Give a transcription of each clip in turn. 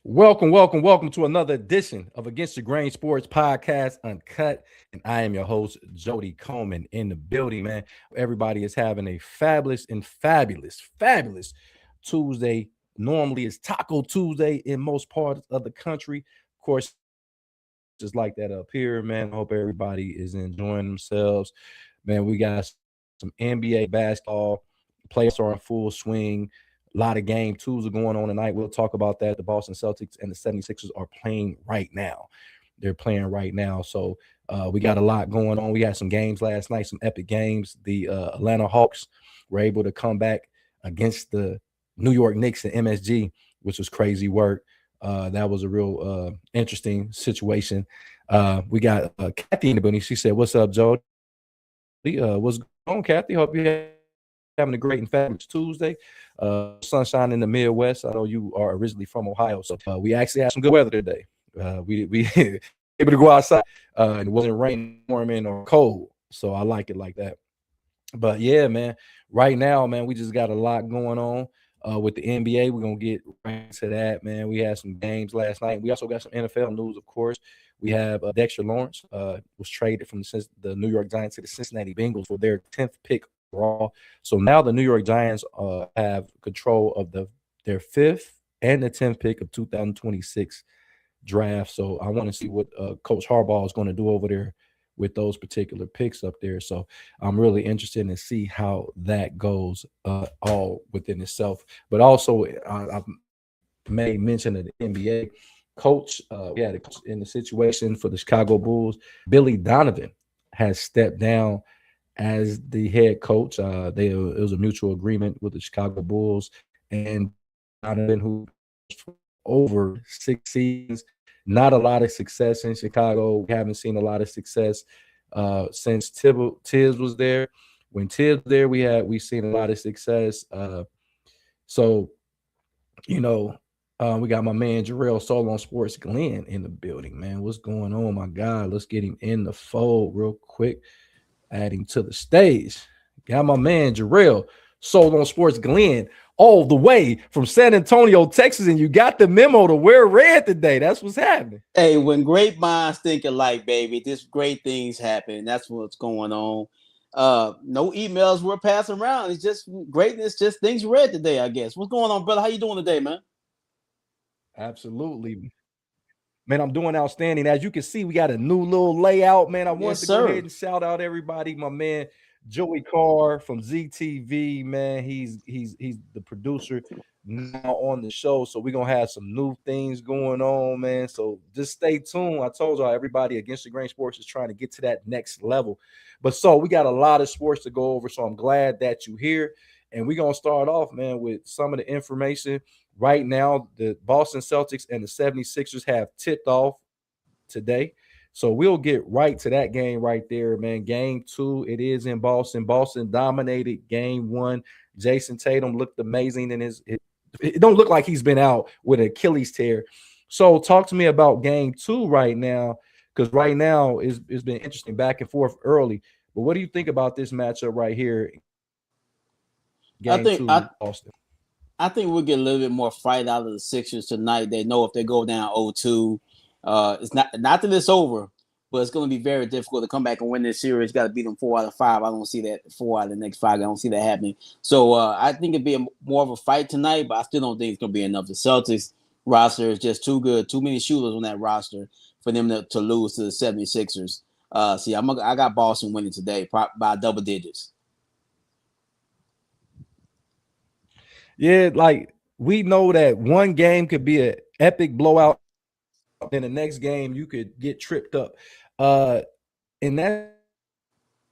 Welcome to another edition of Against the Grain Sports Podcast, Uncut. And I am your host, Jody Coleman, in the building, man. Everybody is having a fabulous Tuesday. Normally, it's Taco Tuesday in most parts of the country. Of course, just like that up here, man. I hope everybody is enjoying themselves. Man, we got some NBA basketball. Playoffs are in full swing. A lot of game twos are going on tonight. We'll talk about that. The Boston Celtics and the 76ers are playing right now. They're playing right now. So we got a lot going on. We had some games last night, some epic games. The Atlanta Hawks were able to come back against the New York Knicks and MSG, which was crazy work. That was a real interesting situation. We got Kathy in the building. She said, "What's up, Joe? What's going on, Kathy? Hope you're having a great and fabulous Tuesday. Sunshine in the Midwest. I know you are originally from Ohio, so we actually had some good weather today. We able to go outside, and it wasn't raining, warming, or cold. So I like it like that. But yeah, man, right now, man, we just got a lot going on with the NBA. We're gonna get right to that, man. We had some games last night. We also got some NFL news, of course. We have Dexter Lawrence was traded from the New York Giants to the Cincinnati Bengals for their 10th pick overall. So now the New York Giants have control of their 5th and the 10th pick of 2026 draft. So I want to see what Coach Harbaugh is going to do over there with those particular picks up there. So I'm really interested in see how that goes all within itself. But also, I've made mention of the NBA coach. We had a coach in the situation for the Chicago Bulls. Billy Donovan has stepped down as the head coach. It was a mutual agreement with the Chicago Bulls and Donovan, who over 6 seasons. Not a lot of success in Chicago. We haven't seen a lot of success since Tibbs was there. When Tibbs was there, we've seen a lot of success. So, we got my man Jarrell Soul on Sports Glenn in the building, man. What's going on, my God? Let's get him in the fold real quick. Adding to the stage. Got my man Jarrell Soul on Sports Glenn all the way from San Antonio, Texas, and you got the memo to wear red today. That's what's happening. Hey, when great minds think alike, baby, just great things happen. That's what's going on. No emails were passing around. It's just greatness, just things read today, I guess. What's going on, brother? How you doing today, man? Absolutely. Man, I'm doing outstanding. As you can see, we got a new little layout, man. I wanted to go ahead and shout out everybody. My man Joey Carr from ZTV, man. He's the producer now on the show. So we're gonna have some new things going on, man. So just stay tuned. I told y'all everybody Against the Grain Sports is trying to get to that next level. But so we got a lot of sports to go over. So I'm glad that you're here. And we're gonna start off, man, with some of the information. Right now, the Boston Celtics and the 76ers have tipped off today. So we'll get right to that game right there, man. Game 2, it is in Boston. Boston dominated game 1. Jason Tatum looked amazing in it don't look like he's been out with an Achilles tear. So talk to me about game 2 right now, because right now it's been interesting back and forth early. But what do you think about this matchup right here? Game 2, Boston. I think we'll get a little bit more fight out of the Sixers tonight. They know if they go down 0-2, it's not that it's over, but it's going to be very difficult to come back and win this series. Got to beat them 4 out of 5. I don't see that 4 out of the next 5. I don't see that happening. So I think it'd be more of a fight tonight, but I still don't think it's going to be enough. The Celtics roster is just too good. Too many shooters on that roster for them to lose to the 76ers. I got Boston winning today by double digits. Yeah, like we know that one game could be an epic blowout. Then the next game you could get tripped up. In that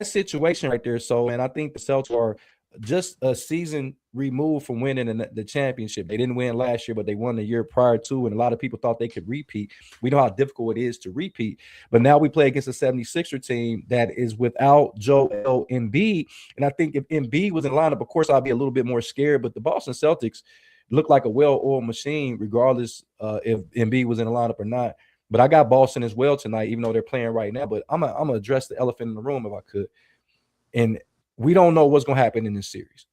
situation right there, so and I think the Celtics are just a season removed from winning the championship. They didn't win last year, but they won the year prior to, and a lot of people thought they could repeat. We know how difficult it is to repeat, but now we play against a 76er team that is without Joel Embiid, and I think if Embiid was in lineup, of course, I'd be a little bit more scared, but the Boston Celtics look like a well-oiled machine, regardless if Embiid was in the lineup or not. But I got Boston as well tonight, even though they're playing right now. But I'm gonna address the elephant in the room if I could. And we don't know what's gonna happen in this series.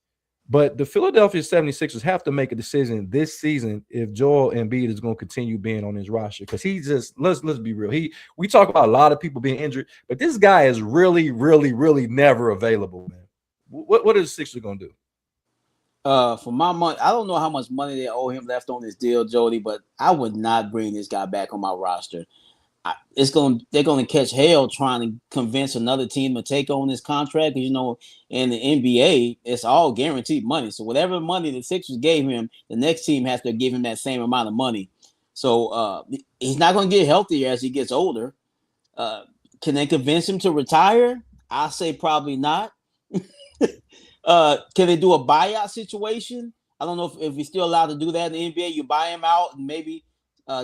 But the Philadelphia 76ers have to make a decision this season if Joel Embiid is going to continue being on his roster, because he just let's be real. We talk about a lot of people being injured, but this guy is really, really, really never available, man. What is the Sixers going to do? For my money, I don't know how much money they owe him left on this deal, Jody, but I would not bring this guy back on my roster. They're gonna catch hell trying to convince another team to take on this contract, because in the NBA it's all guaranteed money. So whatever money the Sixers gave him, the next team has to give him that same amount of money. So he's not gonna get healthier as he gets older. Can they convince him to retire? I say probably not. Can they do a buyout situation? I don't know if you're still allowed to do that in the NBA. You buy him out and maybe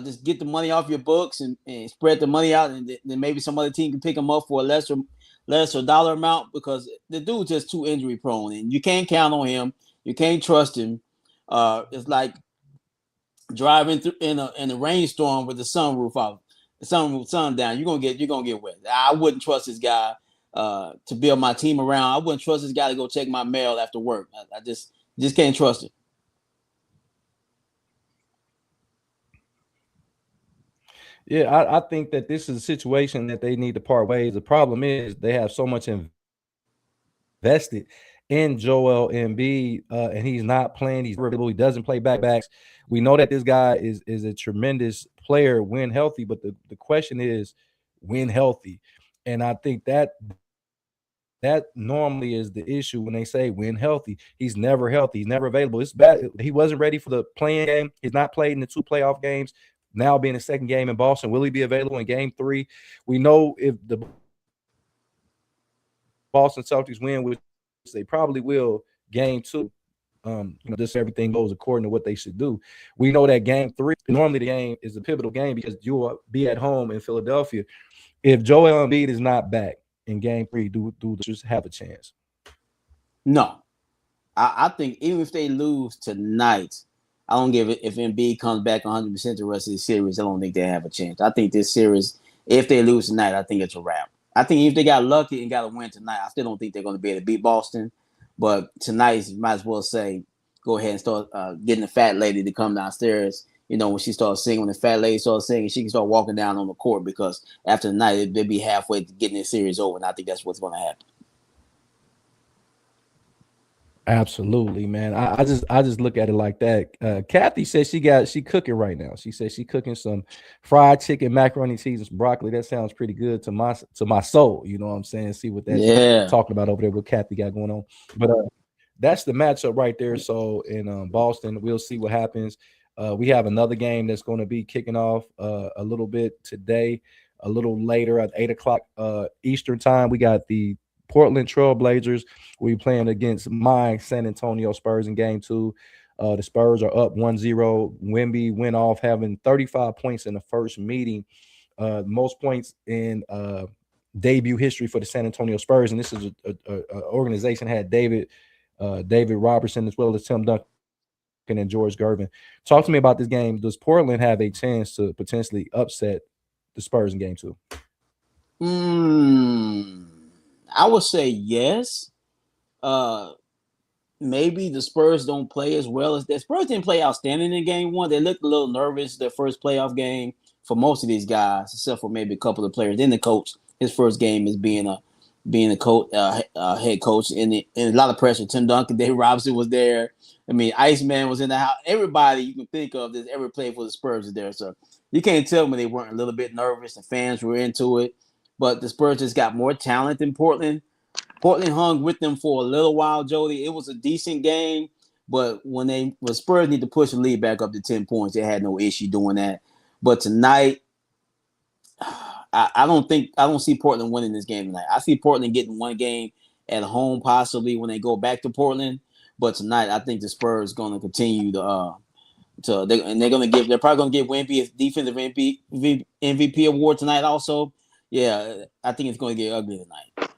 just get the money off your books and spread the money out, and then maybe some other team can pick him up for a lesser dollar amount, because the dude's just too injury prone and you can't count on him. You can't trust him. It's like driving through in a rainstorm with the sunroof off, the sun down. You're gonna get wet. I wouldn't trust this guy to build my team around. I wouldn't trust this guy to go check my mail after work. I just can't trust it. Yeah, I think that this is a situation that they need to part ways. The problem is they have so much invested in Joel Embiid, and he's not playing. He's available. He doesn't play back-to-backs. We know that this guy is a tremendous player when healthy, but the question is when healthy. And I think that normally is the issue when they say when healthy. He's never healthy. He's never available. It's bad. He wasn't ready for the playing game. He's not played in the 2 playoff games. Now being the second game in Boston, will he be available in game 3? We know if the Boston Celtics win, which they probably will, game 2, just everything goes according to what they should do. We know that game 3, normally the game is a pivotal game because you will be at home in Philadelphia. If Joel Embiid is not back in game 3, do just have a chance? No. I think even if they lose tonight, I don't give it. If Embiid comes back 100% the rest of the series, I don't think they have a chance. I think this series, if they lose tonight, I think it's a wrap. I think if they got lucky and got a win tonight, I still don't think they're going to be able to beat Boston. But tonight, you might as well say, go ahead and start getting the fat lady to come downstairs. When she starts singing, when the fat lady starts singing, she can start walking down on the court, because after the night, they'll be halfway to getting this series over. And I think that's what's going to happen. Absolutely, man. I just look at it like that. Kathy says she cooking right now. She says she cooking some fried chicken, macaroni cheese, and some broccoli. That sounds pretty good to my soul. You know what I'm saying? See what that's talking about over there, what Kathy got going on. But that's the matchup right there. So in Boston, we'll see what happens. We have another game that's going to be kicking off a little bit today, a little later at 8:00 Eastern time. We got the Portland Trail Blazers. We playing against my San Antonio Spurs in game 2. The Spurs are up 1-0. Wemby went off having 35 points in the first meeting, most points in debut history for the San Antonio Spurs. And this is a organization had David Robertson as well as Tim Duncan and George Gervin. Talk to me about this game. Does Portland have a chance to potentially upset the Spurs in game 2? I would say yes. Maybe the Spurs don't play as well as the Spurs didn't play outstanding in game 1. They looked a little nervous their first playoff game for most of these guys, except for maybe a couple of players. Then the coach, his first game is being a coach, head coach, and a lot of pressure. Tim Duncan, Dave Robinson was there. I mean, Iceman was in the house. Everybody you can think of that ever played for the Spurs is there. So you can't tell me they weren't a little bit nervous. The fans were into it. But the Spurs just got more talent than Portland. Portland hung with them for a little while, Jody. It was a decent game, but when Spurs need to push the lead back up to 10 points, they had no issue doing that. But tonight, I don't see Portland winning this game tonight. I see Portland getting one game at home, possibly when they go back to Portland. But tonight, I think the Spurs going to continue they're probably going to give Wemby a defensive MVP award tonight also. Yeah, I think it's going to get ugly tonight.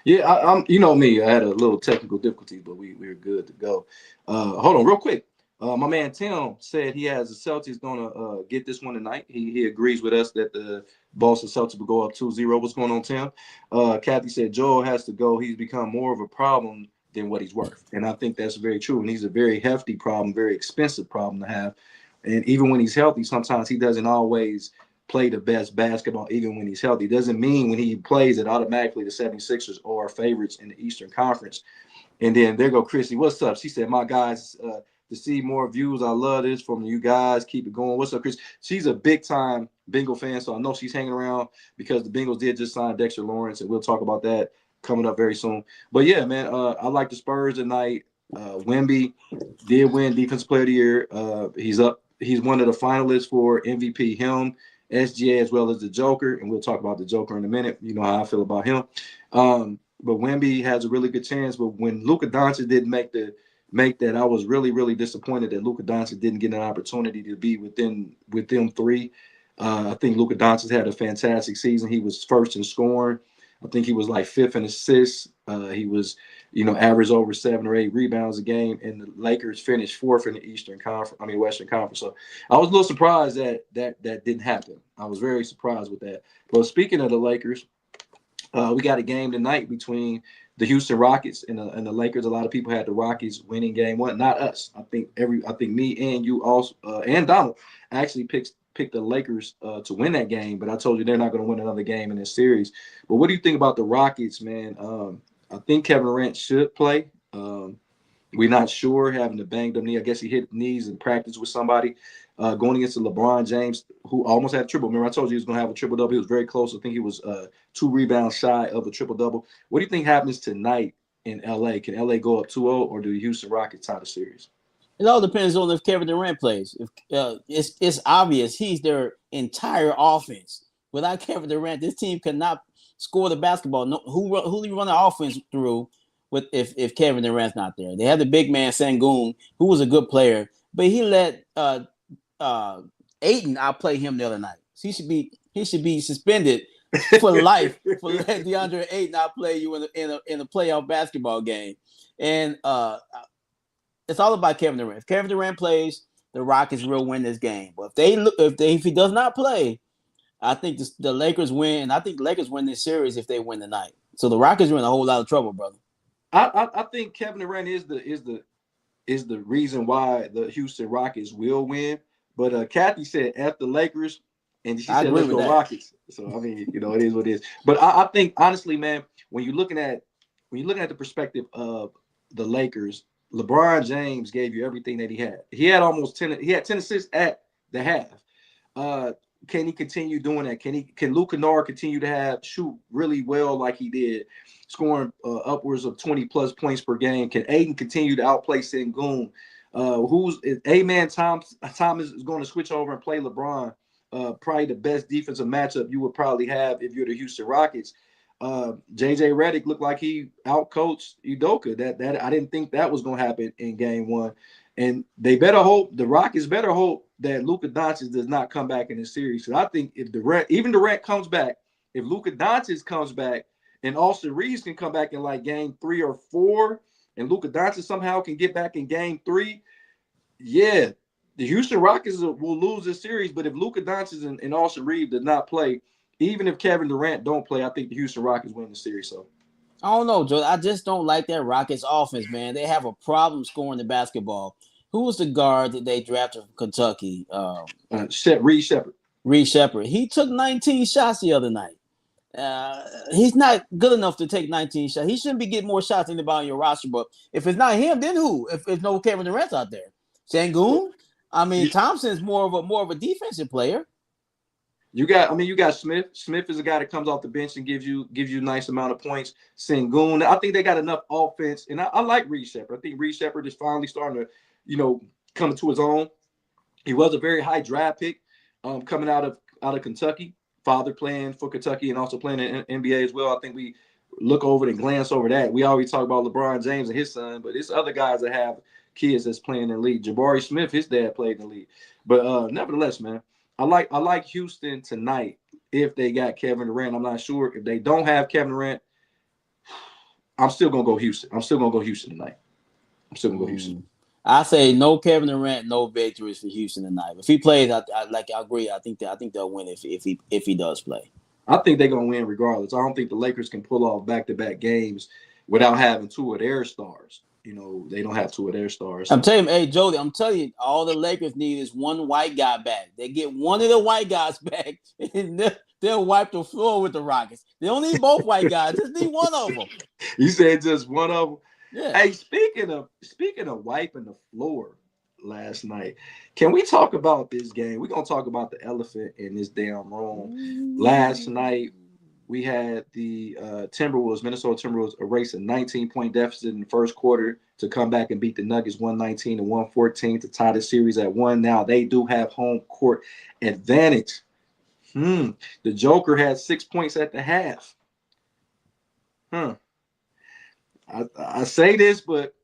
Yeah, I'm. You know me. I had a little technical difficulty, but we're good to go. Hold on, real quick. My man Tim said he has the Celtics gonna get this one tonight. He agrees with us that the Boston Celtics will go up 2-0. What's going on, Tim? Kathy said Joel has to go. He's become more of a problem than what he's worth. And I think that's very true. And he's a very hefty problem, very expensive problem to have. And even when he's healthy, sometimes he doesn't always play the best basketball, even when he's healthy. Doesn't mean when he plays that automatically the 76ers are favorites in the Eastern Conference. And then there go Chrissy. What's up? She said, my guys, to see more views. I love this from you guys. Keep it going. What's up, Chris? She's a big-time Bengal fan, so I know she's hanging around because the Bengals did just sign Dexter Larwence, and we'll talk about that coming up very soon. But, yeah, man, I like the Spurs tonight. Wemby did win Defensive Player of the Year. He's up. He's one of the finalists for MVP. Him, SGA, as well as the Joker, and we'll talk about the Joker in a minute. You know how I feel about him. But Wemby has a really good chance. But when Luka Doncic didn't make that, I was really, really disappointed that Luka Doncic didn't get an opportunity to be within them three. I think Luka Doncic had a fantastic season. He was first in scoring. I think he was like fifth in assists. He was, averaged over 7 or 8 rebounds a game. And the Lakers finished fourth in the Western Conference. So I was a little surprised that didn't happen. I was very surprised with that. But speaking of the Lakers, we got a game tonight between the Houston Rockets and the Lakers. A lot of people had the Rockets winning game one, not us. I think me and you also and Donald actually picked the Lakers to win that game, but I told you they're not going to win another game in this series. But what do you think about the Rockets, man? I think Kevin Durant should play. We're not sure, having a banged up knee. I guess he hit knees in practice with somebody. Going against the LeBron James, who almost had a triple. Remember, I told you he was going to have a triple-double. He was very close. I think he was 2 rebounds shy of a triple-double. What do you think happens tonight in L.A.? Can L.A. go up 2-0, or do the Houston Rockets tie the series? It all depends on if Kevin Durant plays. If it's obvious he's their entire offense. Without Kevin Durant, this team cannot score the basketball. No, who do you run the offense through if Kevin Durant's not there? They have the big man Sengun, who was a good player, but he let Ayton outplay him the other night. So he should be suspended for life for letting DeAndre Ayton outplay you in a playoff basketball game. And it's all about Kevin Durant. If Kevin Durant plays, the Rockets will win this game. But if he does not play, I think the Lakers win. And I think the Lakers win this series if they win tonight. So the Rockets are in a whole lot of trouble, brother. I think Kevin Durant is the reason why the Houston Rockets will win. But Kathy said F the Lakers, and she said let's go Rockets. So I mean, it is what it is. But I think honestly, man, when you're looking at the perspective of the Lakers, LeBron James gave you everything that he had. He had almost 10. He had 10 assists at the half. Can he continue doing that? Can Luke Kennard continue to shoot really well like he did, scoring upwards of 20 plus points per game? Can Aiden continue to outplay Sengun? Thomas is going to switch over and play LeBron. Probably the best defensive matchup you would probably have if you're the Houston Rockets. JJ Redick looked like he outcoached Udoka. That I didn't think that was going to happen in game one. And the Rockets better hope that Luka Doncic does not come back in the series. So I think if Durant comes back, if Luka Doncic comes back, and Austin Reeves can come back in like game 3 or 4, and Luka Doncic somehow can get back in game 3, yeah, the Houston Rockets will lose this series. But if Luka Doncic and Austin Reeves did not play, even if Kevin Durant don't play, I think the Houston Rockets win the series. So I don't know, Joe. I just don't like that Rockets offense, man. They have a problem scoring the basketball. Who was the guard that they drafted from Kentucky? Reed Shepherd. Reed Shepherd. He took 19 shots the other night. He's not good enough to take 19 shots. He shouldn't be getting more shots than anybody on your roster. But if it's not him, then who? If no Kevin Durant's out there, Sengun. I mean, Thompson's more of a defensive player. You got Smith. Smith is a guy that comes off the bench and gives you a nice amount of points. Sengun. I think they got enough offense, and I like Reed Shepherd. I think Reed Shepherd is finally starting to, come to his own. He was a very high draft pick, coming out of Kentucky. Father playing for Kentucky and also playing in NBA as well. I think we look over it and glance over that. We always talk about LeBron James and his son, but it's other guys that have kids that's playing in the league. Jabari Smith, his dad played in the league. But nevertheless, man, I like Houston tonight if they got Kevin Durant. I'm not sure if they don't have Kevin Durant. I'm still gonna go Houston. I'm still gonna go Houston tonight. I say no Kevin Durant, no victories for Houston tonight. If he plays, I agree. I think they'll win if he does play. I think they're gonna win regardless. I don't think the Lakers can pull off back-to-back games without having two of their stars. You know, they don't have two of their stars. So. I'm telling you, hey, Jody, I'm telling you, all the Lakers need is one white guy back. They get one of the white guys back, and they'll wipe the floor with the Rockets. They don't need both white guys. Just need one of them. You said just one of them? Yeah. Hey, speaking of wiping the floor last night, can we talk about this game? We're going to talk about the elephant in this damn room. Last night, we had the Minnesota Timberwolves erase a 19-point deficit in the first quarter to come back and beat the Nuggets 119-114 to tie the series at 1. Now they do have home court advantage. The Joker had 6 points at the half. I say this, but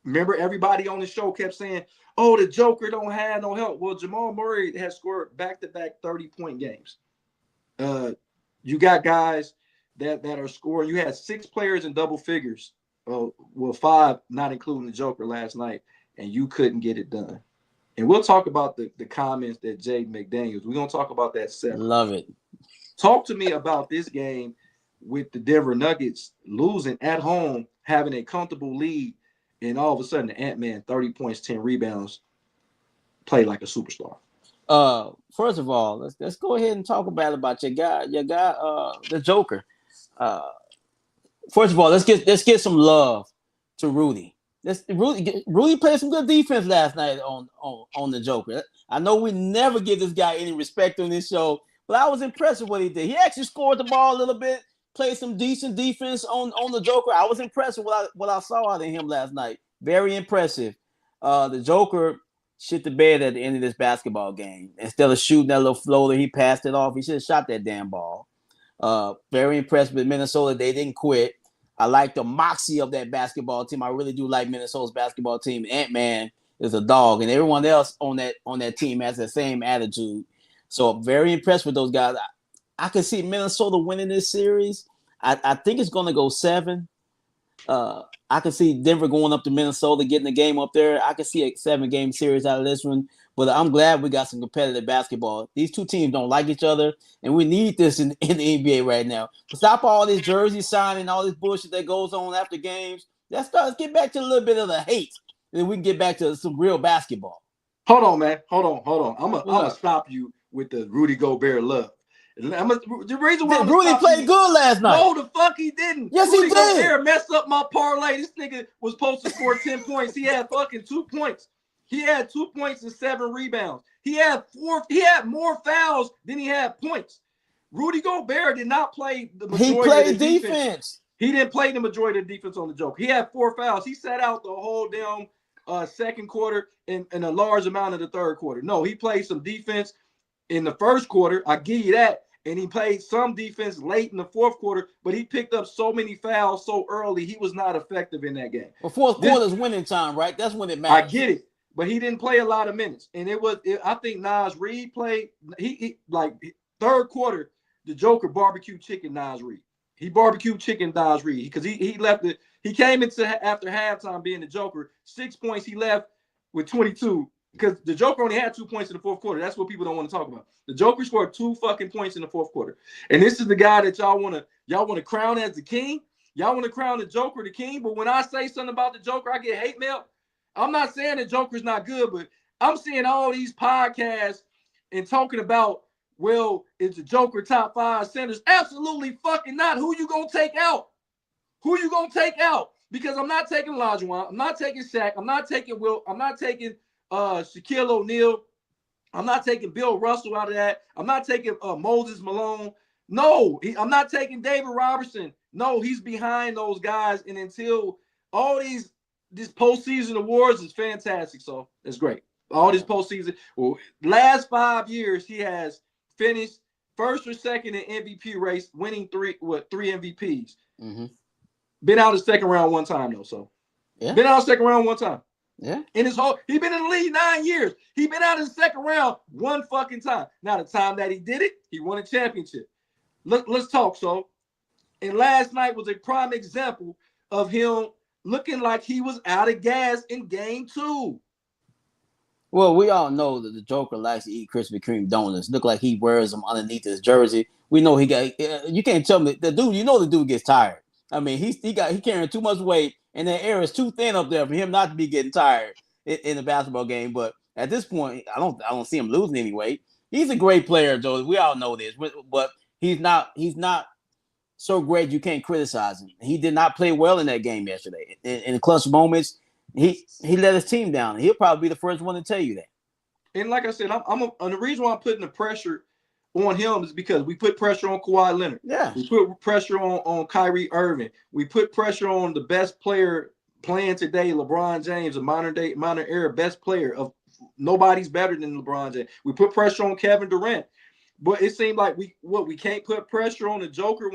remember everybody on the show kept saying, oh, the Joker don't have no help. Well, Jamal Murray has scored back-to-back 30-point games. You got guys that are scoring. You had 6 players in double figures. Well, 5, not including the Joker last night, and you couldn't get it done. And we'll talk about the comments that Jaden McDaniels. We're going to talk about that separate. Love it. Talk to me about this game with the Denver Nuggets losing at home, having a comfortable lead, and all of a sudden the Ant-Man, 30 points, 10 rebounds, play like a superstar. First of all, let's go ahead and talk about your guy, the Joker. First of all, let's get some love to Rudy. Rudy played some good defense last night on the Joker. I know we never give this guy any respect on this show, but I was impressed with what he did. He actually scored the ball a little bit, played some decent defense on the Joker. I was impressed with what I saw out of him last night. Very impressive. The Joker shit the bed at the end of this basketball game. Instead of shooting that little floater, he passed it off. He should have shot that damn ball. Very impressed with Minnesota. They didn't quit. I like the moxie of that basketball team. I really do like Minnesota's basketball team. Ant-Man is a dog, and everyone else on that team has the same attitude. So I'm very impressed with those guys. I can see Minnesota winning this series. I think it's going to go 7. I can see Denver going up to Minnesota, getting the game up there. I can see a 7-game series out of this one. But I'm glad we got some competitive basketball. These two teams don't like each other, and we need this in the NBA right now. Stop all this jersey signing, all this bullshit that goes on after games. Let's get back to a little bit of the hate, and then we can get back to some real basketball. Hold on, man. Hold on. I'm gonna stop you with the Rudy Gobert love. The reason why Rudy played good last night. No, the fuck he didn't. Yes, Rudy he did. Gobert messed up my parlay. This nigga was supposed to score 10 points. He had fucking 2 points. He had 2 points and 7 rebounds. He had more fouls than he had points. Rudy Gobert did not play the majority of the defense. He didn't play the majority of the defense on the Joker. He had 4 fouls. He sat out the whole damn second quarter and a large amount of the third quarter. No, he played some defense in the first quarter. I give you that. And he played some defense late in the fourth quarter, but he picked up so many fouls so early, he was not effective in that game. Well, fourth quarter is winning time, right? That's when it matters. I get it, but he didn't play a lot of minutes. And I think Naz Reid played, he like third quarter, the Joker barbecue chicken Naz Reid. He barbecued chicken Naz Reid because he left it. He came into after halftime being the Joker. 6 points, he left with 22. Because the Joker only had 2 points in the fourth quarter. That's what people don't want to talk about. The Joker scored 2 fucking points in the fourth quarter. And this is the guy that y'all want to crown as the king. Y'all want to crown the Joker the king. But when I say something about the Joker, I get hate mail. I'm not saying the Joker's not good, but I'm seeing all these podcasts and talking about, well, is the Joker top 5 centers? Absolutely fucking not. Who you gonna take out? Who you gonna take out? Because I'm not taking Olajuwon. I'm not taking Shaq. I'm not taking Will. I'm not taking Shaquille O'Neal. I'm not taking Bill Russell out of that. I'm not taking Moses Malone. No, I'm not taking David Robertson. No, he's behind those guys. And until all this postseason awards is fantastic. So that's great. All this postseason. Well, last 5 years, he has finished first or second in MVP race, winning 3 MVPs. Mm-hmm. Been out of the second round one time, though. So been out of the second round one time. Yeah. He been in the league 9 years. He been out in the second round one fucking time. Now, the time that he did it, he won a championship. Let's talk. So, and last night was a prime example of him looking like he was out of gas in game 2. Well, we all know that the Joker likes to eat Krispy Kreme donuts. Look like he wears them underneath his jersey. We know he got. You can't tell me the dude. You know the dude gets tired. I mean, he carrying too much weight, and that air is too thin up there for him not to be getting tired in the basketball game. But at this point, I don't see him losing any weight. He's a great player, Joe. We all know this, but he's not so great you can't criticize him. He did not play well in that game yesterday. In the clutch moments, he let his team down. He'll probably be the first one to tell you that. And like I said, the reason why I'm putting the pressure on him is because we put pressure on Kawhi Leonard. Yeah. We put pressure on Kyrie Irving. We put pressure on the best player playing today, LeBron James, a modern era best player. Of nobody's better than LeBron James. We put pressure on Kevin Durant. But it seemed like we can't put pressure on the Joker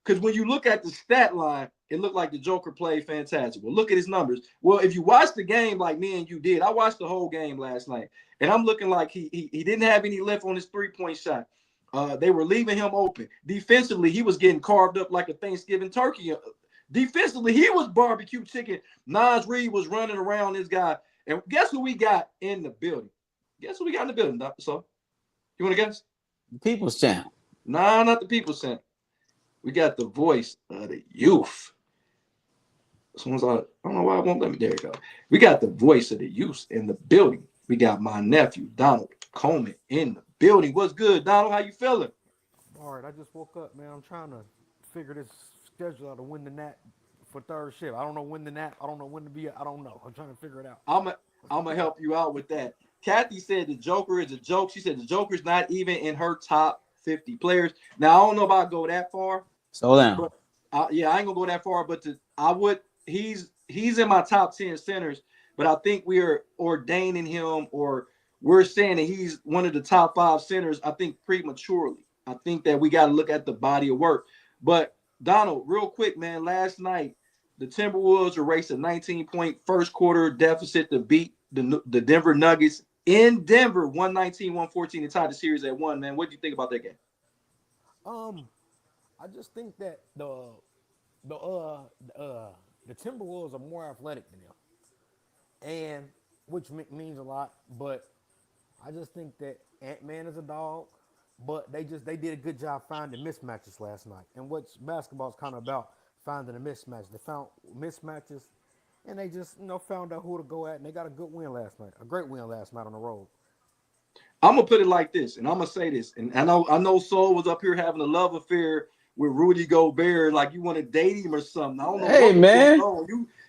because when you look at the stat line, it looked like the Joker played fantastic. Well, look at his numbers. Well, if you watch the game like me and you did, I watched the whole game last night, and I'm looking like he didn't have any lift on his 3-point shot. They were leaving him open. Defensively, he was getting carved up like a Thanksgiving turkey. Defensively, he was barbecue chicken. Nas Reed was running around this guy. And guess who we got in the building? So, you want to guess? The People's Champ. Nah, not the People's Champ. We got the voice of the youth. I don't know why it won't let me. There you go. We got the voice of the youth in the building. We got my nephew, Donald Coleman, in the building. What's good, Donald? How you feeling? All right, I just woke up, man. I'm trying to figure this schedule out to win the nap for third shift. I don't know when the nap. I don't know when to be. I don't know. I'm trying to figure it out. I'm gonna help you out with that. Kathy said the Joker is a joke. She said the Joker's not even in her top 50 players. Now I don't know if I'll go that far. Slow down. But, I ain't gonna go that far. But I would. He's in my top 10 centers. But I think we are ordaining him, or we're saying that he's one of the top 5 centers. I think prematurely. I think that we got to look at the body of work. But Donald, real quick, man. Last night, the Timberwolves erased a 19-point first quarter deficit to beat the Denver Nuggets in Denver, 119-114, and tied the series at 1. Man, what do you think about that game? I just think that the Timberwolves are more athletic than them, and which means a lot. But I just think that Ant-Man is a dog, but they did a good job finding mismatches last night. And what basketball is kind of about, finding a mismatch. They found mismatches, and they just found out who to go at, and they got a good win last night, a great win last night on the road. I'm gonna put it like this, and I'm gonna say this, and I know Soul was up here having a love affair with Rudy Gobert, like you want to date him or something. I don't know. Hey man,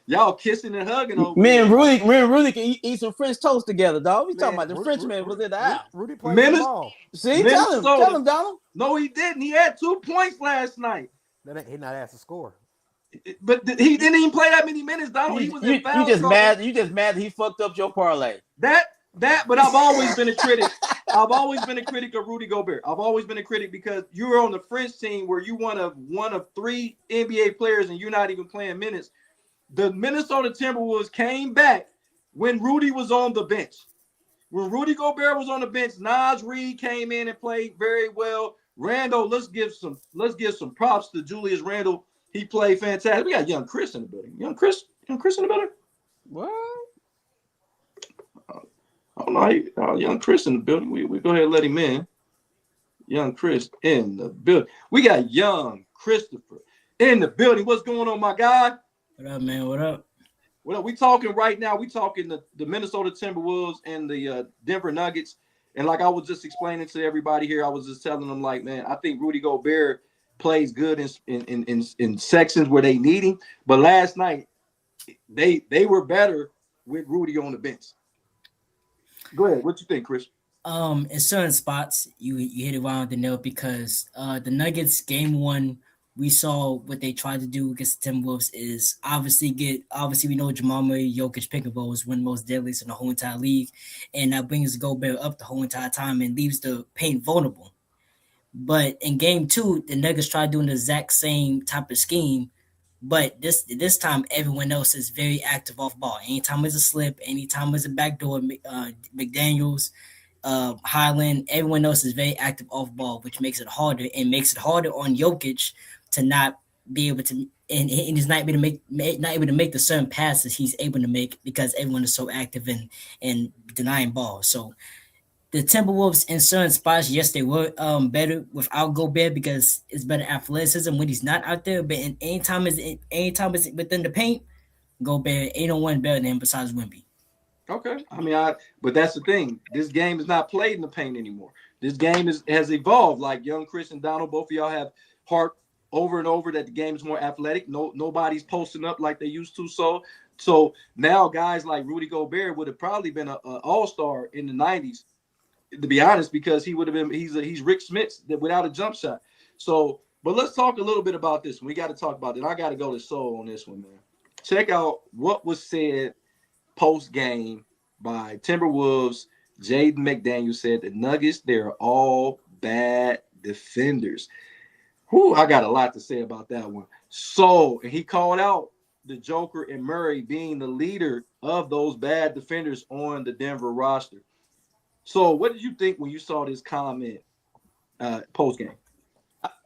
y'all kissing and hugging over me and Rudy can eat some French toast together, dog. We talking about the Frenchman was in the house. Rudy played the ball. See, tell him, Donald. No, he didn't. He had 2 points last night. He not asked to score. But he didn't even play that many minutes, Donald. He was in foul. You just mad that he fucked up your parlay. But I've always been a critic. I've always been a critic of Rudy Gobert. I've always been a critic because you were on the French team where you one of 3 NBA players and you're not even playing minutes. The Minnesota Timberwolves came back when Rudy was on the bench. When Rudy Gobert was on the bench, Nas Reed came in and played very well. Randall, let's give some props to Julius Randle. He played fantastic. We got young Chris in the building. Young Chris in the building. What? I don't know. Young Chris in the building. We go ahead and let him in. Young Chris in the building. We got young Christopher in the building. What's going on, my guy? What up, man? What up? Well, we talking right now. We talking the Minnesota Timberwolves and the Denver Nuggets. And like I was just explaining to everybody here, I was just telling them, like, man, I think Rudy Gobert plays good in sections where they need him. But last night, they were better with Rudy on the bench. Go ahead. What you think, Chris? In certain spots, you hit it right on the nail because the Nuggets game 1, we saw what they tried to do against the Timberwolves is obviously we know Jamal Murray, Jokic pick and roll is one of the most deadliest in the whole entire league, and that brings Gobert up the whole entire time and leaves the paint vulnerable. But in game 2, the Nuggets tried doing the exact same type of scheme, but this time everyone else is very active off ball. Anytime there's a slip, anytime there's a backdoor, McDaniels, Highland, everyone else is very active off ball, which makes it harder on Jokic to not be able to, and he's not able to make the certain passes he's able to make because everyone is so active and denying balls. So the Timberwolves in certain spots, yes, they were better without Gobert because it's better athleticism when he's not out there. But anytime is within the paint, Gobert ain't no one better than him besides Wemby. Okay. I mean, but that's the thing. This game is not played in the paint anymore. This game has evolved. Like young Chris and Donald, both of y'all have harped over and over that the game is more athletic. Nobody's posting up like they used to. So now guys like Rudy Gobert would have probably been an all-star in the 90s, to be honest, because he would have been he's Rick Smits without a jump shot. So, but let's talk a little bit about this one. We got to talk about it. I got to go to Soul on this one, man. Check out what was said post-game by Timberwolves. Jaden McDaniels said the Nuggets, they're all bad defenders. Whew, I got a lot to say about that one. So, and he called out the Joker and Murray being the leader of those bad defenders on the Denver roster. So, what did you think when you saw this comment post-game?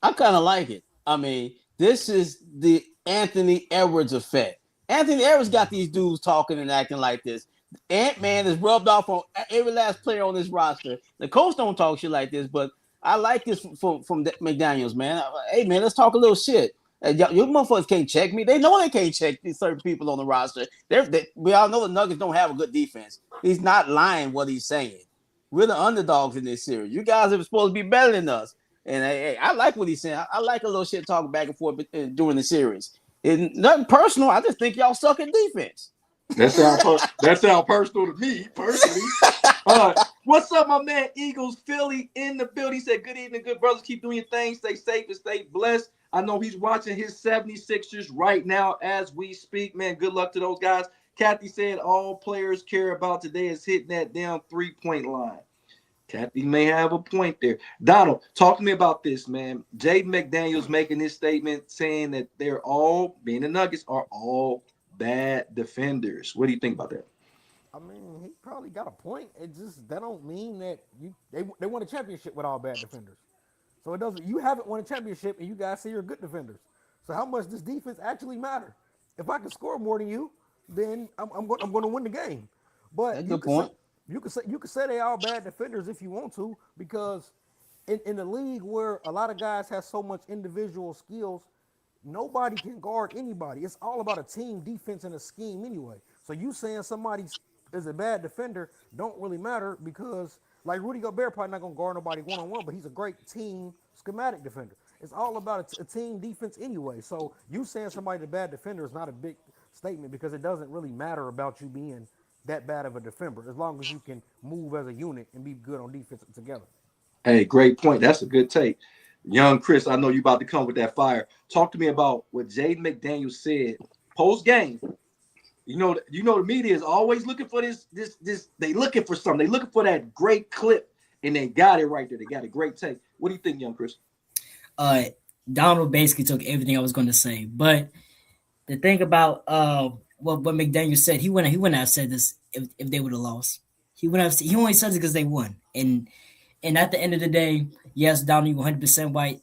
I kind of like it. I mean, this is the Anthony Edwards effect. Anthony Edwards got these dudes talking and acting like this. Ant-Man is rubbed off on every last player on this roster. The coach don't talk shit like this, but I like this from McDaniels, man. Hey, man, let's talk a little shit. You motherfuckers can't check me. They know they can't check these certain people on the roster. We all know the Nuggets don't have a good defense. He's not lying what he's saying. We're the underdogs in this series. You guys are supposed to be better than us. And hey, I like what he's saying. I like a little shit talking back and forth during the series. It's nothing personal. I just think y'all suck at defense. That sound personal to me, personally. What's up, my man? Eagles Philly in the building. He said, good evening, good brothers. Keep doing your thing. Stay safe and stay blessed. I know he's watching his 76ers right now as we speak. Man, good luck to those guys. Kathy said all players care about today is hitting that damn three-point line. Kathy may have a point there. Donald, talk to me about this, man. Jaden McDaniels making this statement saying that they're all, being the Nuggets, are all bad defenders. What do you think about that? I mean, he probably got a point. It just that don't mean that they won a championship with all bad defenders. So it doesn't. You haven't won a championship, and you guys say you're good defenders. So how much does defense actually matter? If I can score more than you, then I'm going to win the game. But that's a good point. You could say they are bad defenders if you want to, because in the league where a lot of guys have so much individual skills, nobody can guard anybody. It's all about a team defense and a scheme anyway. So you saying somebody is a bad defender don't really matter, because like Rudy Gobert probably not gonna guard nobody one-on-one, but he's a great team schematic defender. It's all about a team defense anyway. So you saying somebody's a bad defender is not a big statement, because it doesn't really matter about you being that bad of a defender, as long as you can move as a unit and be good on defense together. Hey, great point. That's a good take. Young Chris, I know you about to come with that fire. Talk to me about what Jaden McDaniels said post-game. You know the media is always looking for this. They looking for something. They looking for that great clip, and they got it right there. They got a great take. What do you think, young Chris? Donald basically took everything I was going to say, but the thing about what McDaniel said, he wouldn't have said this if they would have lost. He only said it because they won. And at the end of the day, yes, Donald, you're 100% right.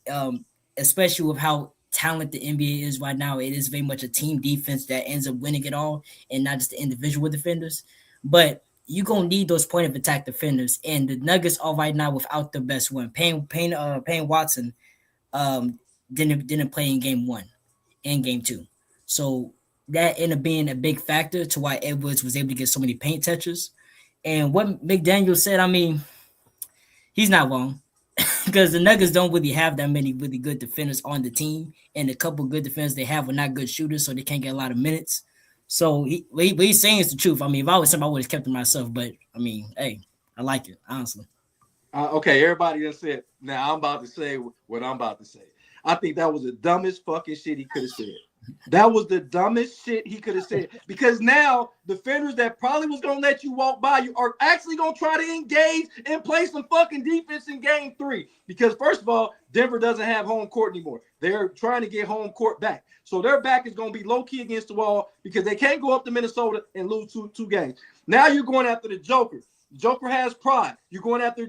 Especially with how talented the NBA is right now, it is very much a team defense that ends up winning it all, and not just the individual defenders. But you're gonna need those point of attack defenders, and the Nuggets are right now without the best one. Payne Watson didn't play in game 1 and game 2. So that ended up being a big factor to why Edwards was able to get so many paint touches. And what McDaniel said, I mean, he's not wrong, because the Nuggets don't really have that many really good defenders on the team, and a couple good defenders they have are not good shooters, so they can't get a lot of minutes. So what he's saying is the truth. I mean, if I was somebody, I would have kept it myself, but I mean, hey, I like it, honestly. Okay, everybody just said, now I'm about to say what I'm about to say. I think that was the dumbest fucking shit he could have said. That was the dumbest shit he could have said, because now defenders that probably was going to let you walk by you are actually going to try to engage and play some fucking defense in game 3. Because first of all, Denver doesn't have home court anymore. They're trying to get home court back. So their back is going to be low key against the wall, because they can't go up to Minnesota and lose two games. Now you're going after the Joker. Joker has pride. You're going after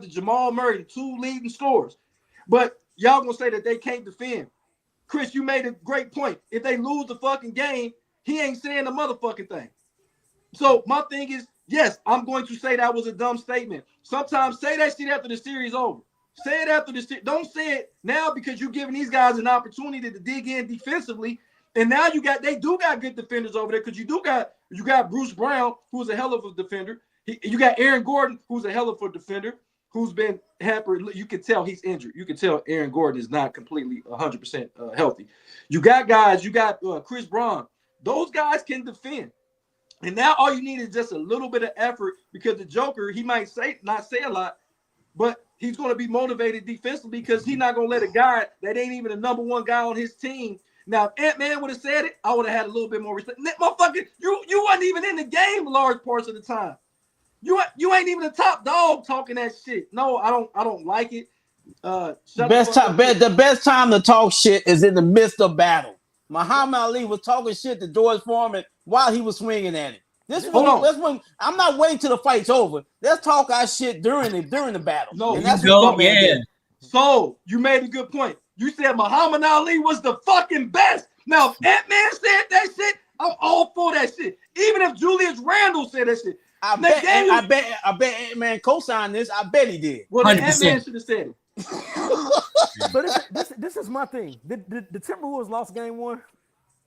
Jamal Murray, the 2 leading scorers. But y'all going to say that they can't defend. Chris, you made a great point. If they lose the fucking game, he ain't saying the motherfucking thing. So my thing is, Yes, I'm going to say that was a dumb statement. Sometimes say that shit after the series over. Say it after the series. Don't say it now because you're giving these guys an opportunity to dig in defensively. And now they do got good defenders over there because you got Bruce Brown, who's a hell of a defender. You got Aaron Gordon, who's a hell of a defender, who's been hampered. You can tell he's injured. You can tell Aaron Gordon is not completely 100% healthy. You got guys. You got Chris Braun. Those guys can defend. And now all you need is just a little bit of effort because the Joker, he might not say a lot, but he's going to be motivated defensively because he's not going to let a guy that ain't even the number one guy on his team. Now, if Ant-Man would have said it, I would have had a little bit more respect. Motherfucker, you wasn't even in the game large parts of the time. You ain't even the top dog talking that shit. No, I don't like it. The best time to talk shit is in the midst of battle. Muhammad Ali was talking shit to George Foreman while he was swinging at it. That's when I'm not waiting till the fight's over. Let's talk our shit during the battle. No, and that's what did. So you made a good point. You said Muhammad Ali was the fucking best. Now, if Ant-Man said that shit, I'm all for that shit. Even if Julius Randle said that shit. I bet Ant-Man co-signed this. I bet he did. Well, then Ant-Man should have said it. So this is my thing. The Timberwolves lost game 1.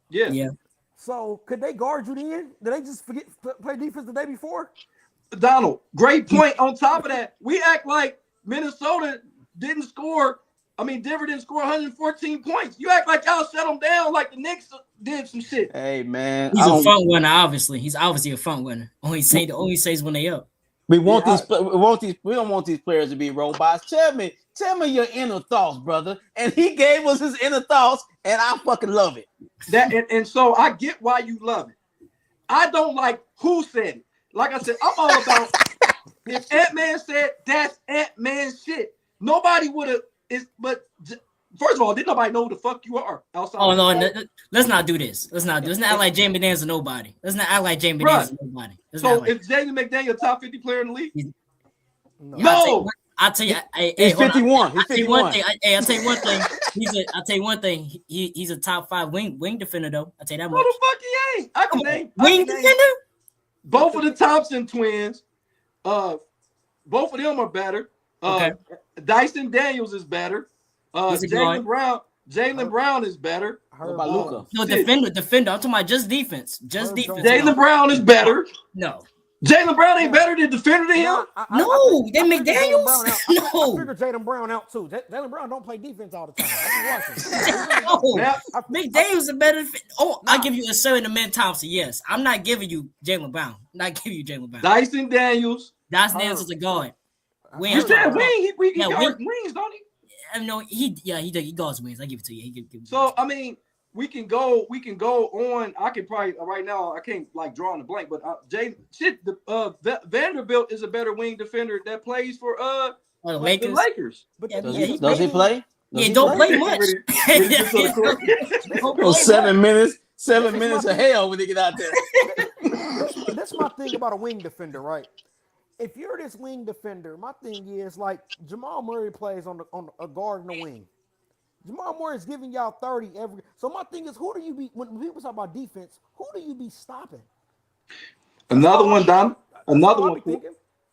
Yeah. So could they guard you then? Did they just forget play defense the day before? Donald, great point. On top of that, we act like Minnesota didn't score. I mean, Denver didn't score 114 points. You act like y'all shut them down like the Knicks did some shit. Hey man, he's a front winner. Obviously, he's obviously a front winner. Only says when they up. We don't want these players to be robots. Tell me your inner thoughts, brother. And he gave us his inner thoughts, and I fucking love it. And so I get why you love it. I don't like who said it. Like I said, I'm all about if Ant-Man said that's Ant-Man shit. Nobody would have. But first of all, didn't nobody know who the fuck you are outside? Oh no, let's not do this. Let's not act like Jamie McDaniels or nobody. Let's not act like Jamie McDaniels or nobody. So if Jamie McDaniels top 50 player in the league, no. I'll tell you. He's 51. He's 51. I'll tell you one thing. I'll tell you one thing. He's a top 5 wing defender though. I'll tell you that much. What the fuck he ain't? I can name wing defender. Both of the Thompson twins. Both of them are better. Okay. Dyson Daniels is better. Jaylen Brown is better. What about Luka? No, defender. I'm talking about just defense. Jaylen Brown is better. No. Jaylen Brown ain't better than defender than him? No, then McDaniels. No. I figured Jaylen Brown out too. Jaylen Brown don't play defense all the time. McDaniels is a better fit. I'll give you a certain amount Thompson. Yes. I'm not giving you Jaylen Brown. Dyson Daniels. Dyson Daniels is a guard. You said wing. He guards wings, don't he? No, he guards wings. I give it to you. So I mean, we can go on. I can probably right now. I can't like draw on the blank, but Vanderbilt is a better wing defender that plays for the Lakers. The Lakers. But does he play? Don't play much. 7 minutes. 7 minutes of hell when they get out there. That's my thing about a wing defender, right? If you're this wing defender, my thing is like Jamal Murray plays on a guard and a wing. Jamal Murray is giving y'all 30 every. So my thing is, who do you be when people talk about defense? Who do you be stopping? Another one, Don. Another one.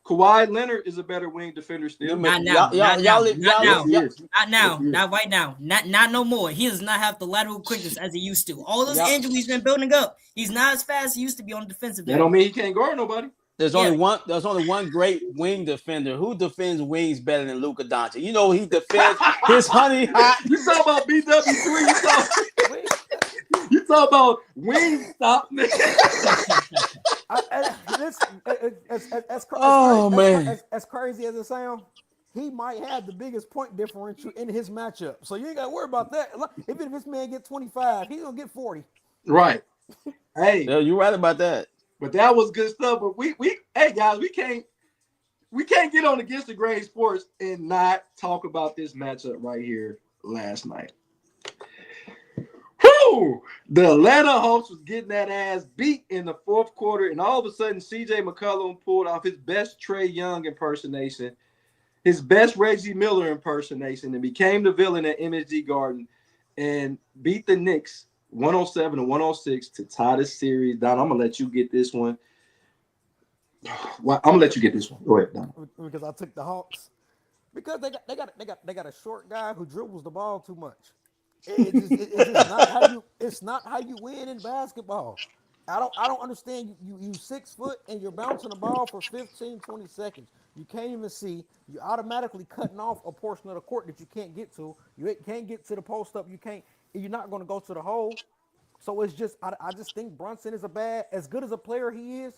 Kawhi Leonard is a better wing defender still. Not now. Not right now. Not no more. He does not have the lateral quickness as he used to. All those injuries been building up. He's not as fast as he used to be on the defensive end. That don't mean he can't guard nobody. There's only one great wing defender. Who defends wings better than Luka Doncic? You know he defends his honey hot. You talk about BW3. You talk about wing stop. As crazy as it sounds, he might have the biggest point differential in his matchup. So you ain't got to worry about that. Even if this man get 25, he's gonna get 40. Right. Hey, you're right about that. But that was good stuff. But hey guys, we can't get on Against the Grain Sports and not talk about this matchup right here last night. Whew! The Atlanta Hawks was getting that ass beat in the fourth quarter, and all of a sudden, CJ McCollum pulled off his best Trae Young impersonation, his best Reggie Miller impersonation, and became the villain at MSG Garden and beat the Knicks 107-106 to tie the series. Don, I'm gonna let you get this one. Well, I'm gonna let you get this one. Go ahead, Don. Because I took the Hawks. Because they got a short guy who dribbles the ball too much. It's just not how you win in basketball. I don't understand you 6 foot and you're bouncing the ball for 15, 20 seconds. You can't even see. You're automatically cutting off a portion of the court that you can't get to. You can't get to the post up. You're not going to go to the hole. So it's just I just think Brunson is as good as a player he is.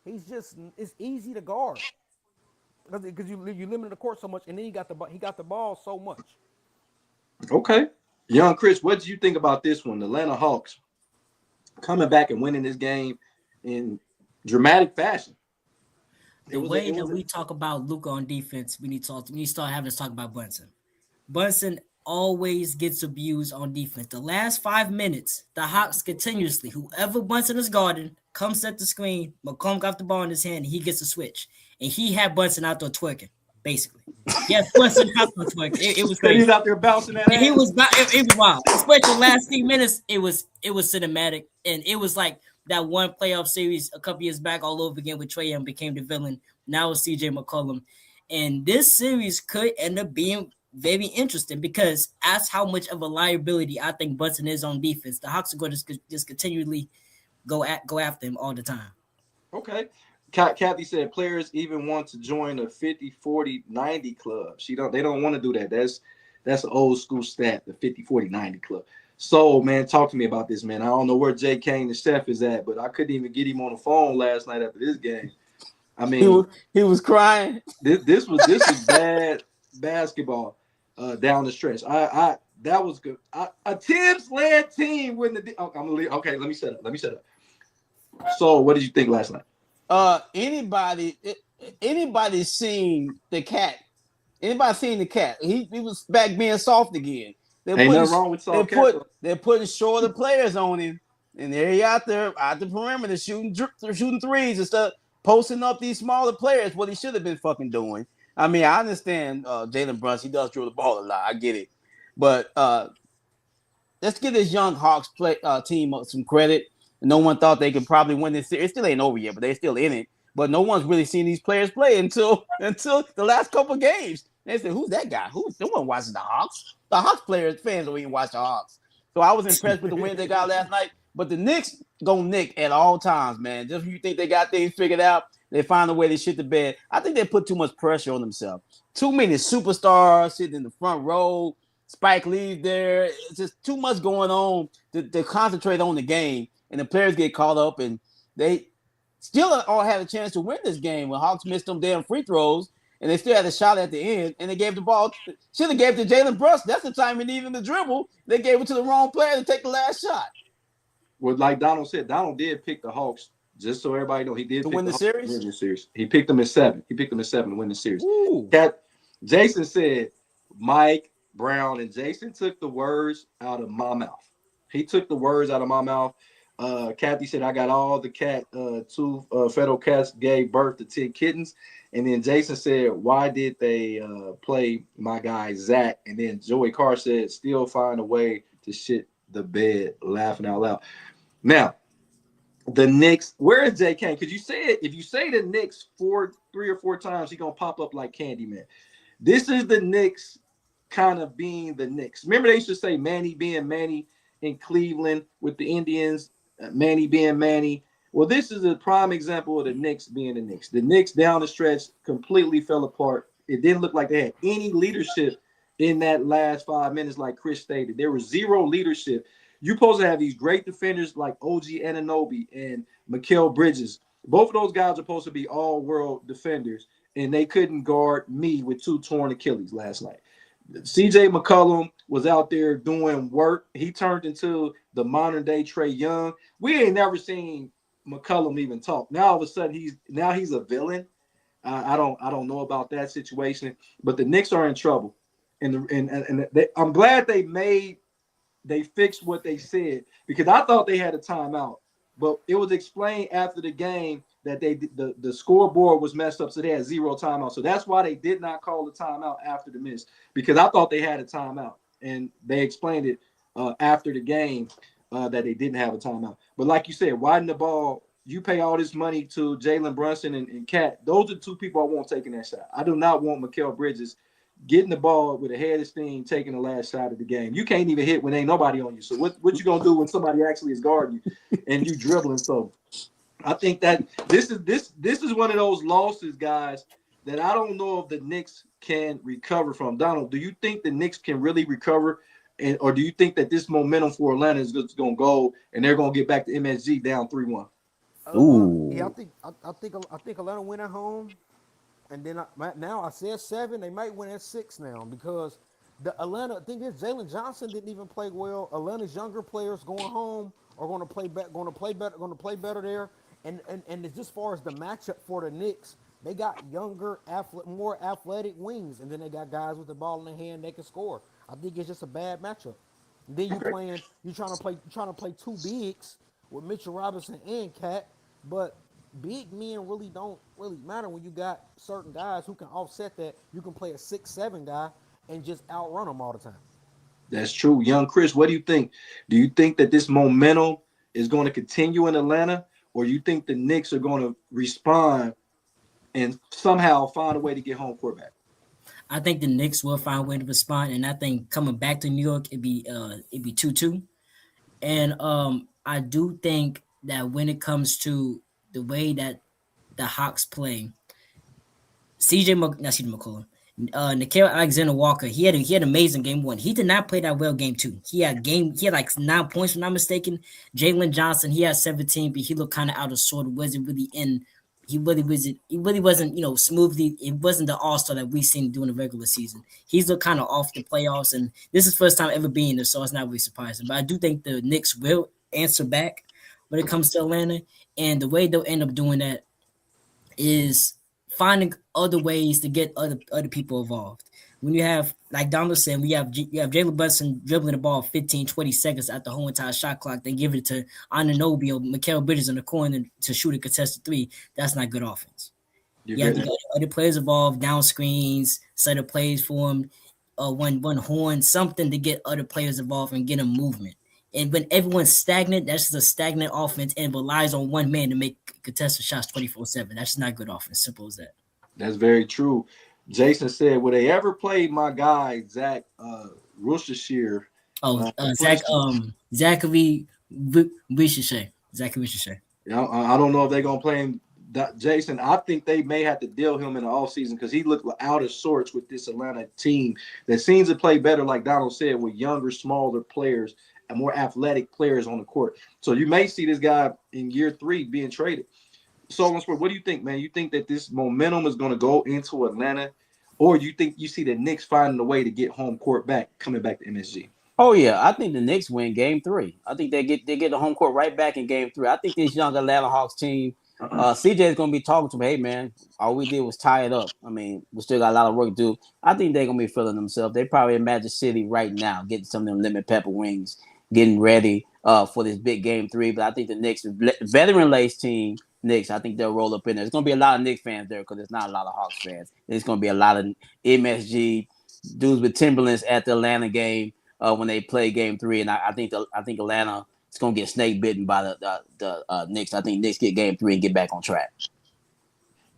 It's easy to guard because you limit the court so much, and then he got the ball so much. Okay, young Chris, what did you think about this one? The Atlanta Hawks coming back and winning this game in dramatic fashion. The way that we talk about Luka on defense, we need to start having to talk about Brunson. Brunson always gets abused on defense. The last 5 minutes, the Hawks continuously, whoever Brunson is guarding, comes at the screen, McCollum got the ball in his hand, and he gets a switch. And he had Brunson out there twerking, basically. Yes, Brunson out there twerking. It was crazy. He's out there bouncing that. It was wild. Especially the last few minutes, it was cinematic. And it was like that one playoff series a couple years back all over again with Trae Young became the villain. Now it's CJ McCollum. And this series could end up being very interesting because that's how much of a liability I think Brunson is on defense. The Hawks are going to just continually go after him all the time. Okay. Kathy said players even want to join a 50-40-90 club. They don't want to do that. That's an old school stat, the 50-40-90 club. So, man, talk to me about this, man. I don't know where Jay Kane, the chef, is at, but I couldn't even get him on the phone last night after this game. I mean, he was crying. This was bad basketball down the stretch. That was good. A Tibbs-led team when the I'm gonna leave. Okay, let me set up. So, what did you think last night? Anybody seen the cat? Anybody seen the cat? He was back being soft again. Ain't nothing wrong with soft cat. They're putting shorter players on him, and there he out there out the perimeter shooting threes and stuff, posting up these smaller players. What he should have been fucking doing. I mean, I understand Jalen Brunson. He does dribble the ball a lot. I get it, but let's give this young Hawks team some credit. No one thought they could probably win this series. It still ain't over yet, but they're still in it. But no one's really seen these players play until the last couple of games. They said, "Who's that guy? No one watches the Hawks. The Hawks fans don't even watch the Hawks." So I was impressed with the win they got last night. But the Knicks gonna nick at all times, man. Just when you think they got things figured out, they find a way to shit the bed. I think they put too much pressure on themselves. Too many superstars sitting in the front row. Spike Lee's there. It's just too much going on to concentrate on the game. And the players get caught up, and they still all had a chance to win this game when Hawks missed them damn free throws, and they still had a shot at the end, and they gave the ball. Should have gave it to Jalen Brunson. That's the time he needed him to dribble. They gave it to the wrong player to take the last shot. Well, like Donald said, Donald did pick the Hawks, just so everybody know. He did to pick win the series? To win the series. He picked them at 7. He picked them at 7 to win the series. Jason said Mike Brown, and Jason took the words out of my mouth. He took the words out of my mouth. Kathy said, I got all the cat, 2 federal cats gave birth to 10 kittens. And then Jason said, why did they play my guy Zach? And then Joey Carr said, still find a way to shit the bed, laughing out loud. Now, the Knicks, where is Jay Kane? Because you said, if you say the Knicks 3 or 4 times, he's going to pop up like Candyman. This is the Knicks kind of being the Knicks. Remember they used to say Manny being Manny in Cleveland with the Indians, Manny being Manny. Well, this is a prime example of the Knicks being the Knicks. The Knicks down the stretch completely fell apart. It didn't look like they had any leadership in that last 5 minutes, like Chris stated. There was zero leadership. You're supposed to have these great defenders like OG Anunoby and Mikal Bridges. Both of those guys are supposed to be all-world defenders, and they couldn't guard me with 2 torn Achilles last night. CJ McCollum was out there doing work. He turned into the modern-day Trae Young. We ain't never seen McCollum even talk. Now all of a sudden he's a villain. I don't know about that situation, but the Knicks are in trouble, and I'm glad they fixed what they said, because I thought they had a timeout, but it was explained after the game that the scoreboard was messed up, so they had 0 timeout. So that's why they did not call the timeout after the miss, because I thought they had a timeout, and they explained it after the game that they didn't have a timeout. But like you said, widen the ball you pay all this money to Jalen Brunson and Cat. Those are the two people I want taking that shot. I do not want Mikal Bridges getting the ball with a head of steam, taking the last shot of the game. You can't even hit when ain't nobody on you. So what you gonna do when somebody actually is guarding you and you dribbling? So I think that this is one of those losses, guys, that I don't know if the Knicks can recover from. Donald, do you think the Knicks can really recover, or do you think that this momentum for Atlanta is going to go and they're going to get back to MSG down 3-1? Yeah, I think Atlanta win at home, and then now I said 7. They might win at 6 now because the Atlanta thing is Jalen Johnson didn't even play well. Atlanta's younger players going home are going to play better there. And just as far as the matchup for the Knicks, they got younger, more athletic wings, and then they got guys with the ball in their hand they can score. I think it's just a bad matchup. And then you trying to play two bigs with Mitchell Robinson and Cat, but big men really don't really matter when you got certain guys who can offset that. You can play a 6'7" guy and just outrun them all the time. That's true. Young Chris, what do you think? Do you think that this momentum is going to continue in Atlanta, or you think the Knicks are going to respond and somehow find a way to get home court back? I think the Knicks will find a way to respond, and I think coming back to New York, it'd be 2-2. And I do think that when it comes to the way that the Hawks play, Nickeil Alexander-Walker, he had an amazing game 1. He did not play that well game 2. He had like 9 points, if I'm not mistaken. Jalen Johnson, he had 17, but he looked kind of out of sort. Wasn't really in. He really wasn't, smoothly. It wasn't the all-star that we've seen during the regular season. He's looked kind of off the playoffs, and this is first time ever being there, so it's not really surprising. But I do think the Knicks will answer back when it comes to Atlanta, and the way they'll end up doing that is finding other ways to get other people involved. When you have, like Donald said, you have Jalen Brunson dribbling the ball 15, 20 seconds at the whole entire shot clock, then give it to Anunoby or Mikal Bridges in the corner to shoot a contested 3. That's not good offense. You have to get other players involved, down screens, set up plays for them, one horn, something to get other players involved and get them movement. And when everyone's stagnant, that's just a stagnant offense and relies on one man to make contested shots 24/7. That's just not good offense. Simple as that. That's very true. Jason said, "Would they ever play my guy Zach Worcestershire?" Zachary Wishishay. Yeah, I don't know if they're gonna play him. Jason, I think they may have to deal him in the offseason because he looked out of sorts with this Atlanta team that seems to play better, like Donald said, with younger, smaller players and more athletic players on the court. So you may see this guy in year 3 being traded. So, what do you think, man? You think that this momentum is going to go into Atlanta, or you think you see the Knicks finding a way to get home court back, coming back to MSG? Oh yeah, I think the Knicks win Game 3. I think they get the home court right back in Game 3. I think this young Atlanta Hawks team, CJ is going to be talking to them. Hey man, all we did was tie it up. I mean, we still got a lot of work to do. I think they're going to be feeling themselves. They probably in Magic City right now, getting some of them lemon pepper wings, getting ready for this big Game 3. But I think the Knicks, veteran-laced team. Knicks, I think they'll roll up in there. There's going to be a lot of Knicks fans there because there's not a lot of Hawks fans. There's going to be a lot of MSG dudes with Timberlands at the Atlanta game when they play Game 3, and I think Atlanta is going to get snake bitten by the Knicks. I think Knicks get Game 3 and get back on track.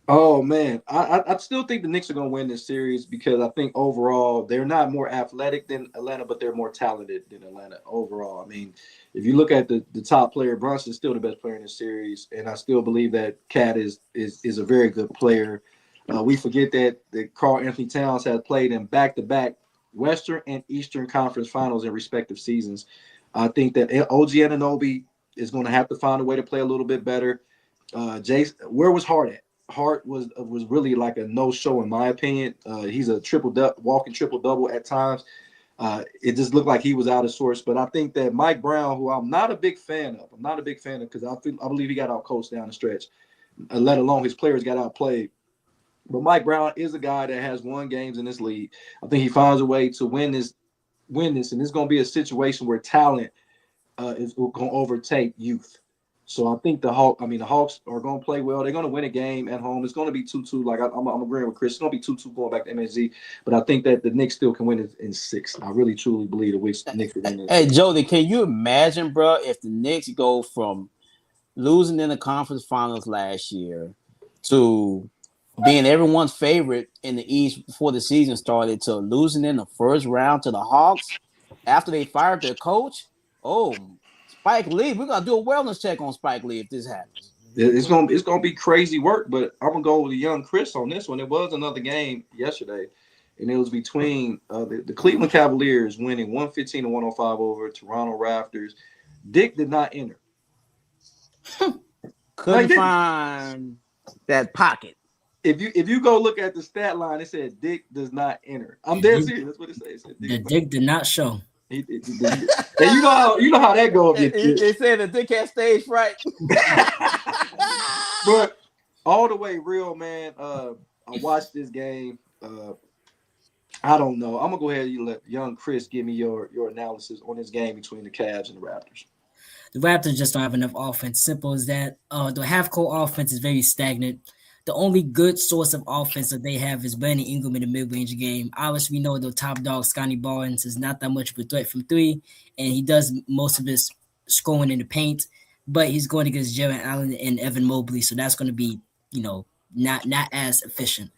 Oh man, I still think the Knicks are going to win this series because I think overall they're not more athletic than Atlanta, but they're more talented than Atlanta overall. I mean, if you look at the top player, Brunson's still the best player in the series, and I still believe that Cat is a very good player. We forget that Karl Anthony Towns has played in back-to-back Western and Eastern Conference Finals in respective seasons. I think that OG Anunoby is going to have to find a way to play a little bit better. Jason, where was Hart at? Hart was really like a no-show in my opinion. He's a walking triple-double at times. It just looked like he was out of sorts. But I think that Mike Brown, who I'm not a big fan of because I believe he got out-coached down the stretch, let alone his players got outplayed. But Mike Brown is a guy that has won games in this league. I think he finds a way to win this, and it's going to be a situation where talent is going to overtake youth. So I think the Hawks are going to play well. They're going to win a game at home. It's going to be 2-2. Like I'm agreeing with Chris. It's going to be 2-2 going back to MSG. But I think that the Knicks still can win it in 6. I really truly believe the Knicks will win it. Hey Jody, can you imagine, bro, if the Knicks go from losing in the conference finals last year to being everyone's favorite in the East before the season started to losing in the first round to the Hawks after they fired their coach. Oh, Spike Lee, we're gonna do a wellness check on Spike Lee if this happens. It's gonna be crazy work, but I'm gonna go with the young Chris on this one. It was another game yesterday, and it was between the Cleveland Cavaliers winning 115-105 over Toronto Raptors. Dick did not enter. Couldn't find that pocket. If you go look at the stat line, it said Dick does not enter. I'm dead serious. That's what it says. The Dick did not show. And you know how that goes. They said the Dick had stage fright. But all the way real, man. I watched this game. I don't know. I'm gonna go ahead and let young Chris give me your analysis on this game between the Cavs and the Raptors. The Raptors just don't have enough offense. Simple as that. The half-court offense is very stagnant. The only good source of offense that they have is Brandon Ingram in the mid-range game. Obviously, we know the top dog, Scotty Barnes, is not that much of a threat from three, and he does most of his scoring in the paint, but he's going against Jarrett Allen and Evan Mobley, so that's going to be, not as efficient.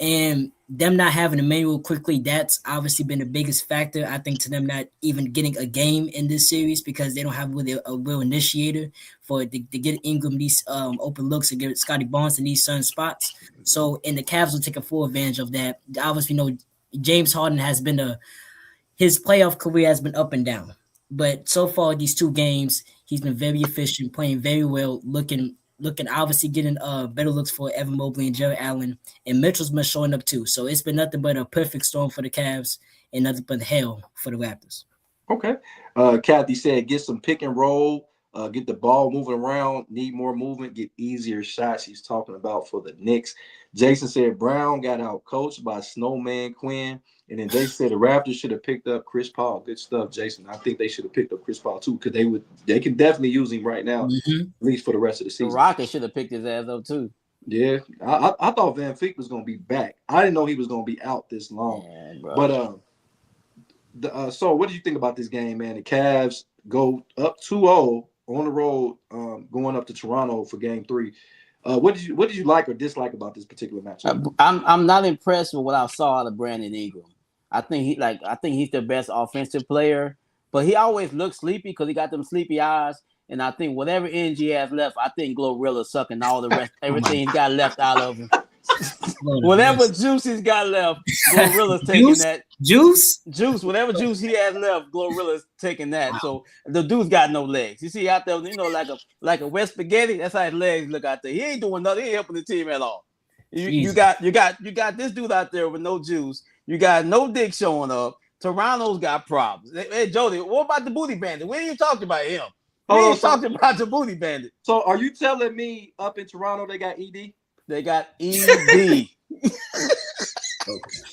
And them not having Emmanuel quickly, that's obviously been the biggest factor, I think, to them not even getting a game in this series because they don't have really a real initiator to get Ingram these open looks and get Scotty Barnes in these certain spots. So, and the Cavs will take a full advantage of that. Obviously, James Harden has been his playoff career has been up and down. But so far, these two games, he's been very efficient, playing very well, looking obviously getting better looks for Evan Mobley and Jarrett Allen, and Mitchell's been showing up too. So it's been nothing but a perfect storm for the Cavs and nothing but hell for the Raptors. Okay. Kathy said get some pick and roll, get the ball moving around, need more movement, get easier shots. He's talking about for the Knicks. Jason said Brown got out coached by Snowman Quinn. And then Jason said the Raptors should have picked up Chris Paul. Good stuff, Jason. I think they should have picked up Chris Paul too, because they can definitely use him right now, at least for the rest of the season. The Rockets should have picked his ass up too. Yeah, I thought Van Fleet was going to be back. I didn't know he was going to be out this long. Yeah, but so what did you think about this game, man? The Cavs go up 2-0 on the road, going up to Toronto for Game 3. What did you like or dislike about this particular matchup? I'm not impressed with what I saw out of Brandon Ingram. I think he's the best offensive player, but he always looks sleepy because he got them sleepy eyes. And I think whatever energy he has left, I think Glorilla's sucking all the rest, everything he's got left out of him. Whatever juice he's got left, Glorilla's taking that. Juice, whatever juice he has left, Glorilla's taking that. So the dude's got no legs. You see out there, like a wet spaghetti. That's how his legs look out there. He ain't doing nothing. He ain't helping the team at all. You got this dude out there with no juice. You got no dick showing up. Toronto's got problems. Hey Jody, what about the booty bandit? We ain't even talking about him. We ain't talking about the booty bandit. So are you telling me up in Toronto they got ED? They got ED.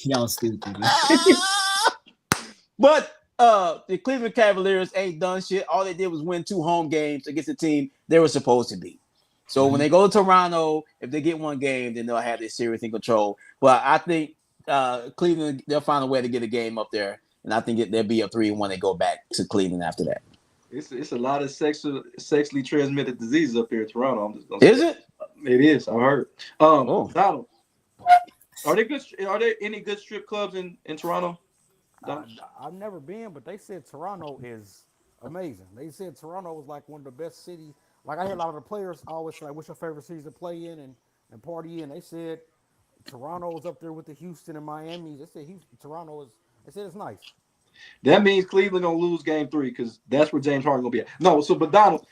Y'all stupid. But the Cleveland Cavaliers ain't done shit. All they did was win 2 home games against the team they were supposed to beat. So when they go to Toronto, if they get one game, then they'll have this series in control. But I think Cleveland, they'll find a way to get a game up there. And I think they'll be a 3-1 when they go back to Cleveland after that. It's a lot of sexually transmitted diseases up there in Toronto. I'm just gonna Is it? It is. I heard. Donald, are there any good strip clubs in Toronto? I've never been, but they said Toronto is amazing. They said Toronto was like one of the best cities. Like I hear a lot of the players always say, "What's your favorite cities to play in and party in?" They said Toronto was up there with the Houston and Miami. They said Toronto is. They said it's nice. That means Cleveland gonna lose Game 3 because that's where James Harden gonna be at. No, but Donald,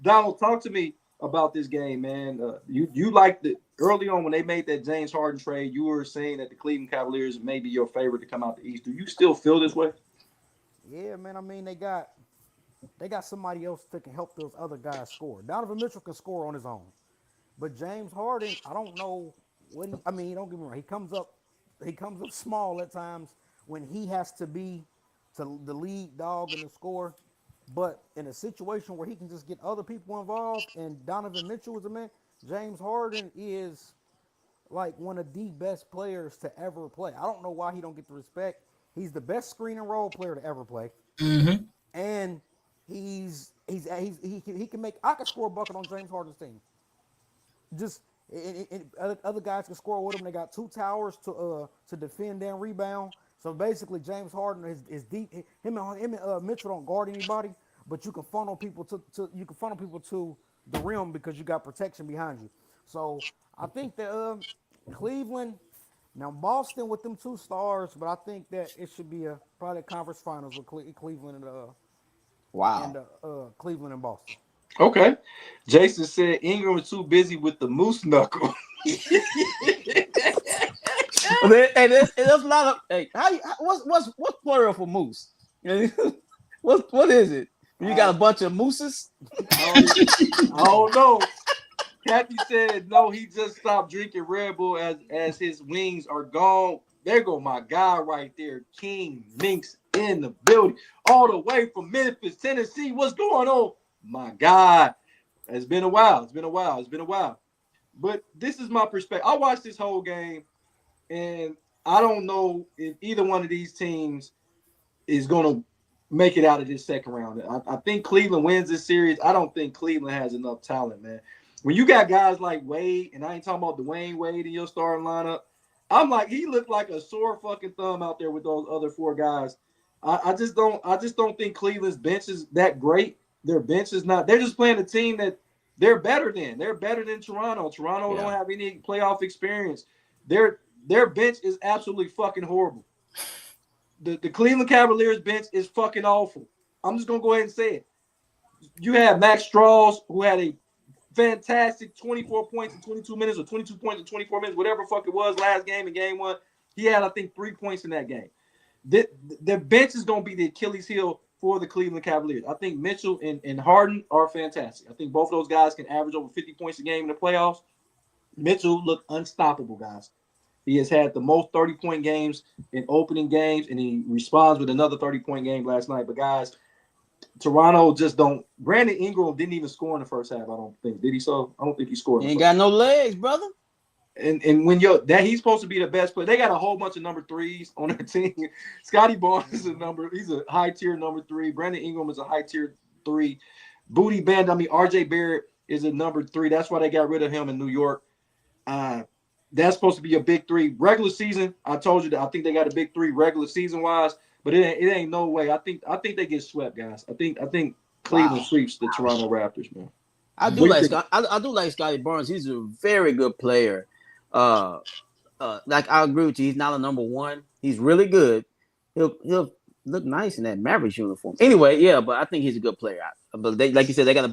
Donald, talk to me about this game, man. You liked it early on when they made that James Harden trade. You were saying that the Cleveland Cavaliers may be your favorite to come out the East. Do you still feel this way? Yeah, man. I mean, they got somebody else that can help those other guys score. Donovan Mitchell can score on his own, but James Harden, I don't know when. I mean, don't get me wrong. He comes up small at times when he has to be to the lead dog and the score. But in a situation where he can just get other people involved, and Donovan Mitchell is a man, James Harden is like one of the best players to ever play. I don't know why he don't get the respect. He's the best screen and roll player to ever play, and he's he can make. I can score a bucket on James Harden's team. Just other guys can score with him. They got two towers to defend and rebound. So basically, James Harden is deep. Him and Mitchell don't guard anybody, but you can funnel people to the rim because you got protection behind you. So I think that Cleveland. Now Boston with them two stars, but I think that it should be probably a conference finals with Cleveland and Cleveland and Boston. Okay. Jason said Ingram was too busy with the moose knuckle. Hey, there's a lot of what's plural for moose? What is it? You got a bunch of mooses? I don't know. Kathy said no. He just stopped drinking Red Bull as his wings are gone. There go my guy right there, King Minx in the building, all the way from Memphis, Tennessee. What's going on? My God, it's been a while. But this is my perspective. I watched this whole game, and I don't know if either one of these teams is going to make it out of this second round. I think Cleveland wins this series. I don't think Cleveland has enough talent, man. When you got guys like Wade, and I ain't talking about Dwayne Wade in your starting lineup, I'm like, he looked like a sore fucking thumb out there with those other four guys. I just don't think Cleveland's bench is that great. Their bench is not. They're just playing a team that they're better than. They're better than Toronto. Toronto don't have any playoff experience. Their bench is absolutely fucking horrible. The Cleveland Cavaliers bench is fucking awful. I'm just gonna go ahead and say it. You have Max Strauss, who had a fantastic 24 points in 22 minutes or 22 points in 24 minutes, whatever the fuck it was last game in game one. He had, I think, 3 points in that game. The bench is going to be the Achilles heel for the Cleveland Cavaliers. I think Mitchell and Harden are fantastic. I think both of those guys can average over 50 points a game in the playoffs. Mitchell looked unstoppable, guys. He has had the most 30-point games in opening games, and he responds with another 30-point game last night. But, guys, Toronto just don't. Brandon Ingram didn't even score in the first half, I don't think. Did he? So I don't think he scored. He ain't got no legs, brother. And when he's supposed to be the best player, they got a whole bunch of number threes on their team. Scotty Barnes is he's a high tier number 3. Brandon Ingram is a high tier 3. Booty Band, RJ Barrett is a number 3. That's why they got rid of him in New York. That's supposed to be a big 3. Regular season, I told you that I think they got a big 3 regular season wise, but it ain't no way. I think they get swept, guys. I think Cleveland sweeps the Toronto Raptors, man. I do like Scotty Barnes. He's a very good player. Like I agree with you. He's not a number 1. He's really good. He'll look nice in that Mavericks uniform. Anyway, yeah, but I think he's a good player. But they, like you said, they got a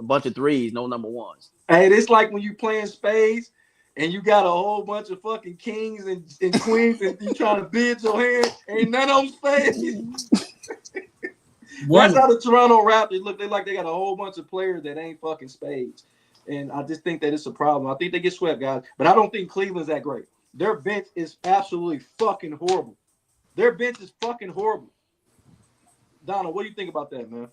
bunch of threes, no number 1s. Hey, it's like when you playing spades and you got a whole bunch of fucking kings and queens and you trying to bid your hand. Ain't none of them spades. That's how the Toronto Raptors look. They got a whole bunch of players that ain't fucking spades. And I just think that it's a problem. I think they get swept, guys. But I don't think Cleveland's that great. Their bench is absolutely fucking horrible. Their bench is fucking horrible. Donald, what do you think about that, man?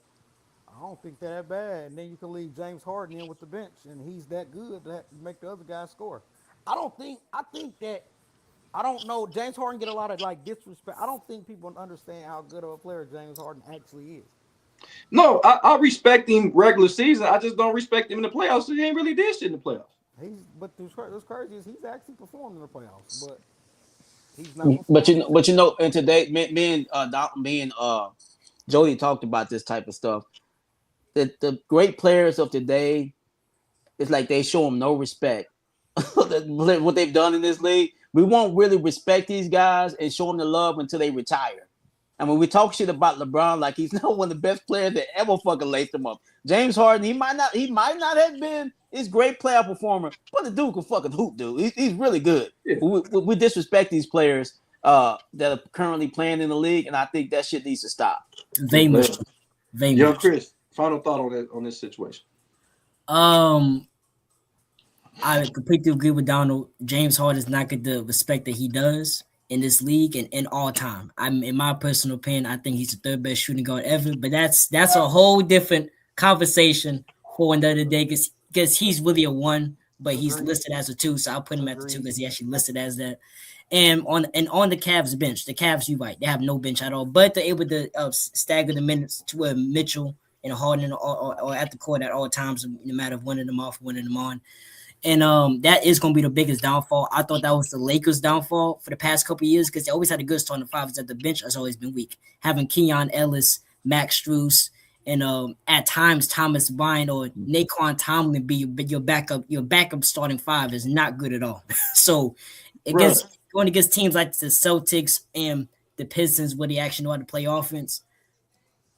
I don't think that bad. And then you can leave James Harden in with the bench, and he's that good to make the other guys score. I don't know. James Harden get a lot of disrespect. I don't think people understand how good of a player James Harden actually is. No, I respect him regular season. I just don't respect him in the playoffs. He ain't really did shit in the playoffs. What's crazy is he's actually performed in the playoffs, but he's not. But and today, me and Jody talked about this type of stuff. The great players of today, it's like they show them no respect. What they've done in this league, we won't really respect these guys and show them the love until they retire. And when we talk shit about LeBron, like he's not one of the best players that ever fucking laced him up. James Harden, he might not have been his great playoff performer, but the dude can fucking hoop, dude. He's really good. Yeah. We disrespect these players that are currently playing in the league, and I think that shit needs to stop. Very much. Yo, Chris, final thought on this situation. I completely agree with Donald. James Harden does not get the respect that he does in this league and in all time. In my personal opinion, I think he's the third best shooting guard ever. But that's a whole different conversation for another day because he's really a 1, but he's listed as a 2. So I'll put him at the 2 because he actually listed as that. And on the Cavs bench, the Cavs, you're right, they have no bench at all. But they're able to stagger the minutes to where Mitchell and Harden or at the court at all times, no matter winning them off, winning them on. And that is going to be the biggest downfall. I thought that was the Lakers' downfall for the past couple of years because they always had a good starting five. Is that the bench has always been weak. Having Keon Ellis, Max Strus, and at times Thomas Bryant or Naquan Tomlin be your backup starting five is not good at all. So going against teams like the Celtics and the Pistons, where they actually know how to play offense,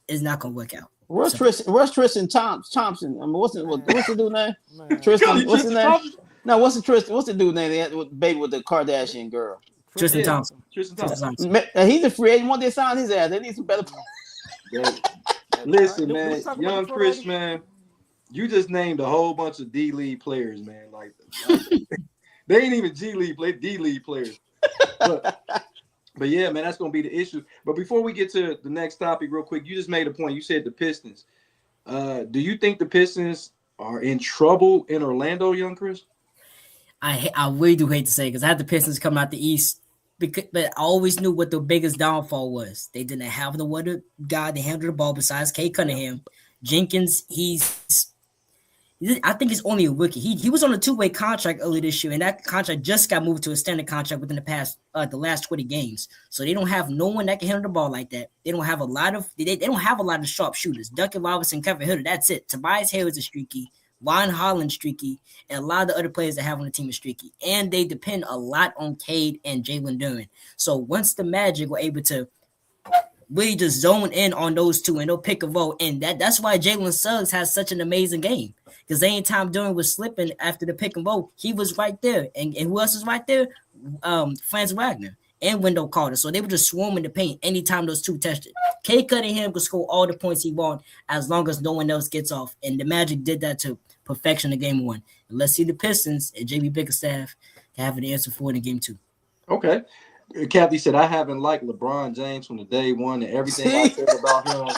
is not going to work out. Where's Tristan Thompson? I mean, what's the dude name? Tristan, what's his name? No, what's the dude name? They had baby with the Kardashian girl. Tristan Thompson. He's a free agent. Once they sign his ass, they need some better. Listen, man, young Chris, man, you just named a whole bunch of D-League players, man. Like they ain't even G-League play D-League players. But yeah, man, that's gonna be the issue. But before we get to the next topic, real quick, you just made a point. You said the Pistons. Do you think the Pistons are in trouble in Orlando, young Chris? I really do hate to say because I had the Pistons coming out the East, but I always knew what the biggest downfall was. They didn't have no other guy to handle the ball besides Kay Cunningham. Jenkins, I think he's only a rookie. He was on a 2-way contract earlier this year, and that contract just got moved to a standard contract within the last 20 games. So they don't have no one that can handle the ball like that. They don't have a lot of sharp shooters. Duncan Robinson, Kevin Huerter, that's it. Tobias Harris is streaky. Ron Holland streaky, and a lot of the other players that have on the team is streaky. And they depend a lot on Cade and Jalen Duren. So once the Magic were able to really just zone in on those two and they'll pick a vote, and that's why Jalen Suggs has such an amazing game. Because anytime Duren was slipping after the pick and roll, he was right there. And who else was right there? Franz Wagner and Wendell Carter. So they were just swarming the paint anytime those two tested. Kay Cunningham could score all the points he wanted as long as no one else gets off. And the Magic did that to perfection in game one. And let's see the Pistons and JB Bickerstaff have an answer for it in game two. Okay. Kathy said, I haven't liked LeBron James from the day one, and everything I said about him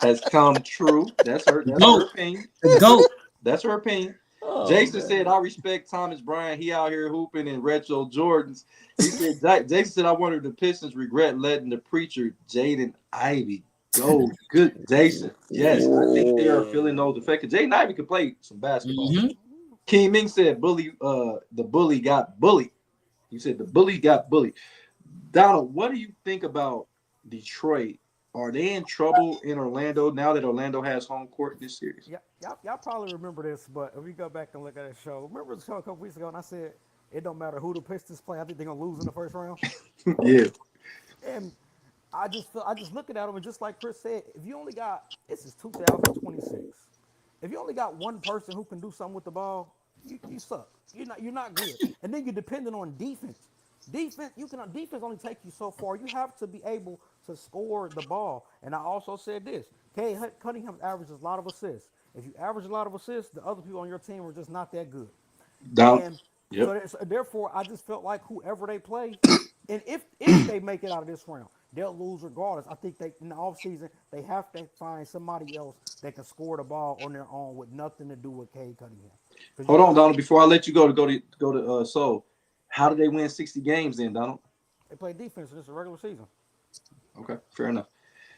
has come true. That's her opinion. That's her opinion. Oh, Jason said, I respect Thomas Bryant. He out here hooping in retro Jordans. He said, Jason said, I wonder if the Pistons regret letting the preacher Jaden Ivey go. Good, Jason. Yes, I think they are feeling those effects. Jaden Ivey could play some basketball. Mm-hmm. King Ming said, the bully got bullied. He said, the bully got bullied. Donald, what do you think about Detroit? Are they in trouble in Orlando now that Orlando has home court this series? Yeah, y'all probably remember this, but if we go back and look at that show, remember the show a couple weeks ago, and I said it don't matter who the Pistons play, I think they're gonna lose in the first round. Yeah. And I just looking at them, and just like Chris said, if you only got, this is 2026, if you only got one person who can do something with the ball, you suck. You're not good. And then you're dependent on defense. Defense only take you so far. You have to be able to score the ball. And I also said this: Kay Cunningham averages a lot of assists. If you average a lot of assists, the other people on your team are just not that good. So therefore, I just felt like whoever they play, and if they make it out of this round, they'll lose regardless. I think they in the offseason they have to find somebody else that can score the ball on their own with nothing to do with Kay Cunningham. Hold on, Donald. Before I let you go to Soul. How did they win 60 games then, Donald? They played defense. It's a regular season. Okay, fair enough.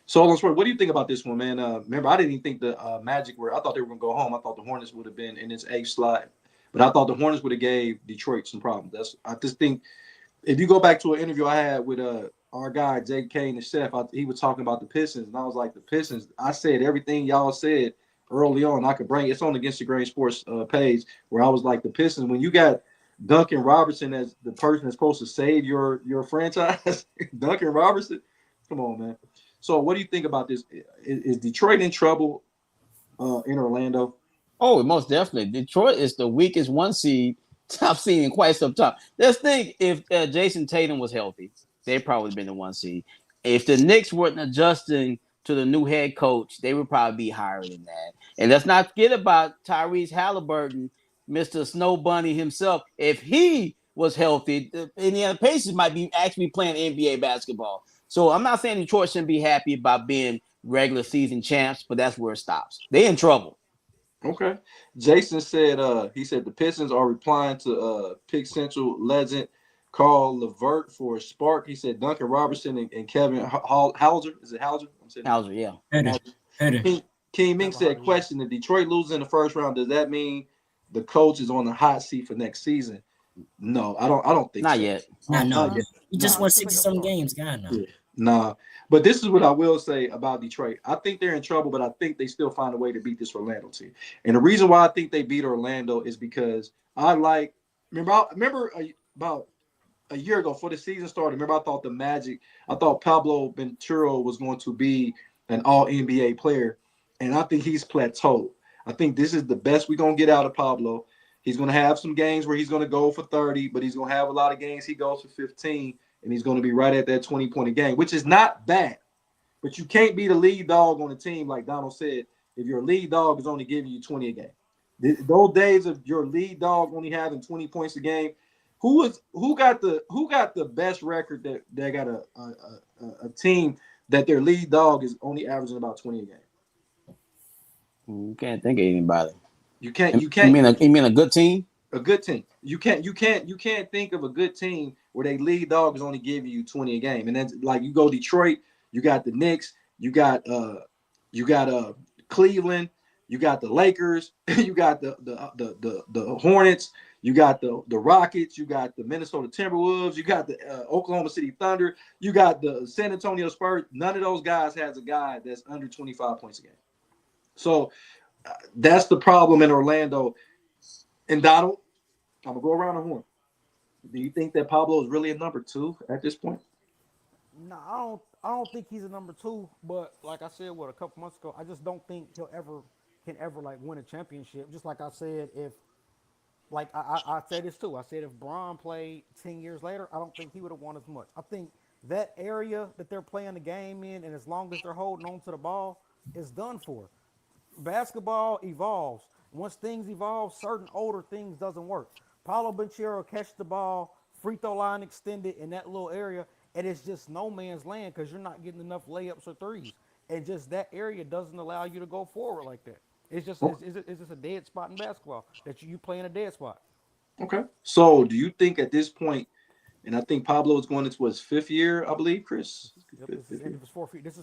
So, what do you think about this one, man? Remember, I didn't even think the Magic were – I thought they were going to go home. I thought the Hornets would have been in this A slide. But I thought the Hornets would have gave Detroit some problems. I just think if you go back to an interview I had with our guy, Jake Kane, the chef, he was talking about the Pistons. And I was like, the Pistons, I said everything y'all said early on. I could bring – it's on Against the Grain Sports page where I was like, the Pistons, when you got – Duncan Robertson as the person that's supposed to save your franchise. Duncan Robertson, come on, man. So, what do you think about this? Is Detroit in trouble in Orlando? Oh, most definitely. Detroit is the weakest one seed I've seen in quite some time. Let's think if Jason Tatum was healthy, they'd probably been the one seed. If the Knicks weren't adjusting to the new head coach, they would probably be higher than that. And let's not forget about Tyrese Halliburton, Mr. Snow Bunny himself. If he was healthy, the Indiana Pacers might be actually playing NBA basketball. So I'm not saying Detroit shouldn't be happy about being regular season champs, but that's where it stops. They're in trouble. Okay. Jason said he said the Pistons are replying to Pick Central legend Carl Levert for a spark. He said Duncan Robertson and Kevin Hauser. Is it Hauser? Hauser, yeah. Hauser. King Ming said, question, if Detroit loses in the first round, does that mean the coach is on the hot seat for next season? No, I don't think not so. yet. Not yet. You just won 60-some start. games. God, no. Yeah. Nah. But this is what I will say about Detroit. I think they're in trouble, but I think they still find a way to beat this Orlando team. And the reason why I think they beat Orlando is because remember about a year ago before the season started, remember I thought Pablo Ventura was going to be an all-NBA player, and I think he's plateaued. I think this is the best we're going to get out of Pablo. He's going to have some games where he's going to go for 30, but he's going to have a lot of games he goes for 15, and he's going to be right at that 20-point a game, which is not bad. But you can't be the lead dog on the team, like Donald said, if your lead dog is only giving you 20 a game. Those days of your lead dog only having 20 points a game, who got the best record that got a team that their lead dog is only averaging about 20 a game? You can't think of anybody. You can't. You mean a good team? A good team. You can't think of a good team where they lead dog is only giving you 20 a game. And then like you go Detroit, you got the Knicks, you got Cleveland, you got the Lakers, you got the Hornets, you got the Rockets, you got the Minnesota Timberwolves, you got the Oklahoma City Thunder, you got the San Antonio Spurs. None of those guys has a guy that's under 25 points a game. So that's the problem in Orlando. And Donald, I'm gonna go around the horn. Do you think that Pablo is really a number 2 at this point? No, I don't think he's a number 2. But like I said, a couple months ago, I just don't think can ever like win a championship. Just like I said, if like I said this too. I said if Bron played 10 years later, I don't think he would have won as much. I think that area that they're playing the game in, and as long as they're holding on to the ball, is done for. Basketball evolves. Once things evolve, certain older things doesn't work. Paulo Banchero catch the ball, free throw line extended in that little area, and it's just no man's land because you're not getting enough layups or threes. And just that area doesn't allow you to go forward like that. It's just a dead spot in basketball that you play in a dead spot. Okay. So do you think at this point, and I think Pablo is going into his 5th year, I believe, Chris? Yep, this is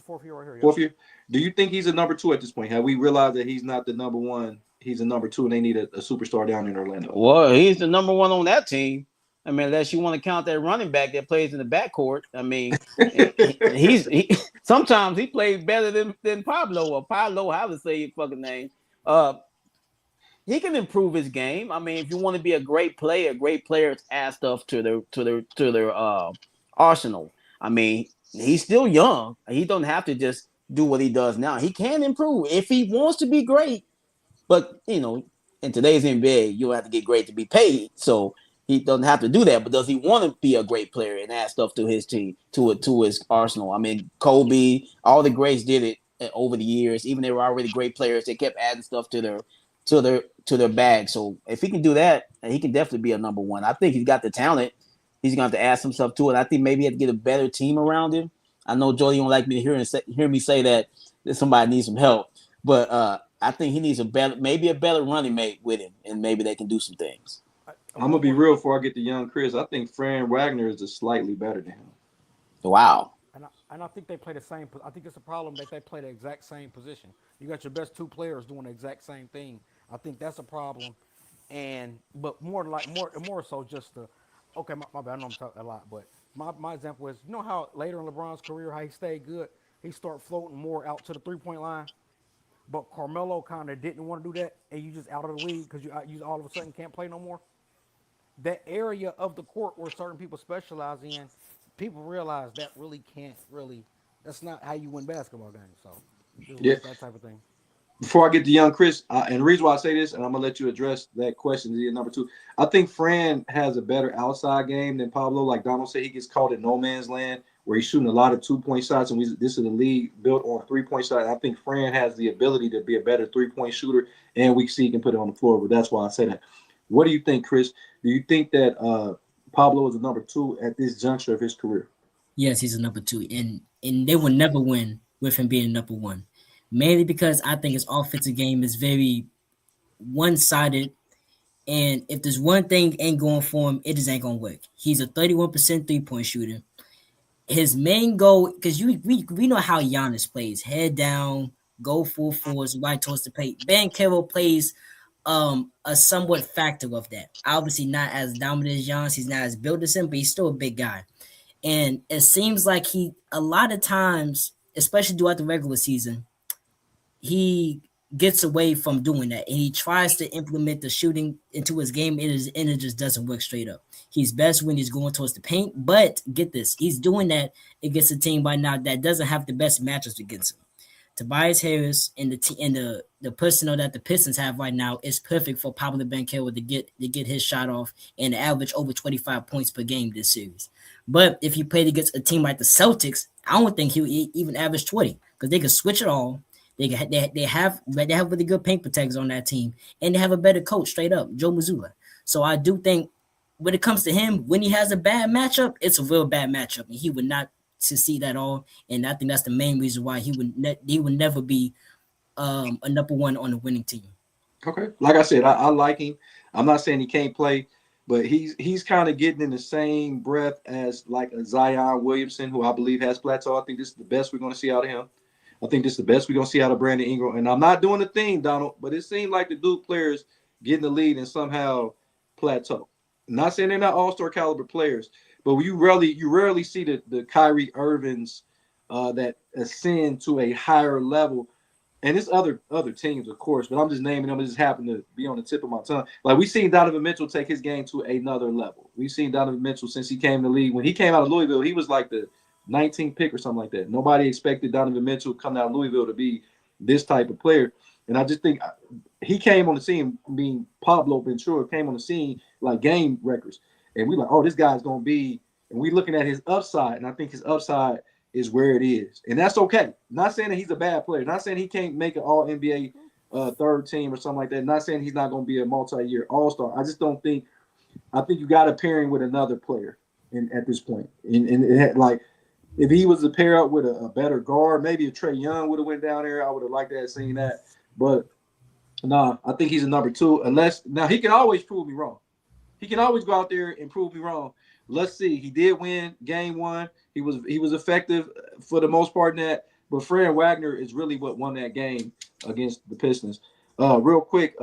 fourth year right here. Yep. 4th year. Do you think he's a number 2 at this point? Have we realized that he's not the number 1? He's a number 2, and they need a superstar down in Orlando. Well, he's the number 1 on that team. I mean, unless you want to count that running back that plays in the backcourt. I mean, sometimes he plays better than Pablo or Pablo, how to say his fucking name. He can improve his game. I mean, if you want to be a great players add stuff to their arsenal. I mean, he's still young. He don't have to just do what he does now. He can improve if he wants to be great. But in today's NBA, you have to get great to be paid. So he doesn't have to do that. But does he want to be a great player and add stuff to his team, to his arsenal? I mean, Kobe, all the greats did it over the years. Even they were already great players, they kept adding stuff to their bag. So if he can do that, he can definitely be a number 1. I think he's got the talent. He's going to have to add some stuff to it. I think maybe he had to get a better team around him. I know Jody don't like me to hear me say that somebody needs some help, but I think he needs a better running mate with him, and maybe they can do some things. I'm gonna be real before I get to young Chris. I think Fran Wagner is just slightly better than him. Wow. And I think they play the same. I think it's a problem that they play the exact same position. You got your best 2 players doing the exact same thing. I think that's a problem. But more so just okay, my bad. I know I'm talking a lot, but my example is, you know how later in LeBron's career, how he stayed good, he started floating more out to the 3-point line. But Carmelo kind of didn't want to do that, and you just out of the league because you all of a sudden can't play no more. That area of the court where certain people specialize in, people realize that that's not how you win basketball games. So that type of thing. Before I get to young Chris, and the reason why I say this, and I'm gonna let you address that question, number 2. I think Fran has a better outside game than Pablo. Like Donald said, he gets caught in no man's land where he's shooting a lot of 2-point shots, and this is a league built on 3-point shots. I think Fran has the ability to be a better 3-point shooter, and we see he can put it on the floor. But that's why I say that. What do you think, Chris? Do you think that Pablo is a number 2 at this juncture of his career? Yes, he's a number 2, and they will never win with him being number 1. Mainly because I think his offensive game is very one-sided. And if there's one thing ain't going for him, it just ain't going to work. He's a 31% 3-point shooter. His main goal, because we know how Giannis plays, head down, go full force right towards the paint. Banchero plays a somewhat factor of that. Obviously not as dominant as Giannis, he's not as built as him, but he's still a big guy. And it seems like he a lot of times, especially throughout the regular season, he gets away from doing that and he tries to implement the shooting into his game and it just doesn't work straight up. He's best when he's going towards the paint, but get this, he's doing that against a team by now that doesn't have the best matchups against him. Tobias Harris and the personnel that the Pistons have right now is perfect for Pablo Banchero to get his shot off and average over 25 points per game this series. But if you played against a team like the Celtics, I don't think he would even average 20 because they can switch it all. They have really good paint protectors on that team, and they have a better coach straight up, Joe Mazzulla. So I do think when it comes to him, when he has a bad matchup, it's a real bad matchup, and he would not succeed at all. And I think that's the main reason why he would never be a number one on the winning team. Okay, like I said, I like him. I'm not saying he can't play, but he's kind of getting in the same breath as like a Zion Williamson, who I believe has plateaued. I think this is the best we're going to see out of him. I think this is the best we're going to see out of Brandon Ingram. And I'm not doing the thing, Donald, but it seemed like the Duke players getting the lead and somehow plateau. I'm not saying they're not all-star caliber players, but you rarely see the Kyrie Irvings that ascend to a higher level. And it's other teams, of course, but I'm just naming them. It just happened to be on the tip of my tongue. Like, we've seen Donovan Mitchell take his game to another level. We've seen Donovan Mitchell since he came in the league. When he came out of Louisville, he was like the 19th pick or something like that. Nobody expected Donovan Mitchell coming out of Louisville to be this type of player. And I just think he came on the scene, being Pablo Ventura came on the scene like game records. And we like, oh, this guy's going to be – and we looking at his upside, and I think his upside is where it is. And that's okay. Not saying that he's a bad player. Not saying he can't make an all-NBA third team or something like that. Not saying he's not going to be a multi-year all-star. I just don't think – I think you got to pair him with another player at this point. And it had, like – if he was to pair up with a better guard, maybe a Trae Young would have went down there. I would have liked to have seen that. But, nah, I think he's a number two. Now, he can always prove me wrong. He can always go out there and prove me wrong. Let's see. He did win game one. He was effective for the most part in that. But Fred Wagner is really what won that game against the Pistons. Real quick,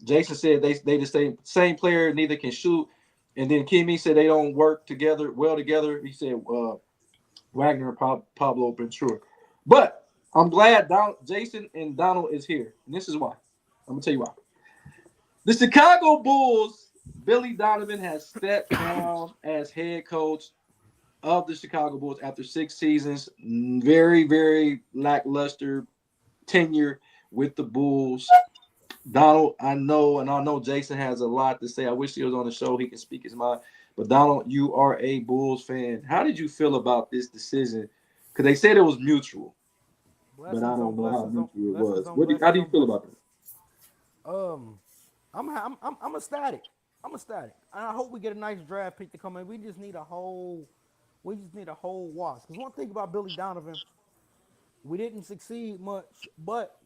Jason said they the same player, neither can shoot. And then Kimmy said they don't work well together. He said Wagner and Pablo Ventura. But I'm glad Jason and Donald is here. And this is why. I'm going to tell you why. The Chicago Bulls, Billy Donovan has stepped down as head coach of the Chicago Bulls after 6 seasons. Very, very lackluster tenure with the Bulls. Donald, I know Jason has a lot to say. I wish he was on the show. He can speak his mind. But Donald, you are a Bulls fan. How did you feel about this decision? Because they said it was mutual, but I don't know how mutual it was. How do you feel about that? I'm ecstatic. I hope we get a nice draft pick to come in. We just need a whole wash. Because one thing about Billy Donovan, we didn't succeed much, but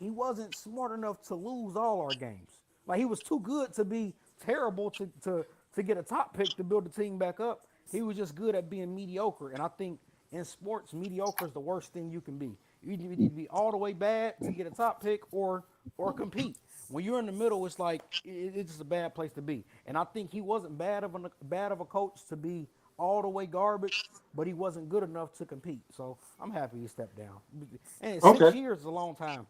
he wasn't smart enough to lose all our games. Like, he was too good to be terrible to get a top pick to build the team back up. He was just good at being mediocre. And I think in sports, mediocre is the worst thing you can be. You need to be all the way bad to get a top pick or compete. When you're in the middle, it's like it's just a bad place to be. And I think he wasn't bad of a coach to be all the way garbage, but he wasn't good enough to compete. So I'm happy he stepped down. And 6 years is a long time.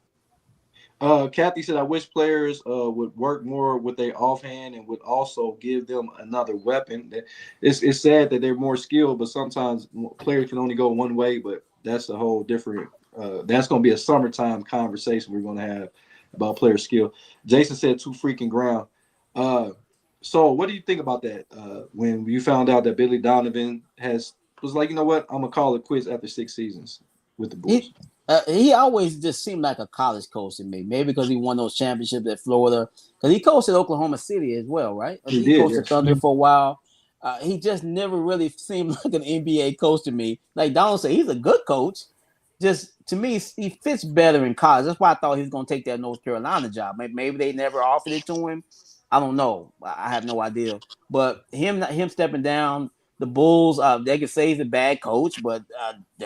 Kathy said, I wish players would work more with their offhand and would also give them another weapon. It's sad that they're more skilled, but sometimes players can only go one way, but that's a whole different that's going to be a summertime conversation we're going to have about player skill. Jason said too freaking ground. So what do you think about that when you found out that Billy Donovan was like, you know what, I'm going to call it quits after 6 seasons with the Bulls? He always just seemed like a college coach to me. Maybe because he won those championships at Florida. Because he coached at Oklahoma City as well, right? He coached at Thunder for a while. He just never really seemed like an NBA coach to me. Like Donald said, he's a good coach. Just to me, he fits better in college. That's why I thought he was going to take that North Carolina job. Maybe they never offered it to him. I don't know. I have no idea. But him stepping down, the Bulls, they could say he's a bad coach, but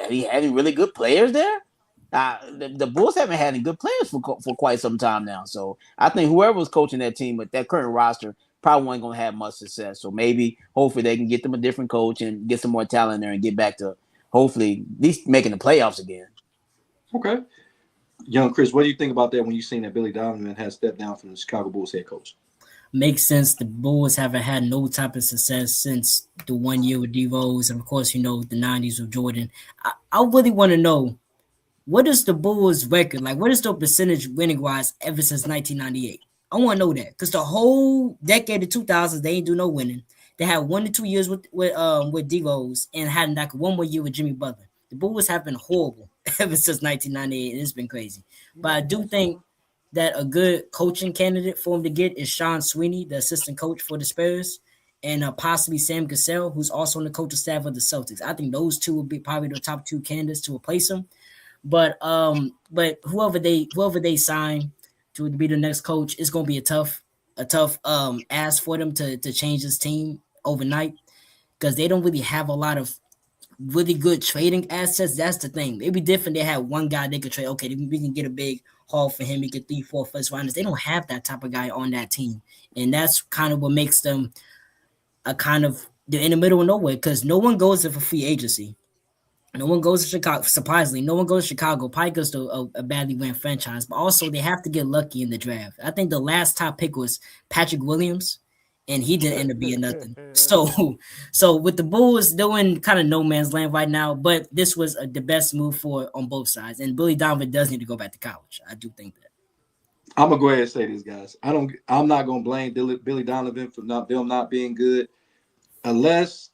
he having really good players there. The Bulls haven't had any good players for quite some time now. So I think whoever was coaching that team with that current roster probably wasn't going to have much success. So hopefully they can get them a different coach and get some more talent there and get back to hopefully at least making the playoffs again. Okay. Young Chris, what do you think about that when you seen that Billy Donovan has stepped down from the Chicago Bulls head coach? Makes sense. The Bulls haven't had no type of success since the 1 year with D Rose, and of course, the 90s with Jordan. I really want to know, what is the Bulls record? Like, what is the percentage winning wise ever since 1998? I want to know that, because the whole decade of 2000s, they ain't do no winning. They had 1 to 2 years with D Rose and had like 1 more year with Jimmy Butler. The Bulls have been horrible ever since 1998, and it's been crazy. But I do think that a good coaching candidate for him to get is Sean Sweeney, the assistant coach for the Spurs, and possibly Sam Cassell, who's also on the coaching staff of the Celtics. I think those two would be probably the top 2 candidates to replace him. But whoever they sign to be the next coach, it's gonna be a tough ask for them to change this team overnight, because they don't really have a lot of really good trading assets. That's the thing. It'd be different. They had one guy they could trade. Okay, we can get a big haul for him. We get 3-4 first rounders. They don't have that type of guy on that team, and that's kind of what makes them they're in the middle of nowhere, because no one goes there for free agency. No one goes to Chicago. Surprisingly, no one goes to Chicago. Probably goes to a badly ran franchise, but also they have to get lucky in the draft. I think the last top pick was Patrick Williams, and he didn't end up being nothing. So with the Bulls doing kind of no man's land right now, but this was the best move on both sides. And Billy Donovan does need to go back to college. I do think that. I'm gonna go ahead and say this, guys. I'm not gonna blame Billy Donovan for them not being good, unless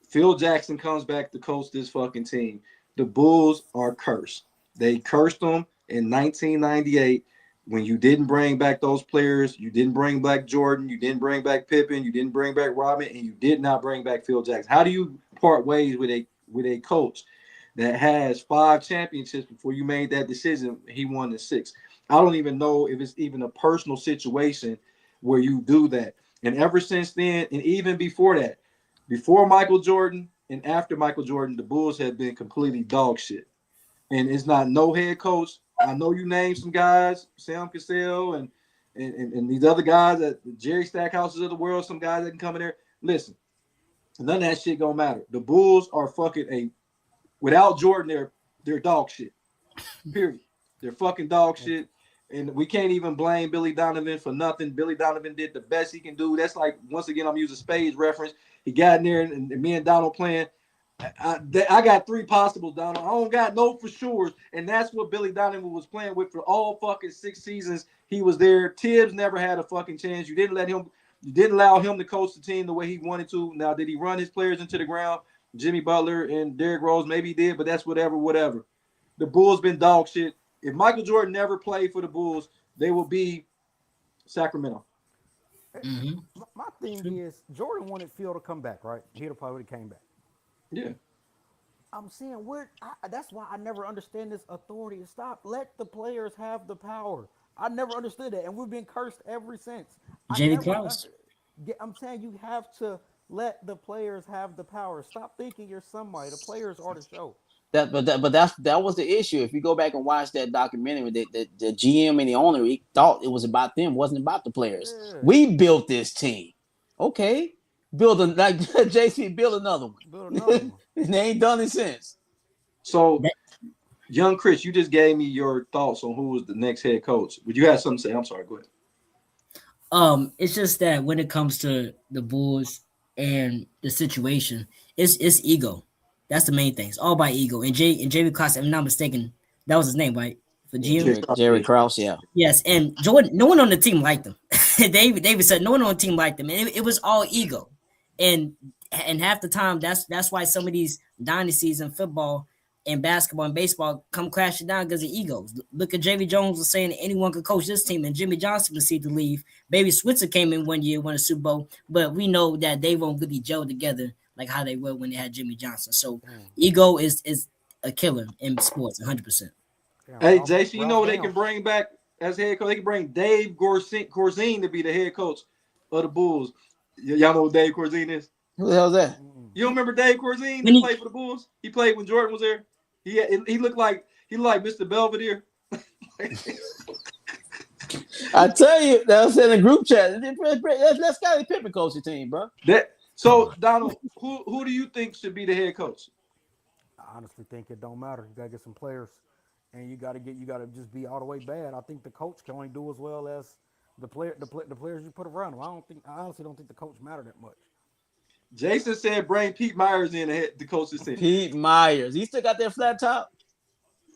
Phil Jackson comes back to coach this fucking team. The Bulls are cursed. They cursed them in 1998 when you didn't bring back those players. You didn't bring back Jordan. You didn't bring back Pippen. You didn't bring back Robin, and you did not bring back Phil Jackson. How do you part ways with a coach that has 5 championships before you made that decision? He won the 6. I don't even know if it's even a personal situation where you do that. And ever since then, and even before that, before Michael Jordan and after Michael Jordan, the Bulls have been completely dog shit. And it's not no head coach. I know you named some guys, Sam Cassell and these other guys, at the Jerry Stackhouses of the world, some guys that can come in there. Listen, none of that shit gonna matter. The Bulls are fucking without Jordan, they're dog shit. Period. They're fucking dog shit. And we can't even blame Billy Donovan for nothing. Billy Donovan did the best he can do. That's like, once again, I'm using Spades reference. He got in there and me and Donald playing. I got 3 possibles, Donald. I don't got no for sure. And that's what Billy Donovan was playing with for all fucking 6 seasons. He was there. Tibbs never had a fucking chance. You didn't allow him to coach the team the way he wanted to. Now, did he run his players into the ground? Jimmy Butler and Derrick Rose, maybe he did, but that's whatever. The Bulls been dog shit. If Michael Jordan never played for the Bulls, they will be Sacramento. Mm-hmm. My thing is, Jordan wanted Phil to come back, right? He'd have probably came back. Yeah. I'm saying, that's why I never understand this authority. Stop. Let the players have the power. I never understood that, and we've been cursed ever since. Jamie Krause. I'm saying you have to let the players have the power. Stop thinking you're somebody. The players are the show. That was the issue. If you go back and watch that documentary, the GM and the owner, he thought it was about them, wasn't about the players. Yeah. We built this team. Okay, build JC, build another one. And they ain't done it since. So, young Chris, you just gave me your thoughts on who was the next head coach. Would you have something to say? I'm sorry. Go ahead. It's just that when it comes to the Bulls and the situation, it's ego. That's the main thing. It's all by ego. And Jerry Krause, if I'm not mistaken, that was his name, right? For GM? Jerry Krause, yeah. Yes, and Jordan, no one on the team liked him. David said no one on the team liked him. And it was all ego. And half the time, that's why some of these dynasties in football and basketball and baseball come crashing down because of egos. Look at Jerry Jones was saying anyone could coach this team, and Jimmy Johnson proceeded to leave. Baby Switzer came in 1 year, won a Super Bowl, but we know that they won't really gel together like how they were when they had Jimmy Johnson. So ego is a killer in sports, 100%. Hey, JC, you know what they can bring back as head coach? They can bring Dave Corzine to be the head coach of the Bulls. Y'all know who Dave Corzine is? Who the hell is that? You don't remember Dave Corzine that played for the Bulls? He played when Jordan was there. He looked like He like Mr. Belvedere. I tell you, that was in the group chat. Let's Scottie Pippen coach the team, bro. So Donald, who do you think should be the head coach? I honestly think it don't matter. You gotta get some players, and you gotta just be all the way bad. I think the coach can only do as well as the players you put around him. I honestly don't think the coach matter that much. Jason said bring Pete Myers in to coach this team. Pete Myers, he still got that flat top.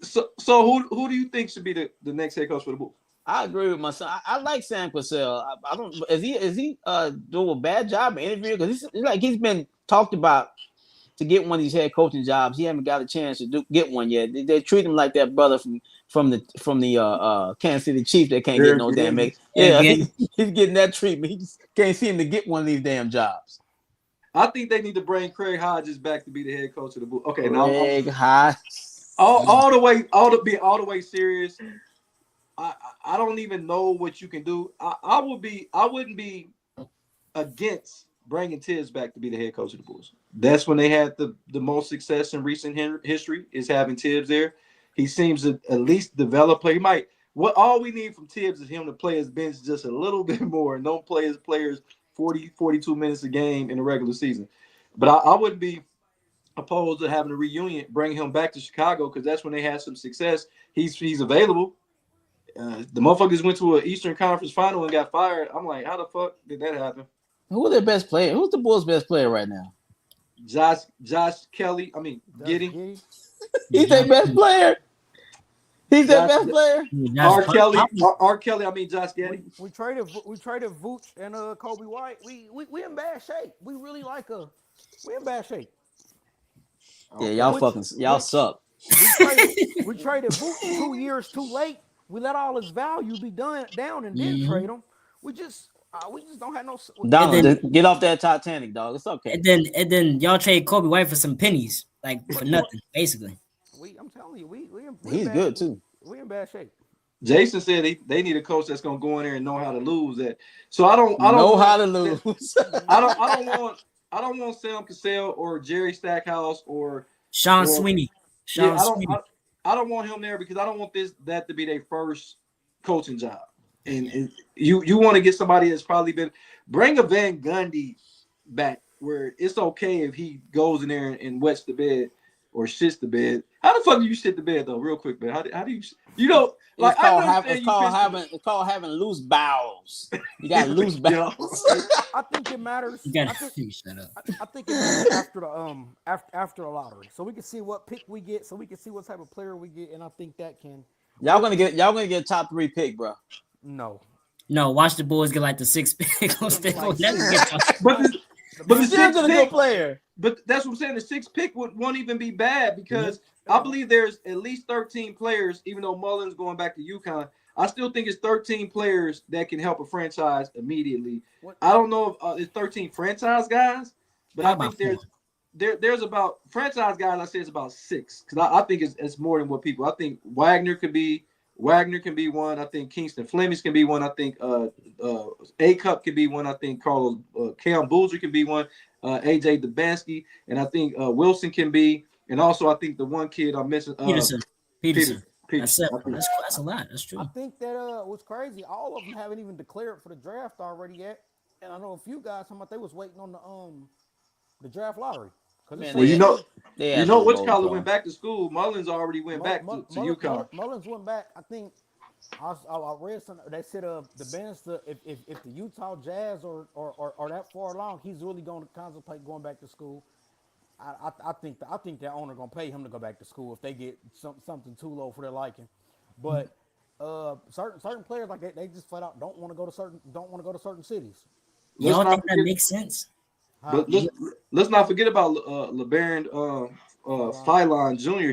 So who do you think should be the next head coach for the Bulls? I agree with my son. I like Sam Cassell. I don't. Is he doing a bad job in interviewing? Because he's been talked about to get one of these head coaching jobs. He haven't got a chance to get one yet. They treat him like that brother from the Kansas City Chiefs that can't get no damn. Yeah, he's getting that treatment. He just can't seem to get one of these damn jobs. I think they need to bring Craig Hodges back to be the head coach of the Bulls. Okay, Craig Hodges. All the way serious. I don't even know what you can do. I wouldn't be against bringing Tibbs back to be the head coach of the Bulls. That's when they had the most success in recent history is having Tibbs there. He seems to at least develop play. All we need from Tibbs is him to play his bench just a little bit more and don't play his players 40, 42 minutes a game in the regular season. But I wouldn't be opposed to having a reunion, bring him back to Chicago because that's when they had some success. He's available. The motherfuckers went to an Eastern Conference final and got fired. I'm like, how the fuck did that happen? Who are their best player? Who's the Bulls' best player right now? Josh Kelly. I mean, Giddey. He's their best player. He's their best player. R. Kelly. I mean, Josh Giddey. We traded Vooch and Kobe White. We in bad shape. We really we in bad shape. Yeah, y'all suck. We traded Vooch 2 years too late. We let all his value be down and then trade him. We just don't have no. Donald, get off that Titanic, dog. It's okay. And then y'all trade Kobe White for some pennies, like for nothing, basically. I'm telling you, he's good too. We in bad shape. Jason said they need a coach that's gonna go in there and know how to lose that. So I don't know how to lose. I don't want Sam Cassell or Jerry Stackhouse or Sean Sweeney. I don't want him there because I don't want that to be their first coaching job. And you want to get somebody that's probably bring a Van Gundy back where it's okay if he goes in there and wets the bed or shits the bed. How the fuck do you shit the bed though? Real quick, man. How do you know? Like it's called having loose bowels. You got loose bowels. I think it matters. I think it matters after the lottery, so we can see what pick we get, so we can see what type of player we get, and I think that can. Y'all gonna get a top 3 pick, bro. No, watch the Bulls get like the 6th pick. But the 6th pick player. But that's what I'm saying. The 6th pick won't even be bad because I believe there's at least 13 players, even though Mullen's going back to UConn. I still think it's 13 players that can help a franchise immediately. I don't know if it's 13 franchise guys, but I think there's about franchise guys. I say it's about 6 because I think it's more than what people. I think Wagner can be one. I think Kingston Flemings can be one. I think A-Cup can be one. I think Carlos Cam Boulger can be one. AJ Dubansky, and I think Wilson can be. And also, I think the one kid I mentioned, Peterson. That's a lot. That's true. I think that what's crazy, all of them haven't even declared for the draft already yet. And I know a few guys talking about they was waiting on the draft lottery. Well, you know which college went back to school. Mullins already went back to UConn. Mullins went back. I think I read something. They said the Benz, if the Utah Jazz or that far along, he's really going to contemplate going back to school. I think the owner gonna pay him to go back to school if they get something too low for their liking. But certain players like they just flat out don't want to go to certain cities. Y'all think that makes sense? But let's not forget about LeBaron Philon Jr.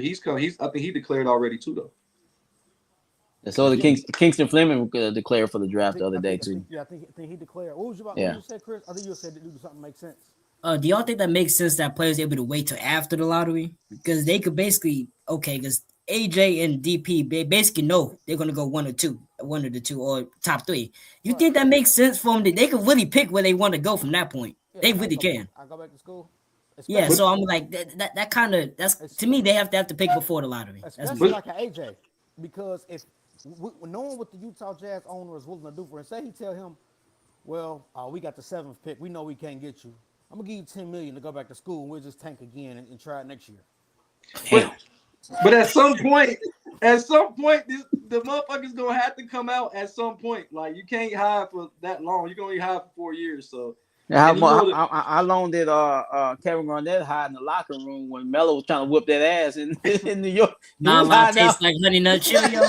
I think he declared already too though. So the Kingston Fleming declared for the draft the other day too. Yeah, I think he declared. What was about? Yeah. What you said, Chris? I think you said to do something make sense. Do y'all think that makes sense that players are able to wait till after the lottery? Because they could basically, because AJ and DP, they basically know they're going to go one of the two, or top 3. You think that makes sense for them? They can really pick where they want to go from that point. Yeah, they really can. I go back to school. Yeah, so I'm like that kind of that's to me they have to pick before the lottery. Especially like an AJ, because if knowing what the Utah Jazz owner is willing to do for him, say he tell him, well, we got the 7th pick, we know we can't get you. I'm gonna give you $10 million to go back to school, and we'll just tank again and try it next year. But at some point, the motherfucker's gonna have to come out at some point. Like you can't hide for that long. You can only hide for 4 years. So how long did Kevin Garnett hide in the locker room when Melo was trying to whip that ass in New York? Nah, tastes like Honey Nut Cheerio.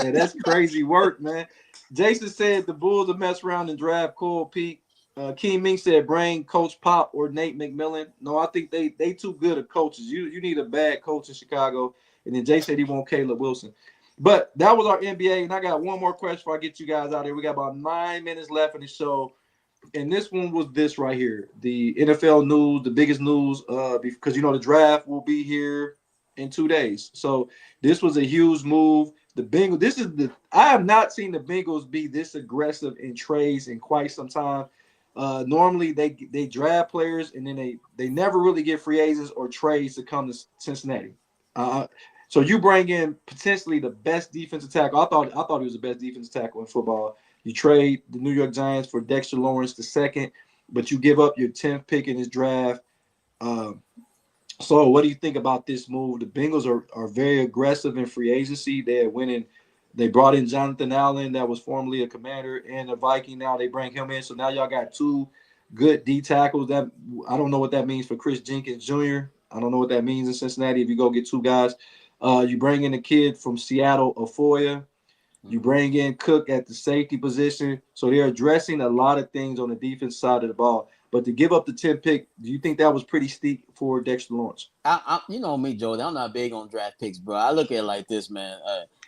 Yeah, that's crazy work, man. Jason said the Bulls will mess around and draft Cole Peak. Keem Ming said bring Coach Pop or Nate McMillan. No, I think they too good of coaches. You need a bad coach in Chicago. And then Jay said he want Caleb Wilson. But that was our NBA. And I got one more question before I get you guys out here. We got about 9 minutes left in the show. And this one was this right here. The NFL news, the biggest news, because the draft will be here in 2 days. So this was a huge move. The Bengals, I have not seen the Bengals be this aggressive in trades in quite some time. Normally they draft players and then they never really get free agents or trades to come to Cincinnati. So you bring in potentially the best defensive tackle. I thought he was the best defensive tackle in football. You trade the New York Giants for Dexter Larwence II, but you give up your 10th pick in this draft. So what do you think about this move? The Bengals are very aggressive in free agency. They're winning. They brought in Jonathan Allen, that was formerly a Commander and a Viking. Now they bring him in. So now y'all got 2 good D tackles. That I don't know what that means for Chris Jenkins Jr. I don't know what that means in Cincinnati if you go get 2 guys. You bring in a kid from Seattle, Afoya. You bring in Cook at the safety position. So they're addressing a lot of things on the defense side of the ball. But to give up the 10th pick, do you think that was pretty steep for Dexter Lawrence? You know me, Joe. I'm not big on draft picks, bro. I look at it like this, man.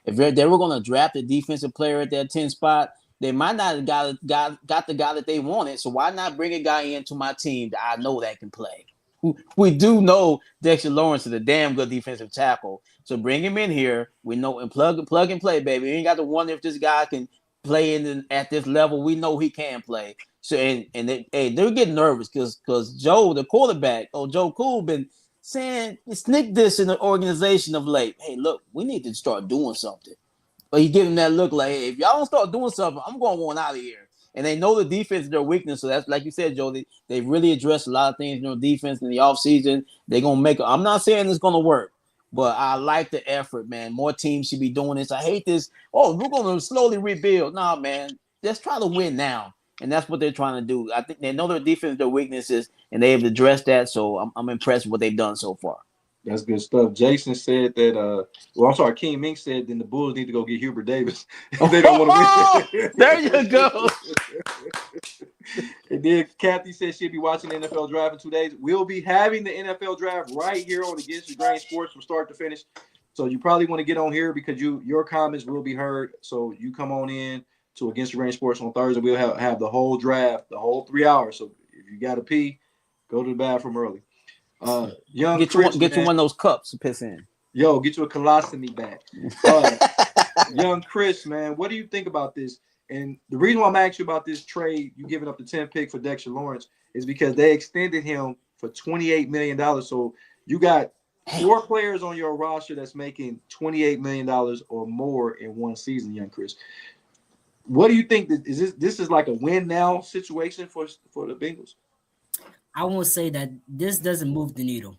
If they were going to draft a defensive player at that 10 spot, they might not have got the guy that they wanted. So why not bring a guy into my team that I know that can play? We do know Dexter Lawrence is a damn good defensive tackle. So bring him in here. We know and plug and play, baby. You ain't got to wonder if this guy can play at this level. We know he can play. So they're getting nervous because Joe, the quarterback, Joe Cool, been saying sneak this in the organization of late. Hey, look, we need to start doing something. But he giving that look like, hey, if y'all don't start doing something, I'm going out of here. And they know the defense is their weakness. So that's like you said, Joe, they really addressed a lot of things in their defense in the offseason. They're going to make it. I'm not saying it's going to work, but I like the effort, man. More teams should be doing this. I hate this. Oh, we're going to slowly rebuild. Nah, man, let's try to win now. And that's what they're trying to do. I think they know their defense, their weaknesses, and they've addressed that. So I'm impressed with what they've done so far. That's good stuff. Jason said that. Keem Ming said then the Bulls need to go get Hubert Davis. They don't want to win. There you go. And then Kathy said she'll be watching the NFL draft in 2 days. We'll be having the NFL draft right here on Against the Grain Sports from start to finish. So you probably want to get on here because your comments will be heard. So you come on in to Against the Grain Sports on Thursday. We'll have the whole draft, the whole 3 hours. So if you got to pee, go to the bathroom early. Get you one of those cups to piss in. Yo, get you a colostomy bag. Young Chris, man, what do you think about this? And the reason why I'm asking you about this trade, you giving up the 10th pick for Dexter Lawrence, is because they extended him for $28 million. So you got 4 players on your roster that's making $28 million or more in one season, young Chris. What do you think? This is like a win now situation for the Bengals? I won't say that this doesn't move the needle.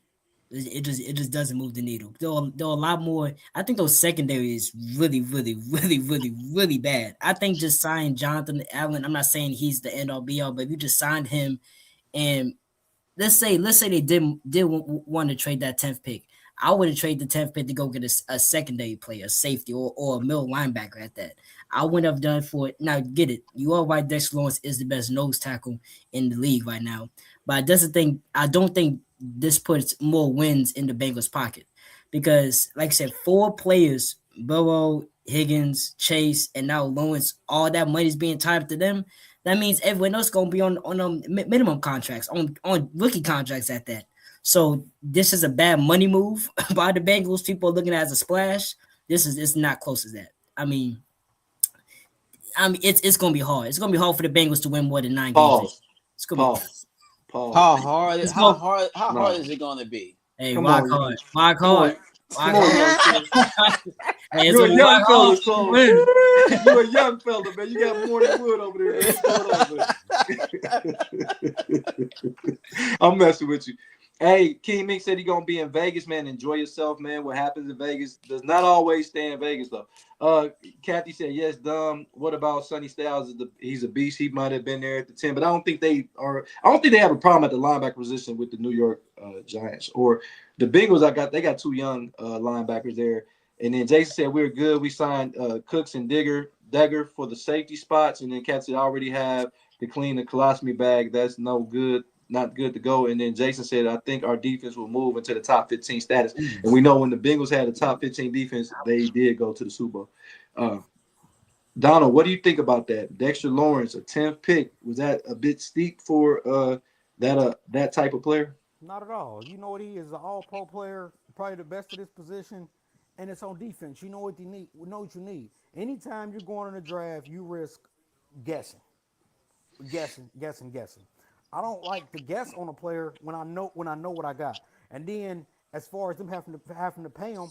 It just doesn't move the needle. There are a lot more. I think those secondary is really, really, really, really, really bad. I think just signing Jonathan Allen. I'm not saying he's the end all be all, but if you just signed him, and let's say they did want to trade that 10th pick. I wouldn't trade the 10th pick to go get a secondary player, a safety, or a middle linebacker at that. I wouldn't have done for it. Now, get it. You are right, Dexter Lawrence is the best nose tackle in the league right now. But I don't think this puts more wins in the Bengals' pocket. Because, like I said, 4 players, Burrow, Higgins, Chase, and now Lawrence, all that money is being tied up to them. That means everyone else going to be on minimum contracts, on rookie contracts at that. So this is a bad money move by the Bengals. People are looking at it as a splash. It's not close as that. I mean, it's going to be hard. It's going to be hard for the Bengals to win more than 9 games. It's going to be hard. Paul. How hard No. is it gonna be? Hey, Come walk on, hard. young- Walk Come on, hard. come Walk on, hard. youngster. Hey, it's You're a gonna be young walk fella, hard. so Win. you a young fella, man. You got morning wood over there, man. What's going on, man? I'm messing with you. Hey, King Mink said he gonna be in Vegas, man. Enjoy yourself, man. What happens in Vegas does not always stay in Vegas, though. Kathy said yes, dumb. What about Sonny Styles? He's a beast. He might have been there at the 10, but I don't think they are. I don't think they have a problem at the linebacker position with the New York Giants or the Bengals. They got two young linebackers there. And then Jason said we're good. We signed Cooks and Dagger for the safety spots, and then Kathy already have to clean the colostomy bag. That's no good. Not good to go. And then Jason said, I think our defense will move into the top 15 status. And we know when the Bengals had the top 15 defense, they did go to the Super Bowl. Donald, what do you think about that? Dexter Lawrence, a 10th pick. Was that a bit steep for that type of player? Not at all. You know what he is, an all-pro player, probably the best at his position, and it's on defense. You know what you need. You know what you need. Anytime you're going in a draft, you risk guessing. Guessing. I don't like to guess on a player when I know what I got. And then as far as them having to pay them,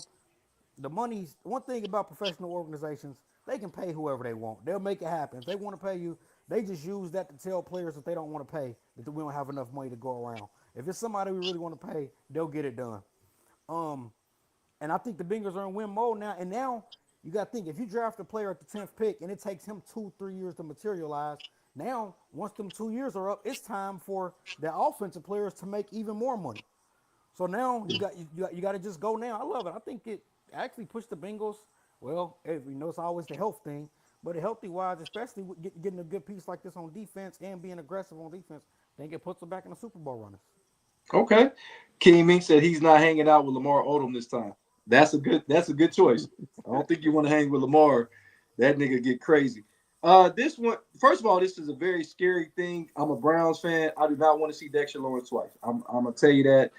the money's one thing about professional organizations, they can pay whoever they want. They'll make it happen. If they want to pay you, they just use that to tell players that they don't want to pay, that we don't have enough money to go around. If it's somebody we really want to pay, they'll get it done. And I think the Bengals are in win mode now. And now you got to think, if you draft a player at the 10th pick and it takes him 2-3 years to materialize, now once them 2 years are up, it's time for the offensive players to make even more money. So now you got to just go now. I love it. I think it actually pushed the Bengals. Well, it's always the health thing, but healthy wise, especially with getting a good piece like this on defense and being aggressive on defense, I think it puts them back in the Super Bowl runners. Okay. King Mink said he's not hanging out with Lamar Odom this time. That's a good choice. I don't think you want to hang with Lamar. That nigga get crazy. This one, first of all, this is a very scary thing. I'm a Browns fan. I do not want to see Dexter Lawrence twice. I'm gonna tell you that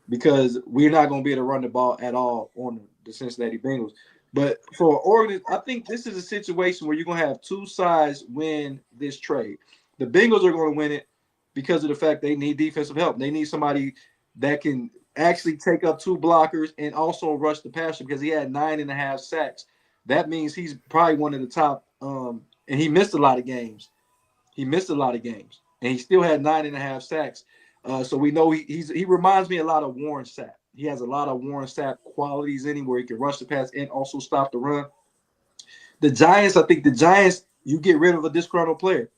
because we're not gonna be able to run the ball at all on the Cincinnati Bengals. But for Oregon, I think this is a situation where you're gonna have two sides win this trade. The Bengals are gonna win it because of the fact they need defensive help. They need somebody that can actually take up two blockers and also rush the passer because he had 9.5 sacks. That means he's probably one of the top. And he missed a lot of games. And he still had 9.5 sacks. So we know he reminds me a lot of Warren Sapp. He has a lot of Warren Sapp qualities in him where he can rush the pass and also stop the run. I think the Giants, you get rid of a disgruntled player.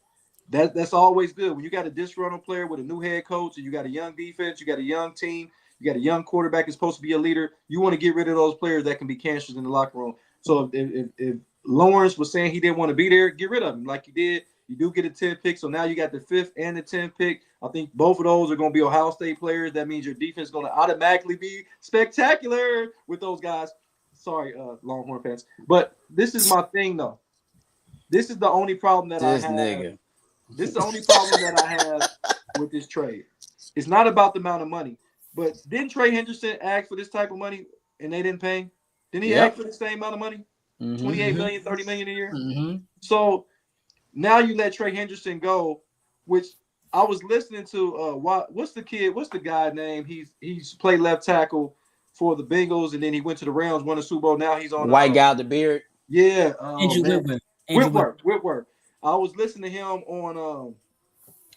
That's always good. When you got a disgruntled player with a new head coach and you got a young defense, you got a young team, you got a young quarterback that's supposed to be a leader, you want to get rid of those players that can be cancers in the locker room. So if Lawrence was saying he didn't want to be there, get rid of him like you did. You do get a 10th pick, so now you got the 5th and the 10th pick. I think both of those are going to be Ohio State players. That means your defense is going to automatically be spectacular with those guys. Sorry, Longhorn fans. But this is my thing, though. This is the only problem that I have. This is the only problem that I have with this trade. It's not about the amount of money. But didn't Trey Henderson ask for this type of money and they didn't pay him? Didn't he ask for the same amount of money? Mm-hmm. 28 million, 30 million a year? Mm-hmm. So now you let Trey Henderson go, which I was listening to what's the guy name? He's played left tackle for the Bengals, and then he went to the Rams, won a Super Bowl. Now he's on white guy with the beard. Yeah. Andrew Whitworth. I was listening to him on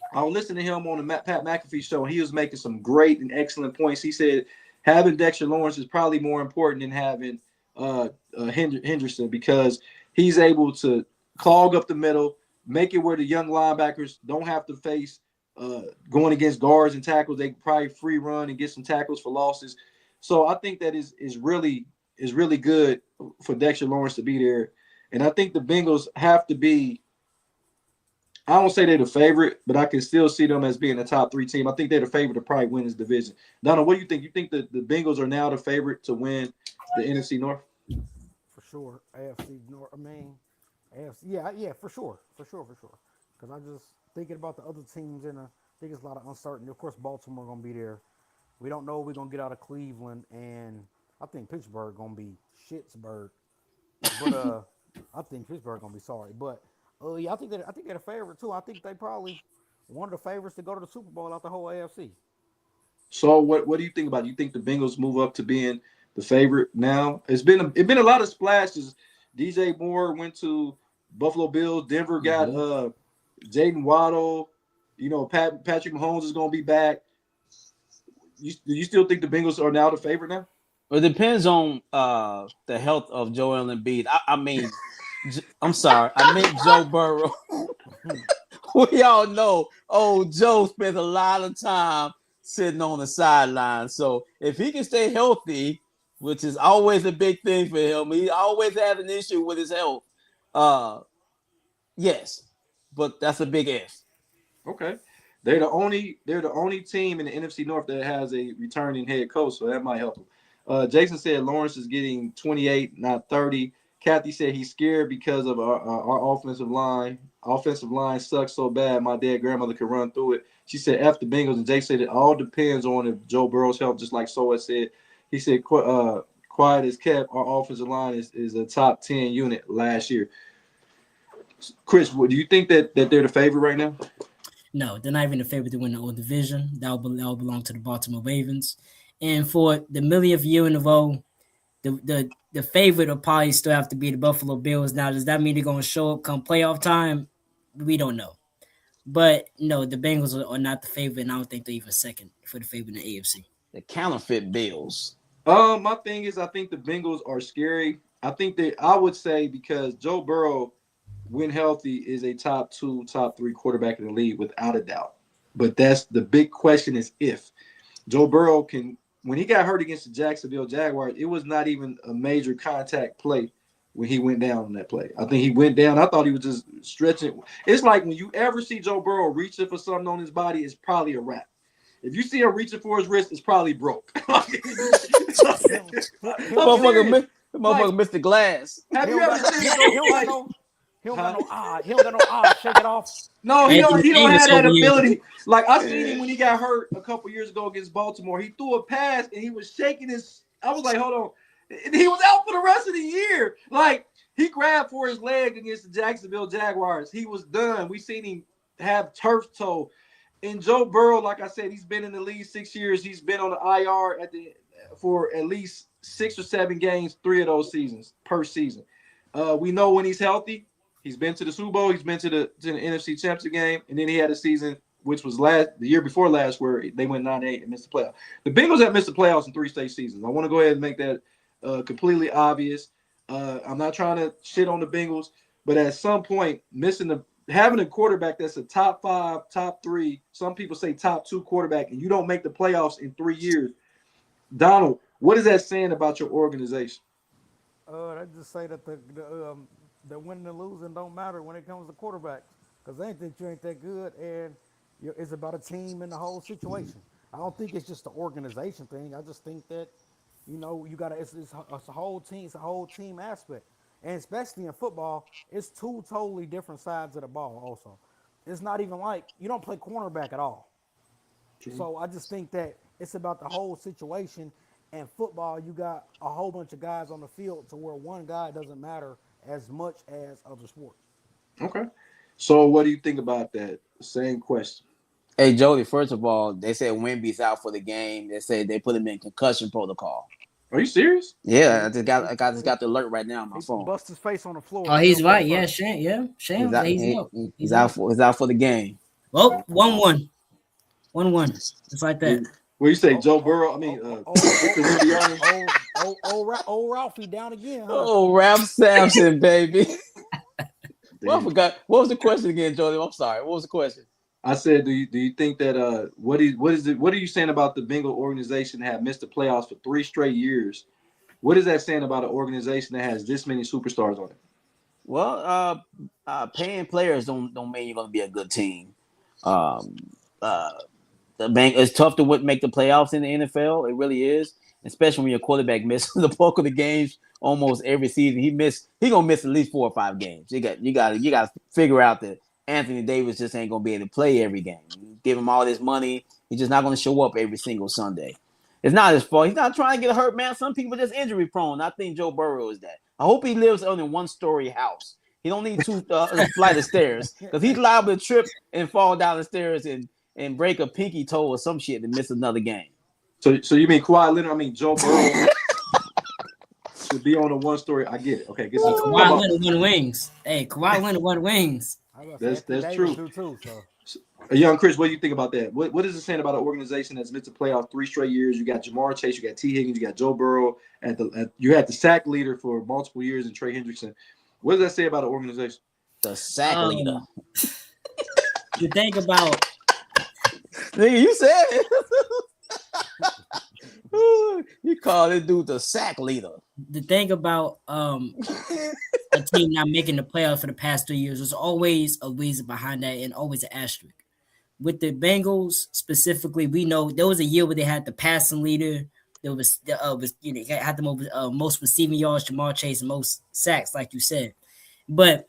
the Pat McAfee show, and he was making some great and excellent points. He said having Dexter Lawrence is probably more important than having Henderson because he's able to clog up the middle, make it where the young linebackers don't have to face going against guards and tackles. They can probably free run and get some tackles for losses. So I think that is really good for Dexter Lawrence to be there. And I think the Bengals have to be, I don't say they're the favorite, but I can still see them as being a top 3 team. I think they're the favorite to probably win this division. Donna, what do you think? You think that the Bengals are now the favorite to win the NFC North? For sure. AFC North, AFC. Yeah, for sure. Because I'm just thinking about the other teams, and I think it's a lot of uncertainty. Of course, Baltimore going to be there. We don't know what we're going to get out of Cleveland, and I think Pittsburgh going to be Shitsburg. But I think Pittsburgh going to be sorry. But yeah, I think they're a favorite too. I think they probably one of the favorites to go to the Super Bowl out the whole AFC. So what do you think about it? You think the Bengals move up to being the favorite now? It's been a lot of splashes. DJ Moore went to Buffalo Bills. Denver got Jaden Waddle. You know, Patrick Mahomes is going to be back. Do you still think the Bengals are now the favorite now? It depends on the health of Joel Embiid. I mean, I'm sorry, I meant Joe Burrow. We all know, Joe spends a lot of time sitting on the sideline. So if he can stay healthy, which is always a big thing for him, he always has an issue with his health. Yes, but that's a big if. Okay. They're the only team in the NFC North that has a returning head coach, so that might help them. Jason said Lawrence is getting 28, not 30. Kathy said he's scared because of our offensive line. Offensive line sucks so bad, my dead grandmother could run through it. She said F the Bengals, and Jay said it all depends on if Joe Burrow's health, just like Soa said. He said quiet as kept, our offensive line is a top 10 unit last year. Chris, do you think that they're the favorite right now? No, they're not even the favorite to win the whole division. That will belong to the Baltimore Ravens. And for the millionth year in a row, the favorite will probably still have to be the Buffalo Bills. Now, does that mean they're going to show up come playoff time? We don't know. But no, the Bengals are not the favorite, and I don't think they're even second for the favorite in the AFC. The counterfeit Bills. My thing is, I think the Bengals are scary. I would say because Joe Burrow, when healthy, is a top 2, top 3 quarterback in the league without a doubt. But that's the big question is if Joe Burrow can. When he got hurt against the Jacksonville Jaguars, it was not even a major contact play when he went down on that play. I think he went down. I thought he was just stretching. It's like when you ever see Joe Burrow reaching for something on his body, it's probably a wrap. If you see him reaching for his wrist, it's probably broke. Motherfucker missed the glass. Have you ever seen he don't got no eye. Shake it off. No, he don't have that ability. Like I seen him when he got hurt a couple years ago against Baltimore. He threw a pass and he was shaking his. I was like, hold on. And he was out for the rest of the year. Like he grabbed for his leg against the Jacksonville Jaguars. He was done. We seen him have turf toe. And Joe Burrow, like I said, he's been in the league 6 years. He's been on the IR for at least 6 or 7 games, 3 of those seasons per season. We know when he's healthy. He's been to the Super Bowl. He's been to the NFC Championship game, and then he had a season which was the year before last, where they went 9-8 and missed the playoffs. The Bengals have missed the playoffs in 3 straight seasons. I want to go ahead and make that completely obvious. I'm not trying to shit on the Bengals, but at some point, having a quarterback that's a top 5, top 3, some people say top 2 quarterback, and you don't make the playoffs in 3 years. Donald, what is that saying about your organization? I just say that the winning and losing don't matter when it comes to quarterbacks, because they think you ain't that good, and it's about a team and the whole situation. I don't think it's just the organization thing. I just think that you got it's a whole team. It's a whole team aspect, and especially in football, it's 2 totally different sides of the ball. Also, it's not even like you don't play cornerback at all. True. So I just think that it's about the whole situation. And football, you got a whole bunch of guys on the field to where one guy doesn't matter as much as other sports. Okay. So what do you think about that? Same question. Hey, Jody, first of all, they said Wemby's out for the game. They said they put him in concussion protocol. Are you serious? Yeah, I just got the alert right now on my phone. He bust his face on the floor. Oh, he's right. Yeah, Shane. He's out for the game. Well, 1-1. 1-1. It's like that. What you say, Joe Burrow? I mean, old Ralphie down again. Huh? Oh, Ralph Sampson, baby. Well, I forgot. What was the question again, Jody? I'm sorry. What was the question? I said, do you think that what are you saying about the Bengal organization that have missed the playoffs for 3 straight years? What is that saying about an organization that has this many superstars on it? Well, paying players don't mean you're gonna be a good team. It's tough to make the playoffs in the NFL. It really is, especially when your quarterback misses the bulk of the games almost every season. He gonna miss at least 4 or 5 games. You got to figure out that Anthony Davis just ain't gonna be able to play every game. You give him all this money, he's just not gonna show up every single Sunday. It's not his fault. He's not trying to get hurt, man. Some people are just injury prone. I think Joe Burrow is that. I hope he lives on a 1-story house. He don't need 2 flight of stairs because he's liable to trip and fall down the stairs and break a pinky toe or some shit and miss another game. So you mean Kawhi Leonard? I mean Joe Burrow should be on the one story. I get it. Okay, get some. Kawhi Leonard won wings. Hey, Kawhi Leonard won wings. That's true. Too, so. Young Chris, what do you think about that? What is it saying about an organization that's missed the playoff 3 straight years? You got Jamar Chase, you got T. Higgins, you got Joe Burrow, you had the sack leader for multiple years and Trey Hendrickson. What does that say about an organization? The sack leader. You think about, nigga, you said it. You call this dude the sack leader. the thing about a team not making the playoffs for the past 3 years, there's always a reason behind that and always an asterisk. With the Bengals specifically, we know there was a year where they had the passing leader. There was had the most receiving yards, Jamar Chase, and most sacks, like you said. But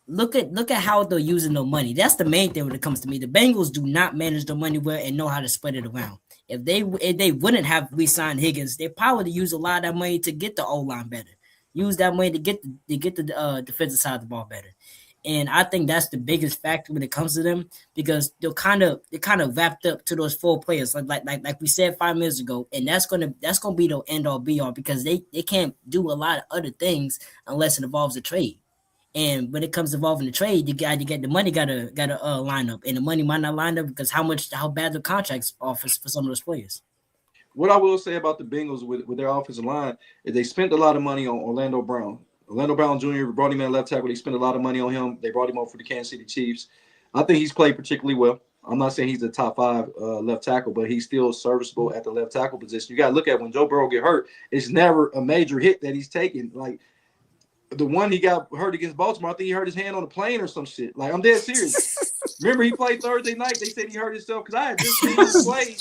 look at how they're using their money. That's the main thing when it comes to me. The Bengals do not manage their money well and know how to spread it around. If they wouldn't have re-signed Higgins, they probably use a lot of that money to get the O-line better. Use that money to get the defensive side of the ball better. And I think that's the biggest factor when it comes to them because they're kind of wrapped up to those 4 players, like we said 5 minutes ago, and that's gonna be the end all be all because they can't do a lot of other things unless it involves a trade. And when it comes to involving the trade, you got to get the money gotta line up, and the money might not line up because how bad the contracts are for some of those players. What I will say about the Bengals with their offensive line is they spent a lot of money on Orlando Brown. Orlando Brown Jr. brought him in left tackle. They spent a lot of money on him. They brought him over for the Kansas City Chiefs. I think he's played particularly well. I'm not saying he's a top 5 left tackle, but he's still serviceable at the left tackle position. You got to look at when Joe Burrow get hurt, it's never a major hit that he's taken. Like the one he got hurt against Baltimore, I think he hurt his hand on a plane or some shit. Like, I'm dead serious. Remember he played Thursday night? They said he hurt himself because I had just seen him play.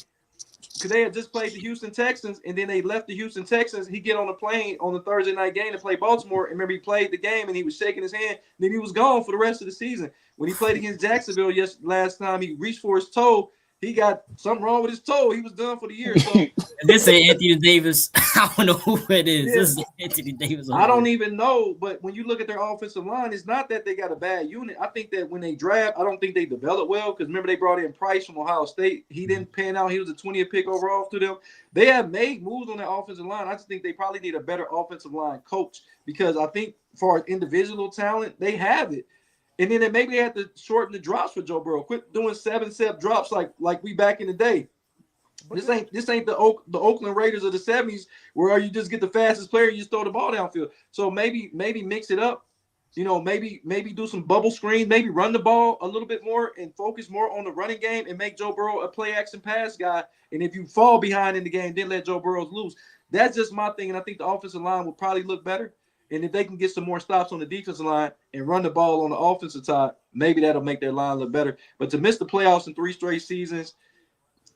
Because they had just played the Houston Texans, and then they left the Houston Texans. He get on the plane on the Thursday night game to play Baltimore. And remember, he played the game, and he was shaking his hand. Then he was gone for the rest of the season. When he played against Jacksonville last time, he reached for his toe. He got something wrong with his toe. He was done for the year. So this ain't Anthony Davis. I don't know who it is. Yeah. This is Anthony Davis. I don't even know. But when you look at their offensive line, it's not that they got a bad unit. I think that when they draft, I don't think they develop well. Because remember, they brought in Price from Ohio State. He didn't pan out. He was a 20th pick overall to them. They have made moves on their offensive line. I just think they probably need a better offensive line coach. Because I think for individual talent, they have it. And then maybe they had to shorten the drops for Joe Burrow. Quit doing 7-step drops like we back in the day. This ain't the Oakland Raiders of the 70s where you just get the fastest player and you just throw the ball downfield. So maybe mix it up. Maybe do some bubble screens, maybe run the ball a little bit more and focus more on the running game and make Joe Burrow a play action pass guy. And if you fall behind in the game, then let Joe Burrow loose. That's just my thing. And I think the offensive line will probably look better. And if they can get some more stops on the defensive line and run the ball on the offensive side, maybe that'll make their line look better. But to miss the playoffs in 3 straight seasons,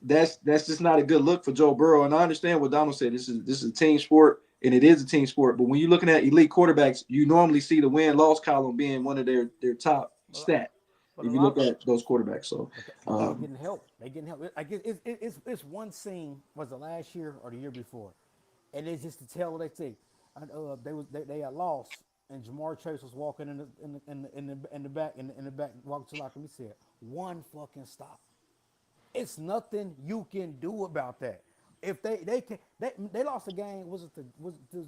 that's just not a good look for Joe Burrow. And I understand what Donald said. This is a team sport, and it is a team sport. But when you're looking at elite quarterbacks, you normally see the win-loss column being one of their top stat. If you look at those quarterbacks, so they're getting help. They getting help. I guess it's one scene. Was it last year or the year before? And it's just to tell what they think. They had lost, and Jamar Chase was walking in the back walking to the locker room. He said, "One fucking stop. It's nothing you can do about that. If they lost the game, was it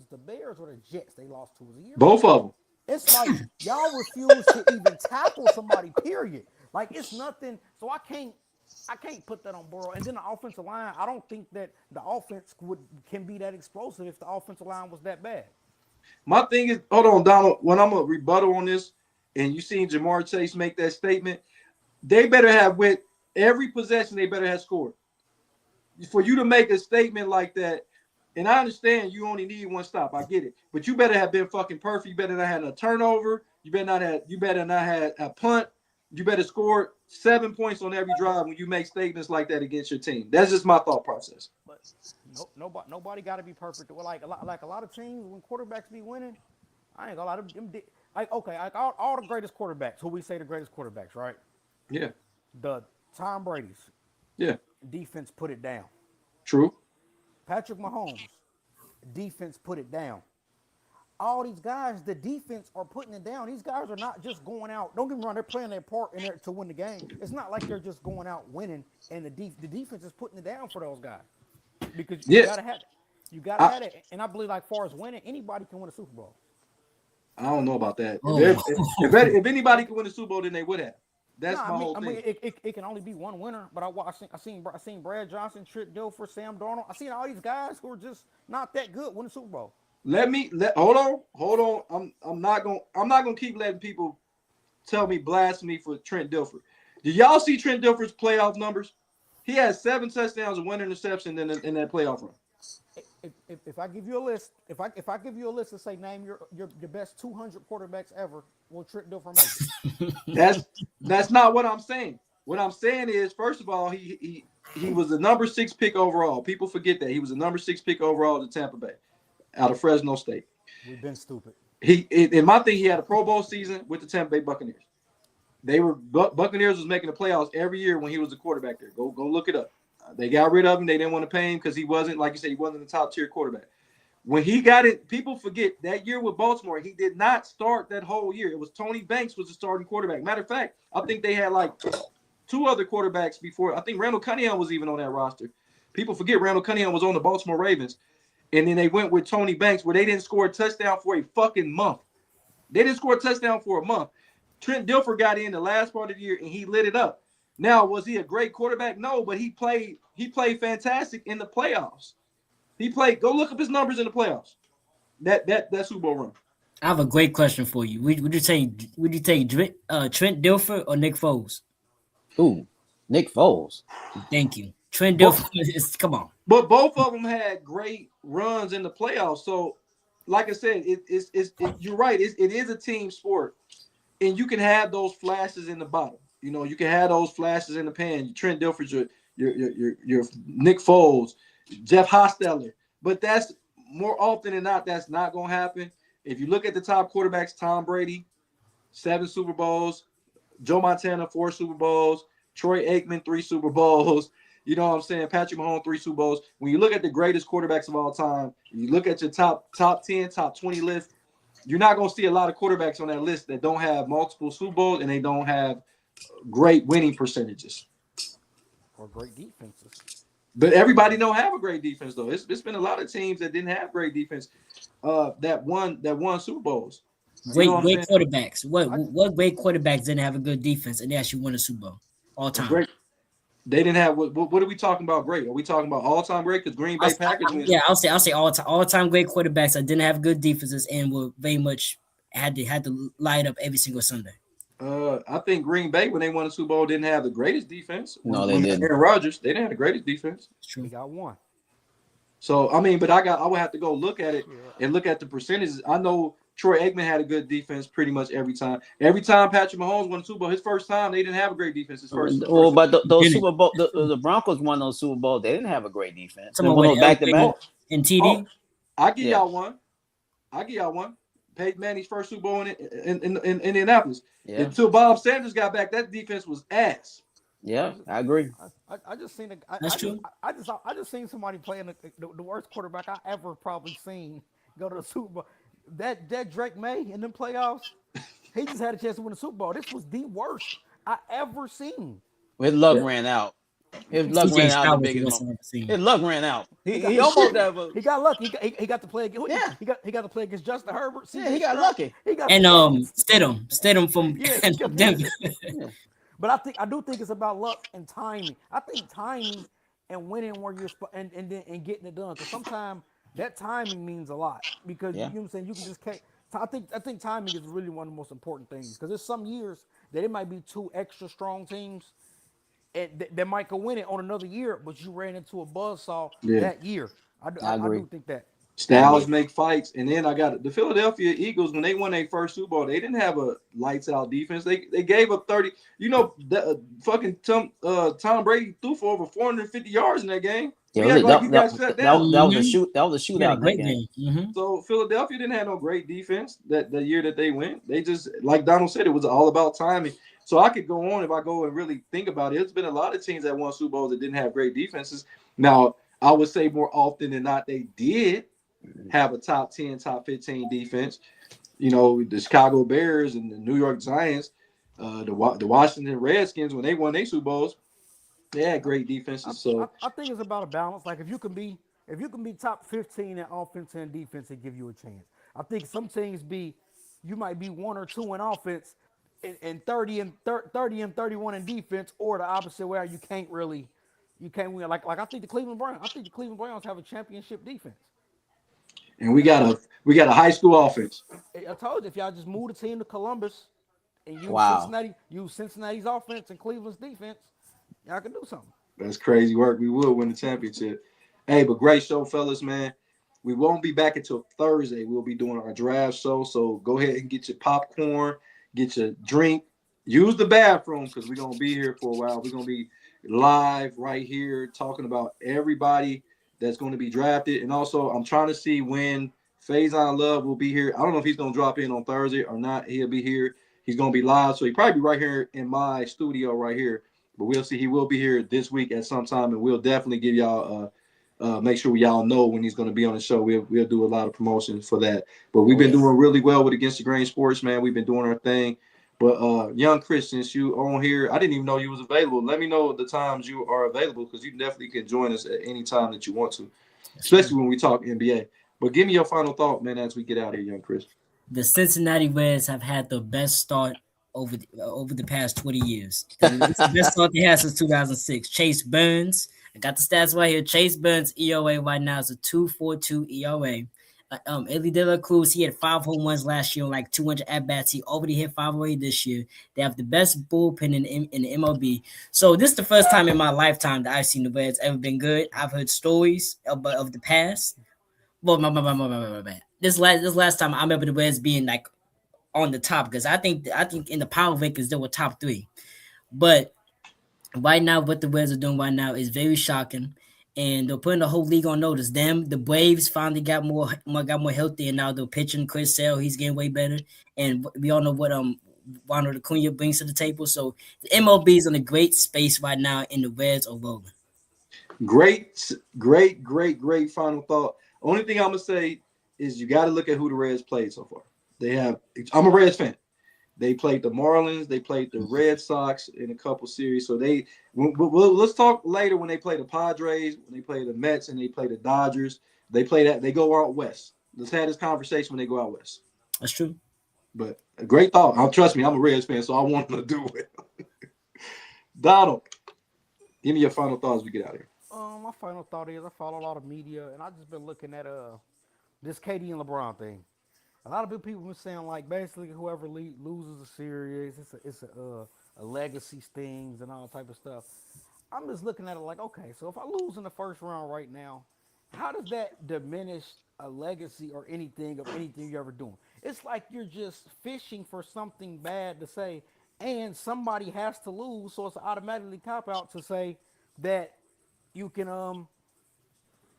the Bears or the Jets they lost to? Was it a year? Both of them. It's like y'all refuse to even tackle somebody. Period. Like it's nothing. So I can't put that on Burrow. And then the offensive line, I don't think that the offense can be that explosive if the offensive line was that bad. My thing is, hold on, Donald, when I'm a rebuttal on this, and you seen Jamar Chase make that statement, they better have with every possession, they better have scored. For you to make a statement like that, and I understand you only need one stop, I get it, but you better have been fucking perfect. You better not have a turnover. You better not have a punt. You better score 7 points on every drive when you make statements like that against your team. That's just my thought process. But nobody got to be perfect. Well, like a lot of teams, when quarterbacks be winning, I ain't gonna lie. Like all the greatest quarterbacks, who we say the greatest quarterbacks, right? Yeah. The Tom Brady's. Yeah. Defense put it down. True. Patrick Mahomes, defense put it down. all these guys, the defense are putting it down. These guys are not just going out. Don't get me wrong, they're playing their part in there to win the game. It's not like they're just going out winning, and the defense is putting it down for those guys because you gotta have it. You gotta have it, and I believe like far as winning, anybody can win a Super Bowl. I don't know about that. Oh. If anybody could win the Super Bowl, then they would have. That's my whole thing. I mean, it can only be one winner. But I seen Brad Johnson, Trent Dilfer, Sam Darnold. I seen all these guys who are just not that good win the Super Bowl. Hold on. I'm not gonna keep letting people tell me blasphemy for Trent Dilfer. Did y'all see Trent Dilfer's playoff numbers? He had 7 touchdowns and 1 interception in that playoff run. If I give you a list, if I give you a list and say name your best 200 quarterbacks ever, will Trent Dilfer make it? That's not what I'm saying. What I'm saying is, first of all, he was the number 6 pick overall. People forget that he was the number 6 pick overall to Tampa Bay, out of Fresno State. We've been stupid. In my thing, he had a Pro Bowl season with the Tampa Bay Buccaneers. Buccaneers was making the playoffs every year when he was the quarterback there. Go look it up. They got rid of him. They didn't want to pay him because he wasn't, like you said, he wasn't the top tier quarterback. When he got it, people forget that year with Baltimore, he did not start that whole year. It was Tony Banks was the starting quarterback. Matter of fact, I think they had like 2 other quarterbacks before. I think Randall Cunningham was even on that roster. People forget Randall Cunningham was on the Baltimore Ravens. And then they went with Tony Banks where they didn't score a touchdown for a fucking month. They didn't score a touchdown for a month. Trent Dilfer got in the last part of the year and he lit it up. Now, was he a great quarterback? No, but he played fantastic in the playoffs. Go look up his numbers in the playoffs. That Super Bowl run. I have a great question for you. Would you take Trent Dilfer or Nick Foles? Ooh, Nick Foles. Thank you. Trent Dilfer, come on. But both of them had great runs in the playoffs. So, like I said, you're right. It is a team sport, and you can have those flashes in the bottom. You know, you can have those flashes in the pan. Trent Dilfer's your Nick Foles, Jeff Hostetler. But that's more often than not, that's not going to happen. If you look at the top quarterbacks, Tom Brady, 7 Super Bowls, Joe Montana, 4 Super Bowls, Troy Aikman, 3 Super Bowls. You know what I'm saying? Patrick Mahomes, 3 Super Bowls. When you look at the greatest quarterbacks of all time, you look at your top 10, top 20 list, you're not going to see a lot of quarterbacks on that list that don't have multiple Super Bowls and they don't have great winning percentages. Or great defenses. But everybody don't have a great defense, though. It's been a lot of teams that didn't have great defense that won Super Bowls. Great quarterbacks. What great quarterbacks didn't have a good defense and they actually won a Super Bowl all time? Great. They didn't have what are we talking about? Great? Are we talking about all time great? Because Green Bay Packers. I'll say all time great quarterbacks that didn't have good defenses and were very much had to light up every single Sunday. I think Green Bay, when they won the Super Bowl, didn't have the greatest defense. No, they didn't. Aaron Rodgers, they didn't have the greatest defense. It's true. He got one. So I mean, but I would have to go look at it and look at the percentages. I know Troy Aikman had a good defense pretty much every time. Every time Patrick Mahomes won the Super Bowl, his first time they didn't have a great defense. But those Super Bowl, the Broncos won those Super Bowls. They didn't have a great defense. Back to back. And TD. I give y'all one. Peyton Manning's first Super Bowl in Indianapolis. Yeah. Until Bob Sanders got back, that defense was ass. Yeah, I agree. I just seen That's true. I just seen somebody playing the worst quarterback I ever probably seen go to the Super Bowl. That Drake May in them playoffs, he just had a chance to win the Super Bowl. This was the worst I ever seen. His luck ran out. His luck ran out. His luck ran out. He almost ever. He got lucky. He got to play against. Yeah. He got to play against Justin Herbert. Yeah, he got lucky. Stidham from Denver. Yeah. But I do think it's about luck and timing. I think timing and winning where you're and getting it done. Because sometimes that timing means a lot. Because you know what I'm saying, you can just can't. I think timing is really one of the most important things. Because there's some years that it might be 2 extra strong teams. And that might go win it on another year, but you ran into a buzzsaw that year. I do think that. Styles make fights. And then I got the Philadelphia Eagles, when they won their first Super Bowl, they didn't have a lights-out defense. They gave up 30. You know, fucking Tom Brady threw for over 450 yards in that game. Yeah, that was a shootout in that game. Mm-hmm. So Philadelphia didn't have no great defense that the year that they went. They just, like Donald said, it was all about timing. So I could go on if I go and really think about it. It's been a lot of teams that won Super Bowls that didn't have great defenses. Now, I would say more often than not they did, have a top 10, top 15 defense. You know, the Chicago Bears and the New York Giants, the Washington Redskins, when they won their Super Bowls, they had great defenses. So I think it's about a balance. Like if you can be top 15 in offense and defense, it give you a chance. I think some teams you might be 1 or 2 in offense and 30 and 31 in defense, or the opposite where you can't win. Like I think the Cleveland Browns have a championship defense. and we got a high school offense. I told you, if y'all just move the team to Columbus and use Cincinnati's offense and Cleveland's defense, y'all can do something. That's crazy work. We will win the championship. Hey, but great show, fellas, man. We won't be back until Thursday. We'll be doing our draft show. So go ahead and get your popcorn, get your drink, use the bathroom because we're going to be here for a while. We're going to be live right here talking about everybody that's going to be drafted. And also, I'm trying to see when Faison Love will be here. I don't know if he's going to drop in on Thursday or not. He'll be here. He's going to be live. So he'll probably be right here in my studio right here. But we'll see. He will be here this week at some time, and we'll definitely give y'all make sure y'all know when he's going to be on the show. We'll do a lot of promotion for that. But we've been doing really well with Against the Grain Sports, man. We've been doing our thing. But young Chris, since you on here, I didn't even know you was available. Let me know the times you are available because you definitely can join us at any time that you want to, especially when we talk NBA. But give me your final thought, man, as we get out of here, young Chris. The Cincinnati Reds have had the best start over the past 20 years. It's the best start they had since 2006. Chase Burns, I got the stats right here. Chase Burns' ERA right now is a 2.42 ERA. Ellie De La Cruz, he had 5 home runs last year on like 200 at-bats. He already hit 5 already this year. They have the best bullpen in the MLB. So this is the first time in my lifetime that I've seen the Reds ever been good. I've heard stories of the past. Well, This last time I remember the Reds being like on the top because I think in the power rankings they were top 3. But right now, what the Reds are doing right now is very shocking. And they're putting the whole league on notice. The Braves finally got more healthy, and now they're pitching Chris Sale. He's getting way better, and we all know what Ronald Acuna brings to the table. So the MLB is in a great space right now, and the Reds are rolling. Great final thought. Only thing I'm gonna say is you got to look at who the Reds played so far. I'm a Reds fan. They played the Marlins. They played the Red Sox in a couple series. So let's talk later when they play the Padres, when they play the Mets, and they play the Dodgers. They play that. They go out west. Let's have this conversation when they go out west. That's true. But a great thought. Trust me, I'm a Reds fan, so I want them to do it. Donald, give me your final thoughts as we get out of here. My final thought is I follow a lot of media, and I've just been looking at this KD and LeBron thing. A lot of people been saying like basically whoever loses a series, it's a legacy stings and all type of stuff. I'm just looking at it like, okay, so if I lose in the first round right now, how does that diminish a legacy or anything you're ever doing? It's like you're just fishing for something bad to say, and somebody has to lose, so it's automatically cop out to say that you can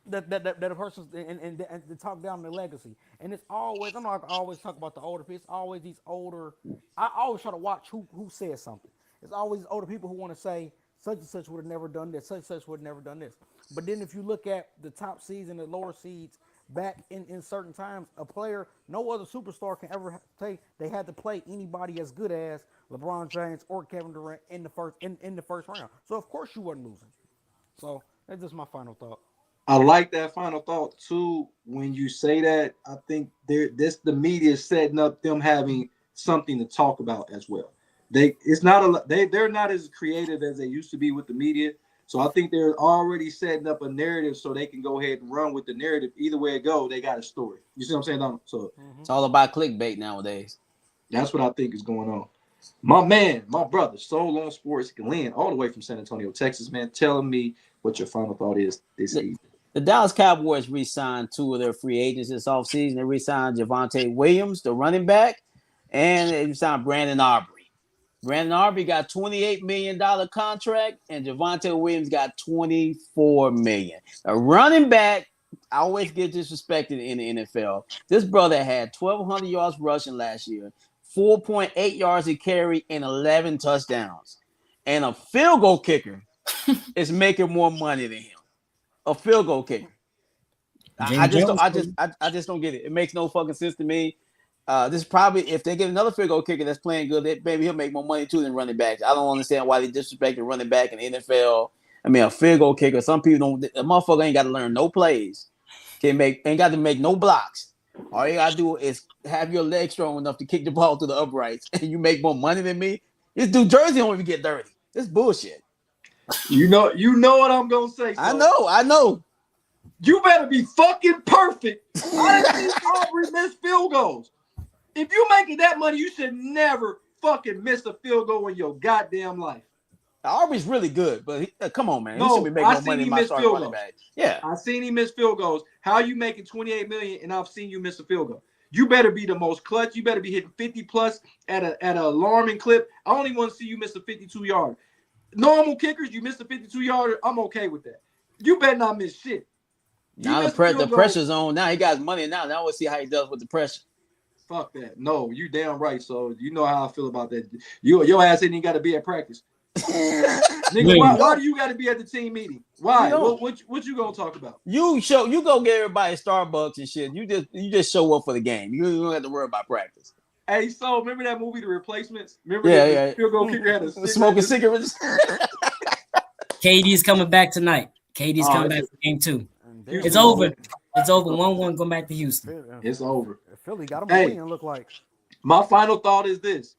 that a person's and to talk down their legacy. And it's always, I know I always talk about the older people. It's always these older. I always try to watch who says something. It's always older people who want to say such and such would have never done this. Such and such would have never done this. But then if you look at the top seeds and the lower seeds back in certain times, a player, no other superstar can ever say they had to play anybody as good as LeBron James or Kevin Durant in the first round. So of course you wasn't losing. So that's just my final thought. I like that final thought too. When you say that, I think the media is setting up them having something to talk about as well. They're not as creative as they used to be with the media. So I think they're already setting up a narrative so they can go ahead and run with the narrative. Either way it goes, they got a story. You see what I'm saying, Donald? So it's all about clickbait nowadays. That's what I think is going on. My man, my brother, Soul on Sports, Glenn, all the way from San Antonio, Texas, man, telling me what your final thought is this evening. The Dallas Cowboys re-signed 2 of their free agents this offseason. They re-signed Javonte Williams, the running back, and they re-signed Brandon Aubrey. Brandon Aubrey got $28 million contract, and Javonte Williams got $24 million. A running back always gets disrespected in the NFL. This brother had 1,200 yards rushing last year, 4.8 yards a carry, and 11 touchdowns. And a field goal kicker is making more money than him. A field goal kicker. I just don't get it. It makes no fucking sense to me. This is probably, if they get another field goal kicker that's playing good, maybe he'll make more money too than running backs. I don't understand why they disrespect the running back in the NFL. I mean, a field goal kicker. Some people don't. A motherfucker ain't got to learn no plays. Ain't got to make no blocks. All you gotta do is have your legs strong enough to kick the ball to the uprights, and you make more money than me. This dude Jersey don't even get dirty. This bullshit. You know what I'm gonna say. So. I know. You better be fucking perfect. I didn't see Aubrey miss field goals. If you making that money, you should never fucking miss a field goal in your goddamn life. Aubrey's really good, but come on, man. No, he should be making more money than my starting running back. Yeah. I seen him miss field goals. How you making $28 million and I've seen you miss a field goal? You better be the most clutch. You better be hitting 50 plus at an alarming clip. I only want to see you miss a 52-yarder. Normal kickers, you miss a 52-yarder. I'm okay with that. You better not miss shit. Now the pressure's on. Now he got his money now. Now we'll see how he does with the pressure. Fuck that. No, you damn right. So you know how I feel about that. Your ass ain't even got to be at practice. Nigga, why do you got to be at the team meeting? Why? What you gonna talk about? You go get everybody Starbucks and shit. You just show up for the game. You don't have to worry about practice. Hey, so remember that movie, The Replacements? Remember the field goal kicker had a smoking cigarettes. KD's coming back tonight. KD's coming back for game 2. It's over. It's over. 1-1 going back to Houston. It's over. Philly got them winning, look like. My final thought is this.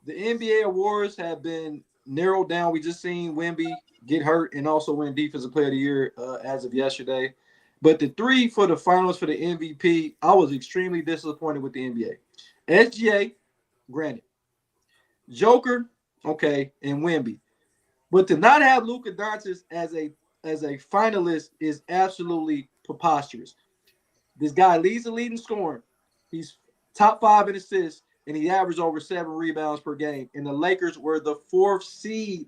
The NBA awards have been narrowed down. We just seen Wemby get hurt and also win Defensive Player of the Year as of yesterday. But the 3 for the finals for the MVP, I was extremely disappointed with the NBA. SGA, granted. Joker, okay, and Wemby. But to not have Luka Doncic as a finalist is absolutely preposterous. This guy leads the lead in scoring. He's top 5 in assists, and he averaged over 7 rebounds per game. And the Lakers were the 4th seed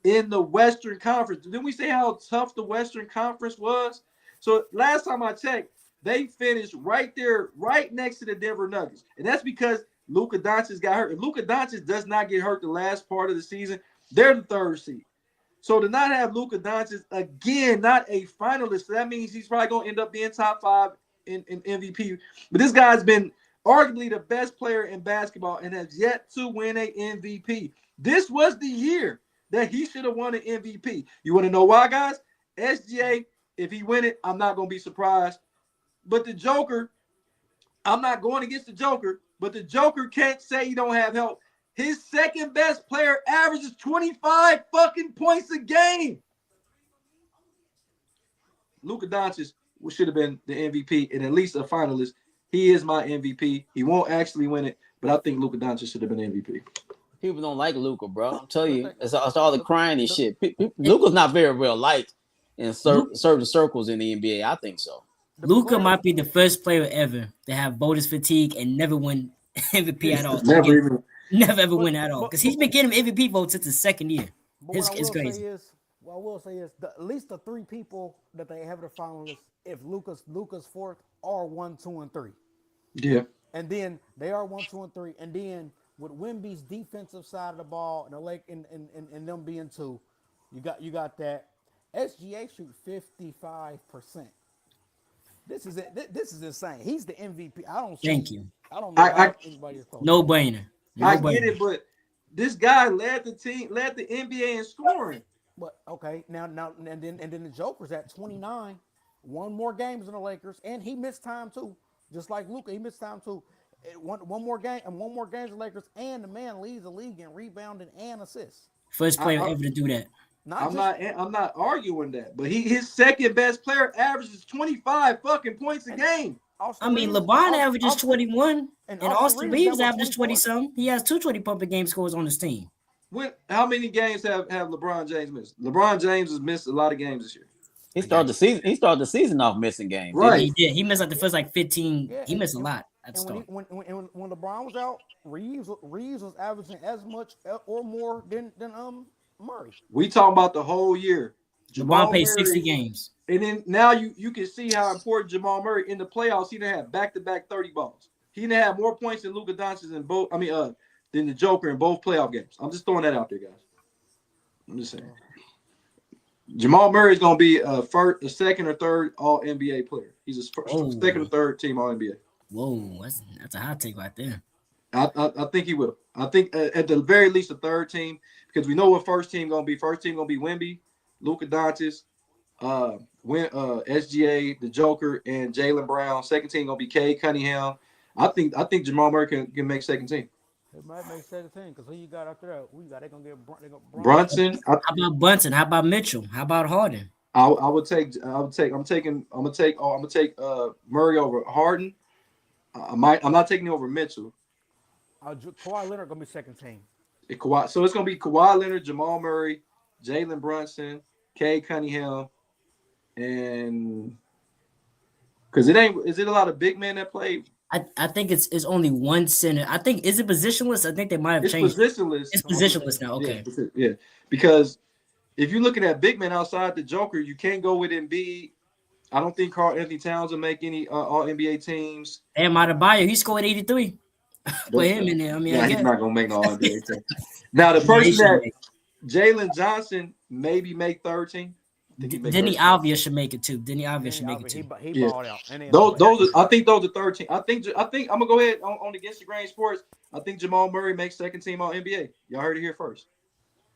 in the Western Conference. Didn't we say how tough the Western Conference was? So last time I checked, they finished right there, right next to the Denver Nuggets. And that's because Luka Doncic got hurt. If Luka Doncic does not get hurt the last part of the season, they're the 3rd seed. So to not have Luka Doncic, again, not a finalist, so that means he's probably going to end up being top 5 in MVP. But this guy's been arguably the best player in basketball and has yet to win an MVP. This was the year that he should have won an MVP. You want to know why, guys? SGA, if he win it, I'm not going to be surprised. But the Joker, I'm not going against the Joker, but the Joker can't say he don't have help. His second best player averages 25 fucking points a game. Luka Doncic should have been the MVP and at least a finalist. He is my MVP. He won't actually win it, but I think Luka Doncic should have been MVP. People don't like Luka, bro. I'm telling you, it's all the crying and shit. Luka's not very well liked in certain circles in the NBA. I think so. Luka might be the first player ever to have voters fatigue and never win MVP at all. Never ever win at all because he's been getting MVP votes since his second year. It's crazy. What I will say is at least the 3 people that they have the finalists, if Luka's 4th, are 1, 2, and 3. Yeah. And then they are 1, 2, and 3. And then with Wemby's defensive side of the ball and the Lake and them being 2, you got that. SGA shoot 55%. This is insane. He's the MVP. I don't know anybody is close. No brainer. I get it, but this guy led the NBA in scoring. But okay, now and then the Joker's at 29, won more games than the Lakers, and he missed time too, just like Luka. He missed time too. One more game and one more game the Lakers, and the man leads the league in rebounding and assists. First player ever to do that. I'm not arguing that, but his second best player averages 25 fucking points a game. LeBron averages 21, and Austin Reeves averages 20-something. He has 2 20-point game scores on his team. How many games have LeBron James missed? LeBron James has missed a lot of games this year. He started the season off missing games. Right. He did. He missed like the first 15. Yeah, he missed a lot at the start. When LeBron was out, Reeves was averaging as much or more than Murray. We talking about the whole year. LeBron played 60 games. And then now you can see how important Jamal Murray in the playoffs. He didn't have back-to-back 30 balls. He didn't have more points than Luka Doncic in both. Than the Joker in both playoff games. I'm just throwing that out there, guys. I'm just saying. Jamal Murray is going to be a second or third All NBA player. He's a second or third team All NBA. Whoa, that's a hot take right there. I think he will. I think at the very least a third team, because we know what first team gonna be. First team gonna be Wemby, Luka Doncic, SGA, the Joker, and Jaylen Brown. Second team gonna be Cade Cunningham. I think Jamal Murray can make second team. It might make second team because who you got after that? Who you got? They gonna get Brunson. How about Brunson? How about Mitchell? How about Harden? I'm gonna take Murray over Harden. I'm not taking it over Mitchell. Kawhi Leonard gonna be second team. So it's gonna be Kawhi Leonard, Jamal Murray, Jalen Brunson, Cade Cunningham, and because is it a lot of big men that play? I think it's only one center. I think is it positionless? I think they might have changed. Positionless. It's positionless now. Okay. Yeah. Because if you're looking at big men outside the Joker, you can't go with Embiid. I don't think Karl Anthony Towns will make any All NBA teams. And Adebayo, he scored 83. Put him in there. I mean, he's not gonna make no All NBA team. Now the person that Jalen Johnson maybe make third team. Denny Alvia should make it too. Denny Alvia should make it too. He balled out. I think those are third team. I think I'm gonna go ahead on Against the Grain Sports. I think Jamal Murray makes second team All NBA. Y'all heard it here first.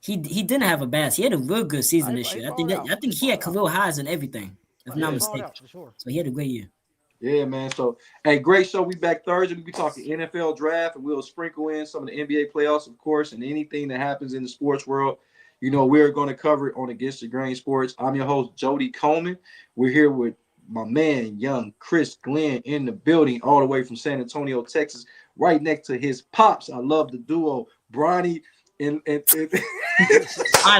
He didn't have a bad. He had a real good season this year. I think he had career highs and everything, if I'm not mistaken. Sure. So he had a great year. Yeah, man. So, hey, great show. We back Thursday. We'll be talking NFL draft, and we'll sprinkle in some of the NBA playoffs, of course, and anything that happens in the sports world. You know, we're going to cover it on Against the Grain Sports. I'm your host, Jody Coleman. We're here with my man, young Chris Glenn, in the building, all the way from San Antonio, Texas, right next to his pops. I love the duo, Bronny and I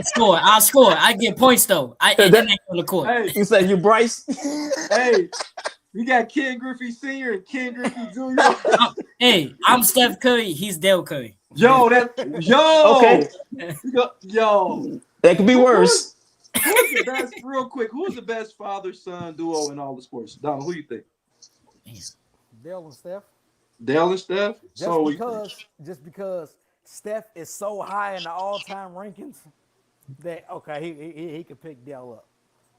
score. I get points though. I on the court. Hey, you said you Bryce. Hey, we got Ken Griffey Sr. and Ken Griffey Jr. Hey, I'm Steph Curry. He's Dale Curry. Okay. Yo. That could be worse. Who's the best? Real quick, who's the best father-son duo in all the sports? Donald, who you think? Dale and Steph. Dale and Steph. Just because Steph is so high in the all-time rankings that he could pick Dale up.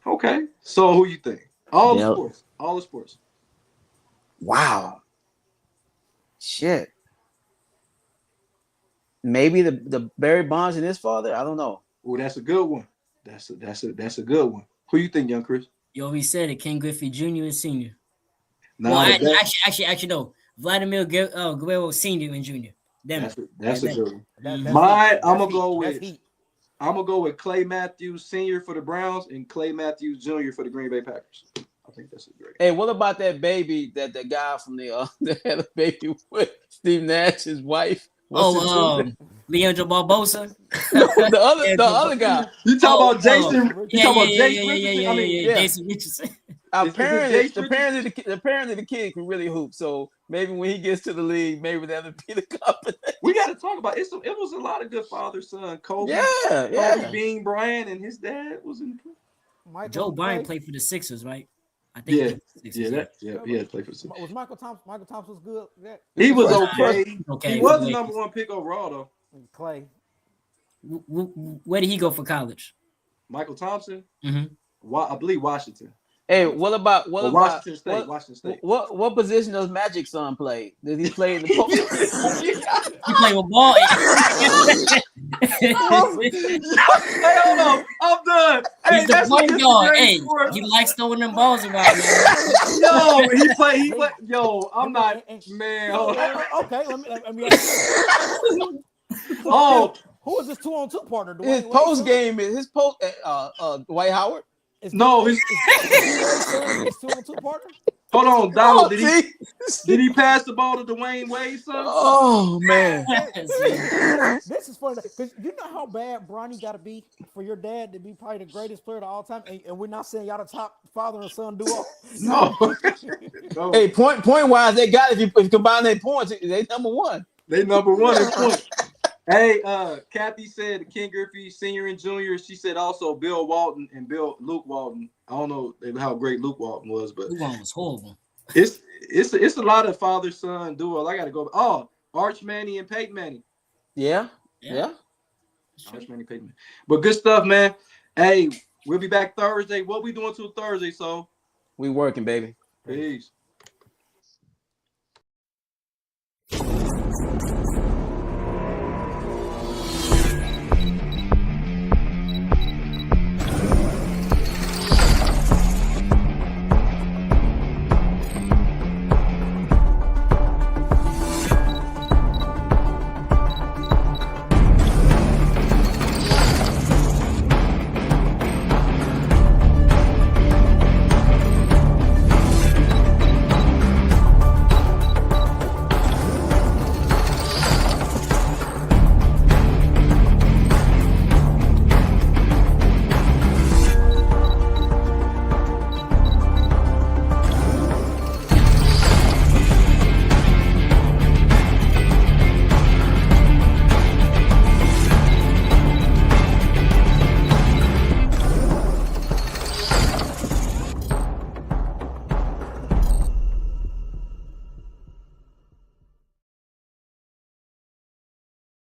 Okay, so who you think? All the sports. Wow. Shit. Maybe the Barry Bonds and his father. I don't know. Oh, that's a good one. That's a good one. Who you think, young Chris? You already said it. Ken Griffey Jr. and Sr. Actually, no. Vladimir Guerrero Sr. and Jr. That's a good one. I'm gonna go with Clay Matthews Sr. for the Browns and Clay Matthews Jr. for the Green Bay Packers. I think that's a great. Hey, what about that baby that the guy from that had a baby with Steve Nash's wife? Leandro Barbosa. the other guy. You talking about Jason? Jason Richardson. Apparently the kid can really hoop. So maybe when he gets to the league, maybe that'll be the combination. We got to talk about it. It was a lot of good father-son. Kobe, Bean Bryant, and his dad was in. Joe Bryant played for the Sixers, right? I think. He had to play for the Sixers. Was Michael Thompson? Michael Thompson was good. Yeah. He was okay. He was the number one pick overall, though. Clay. Where did he go for college? Michael Thompson. Mm-hmm. I believe Washington. Hey, what about Washington State? Washington State. What position does Magic son play? Did he play in the post? He played with ball. Hey, hold on. I'm done. He's the point guard. Hey, he likes throwing them balls around, man. Yo, he play. Yo, I'm not, man. Okay, let me ask you. Who is his 2-on-2 partner? His post game is Dwight Howard. His 2-on-2 partner. Hold on, Donald. Did he pass the ball to Dwayne Wade's son? Oh man, this is funny because you know how bad Bronny got to be for your dad to be probably the greatest player of all time, and we're not saying y'all the top father and son duo. No. Hey, point wise, they got if you combine their points, they number one. They number one in points. Hey, Kathy said Ken Griffey Sr. and Jr. She said also Bill Walton and Luke Walton. I don't know how great Luke Walton was, but Luke Walton was horrible. It's a lot of father-son duo. I got to go. Oh, Arch Manning and Peyton Manning. Yeah. Arch Manning, Peyton Manning. But good stuff, man. Hey, we'll be back Thursday. What we doing till Thursday? So we working, baby. Peace.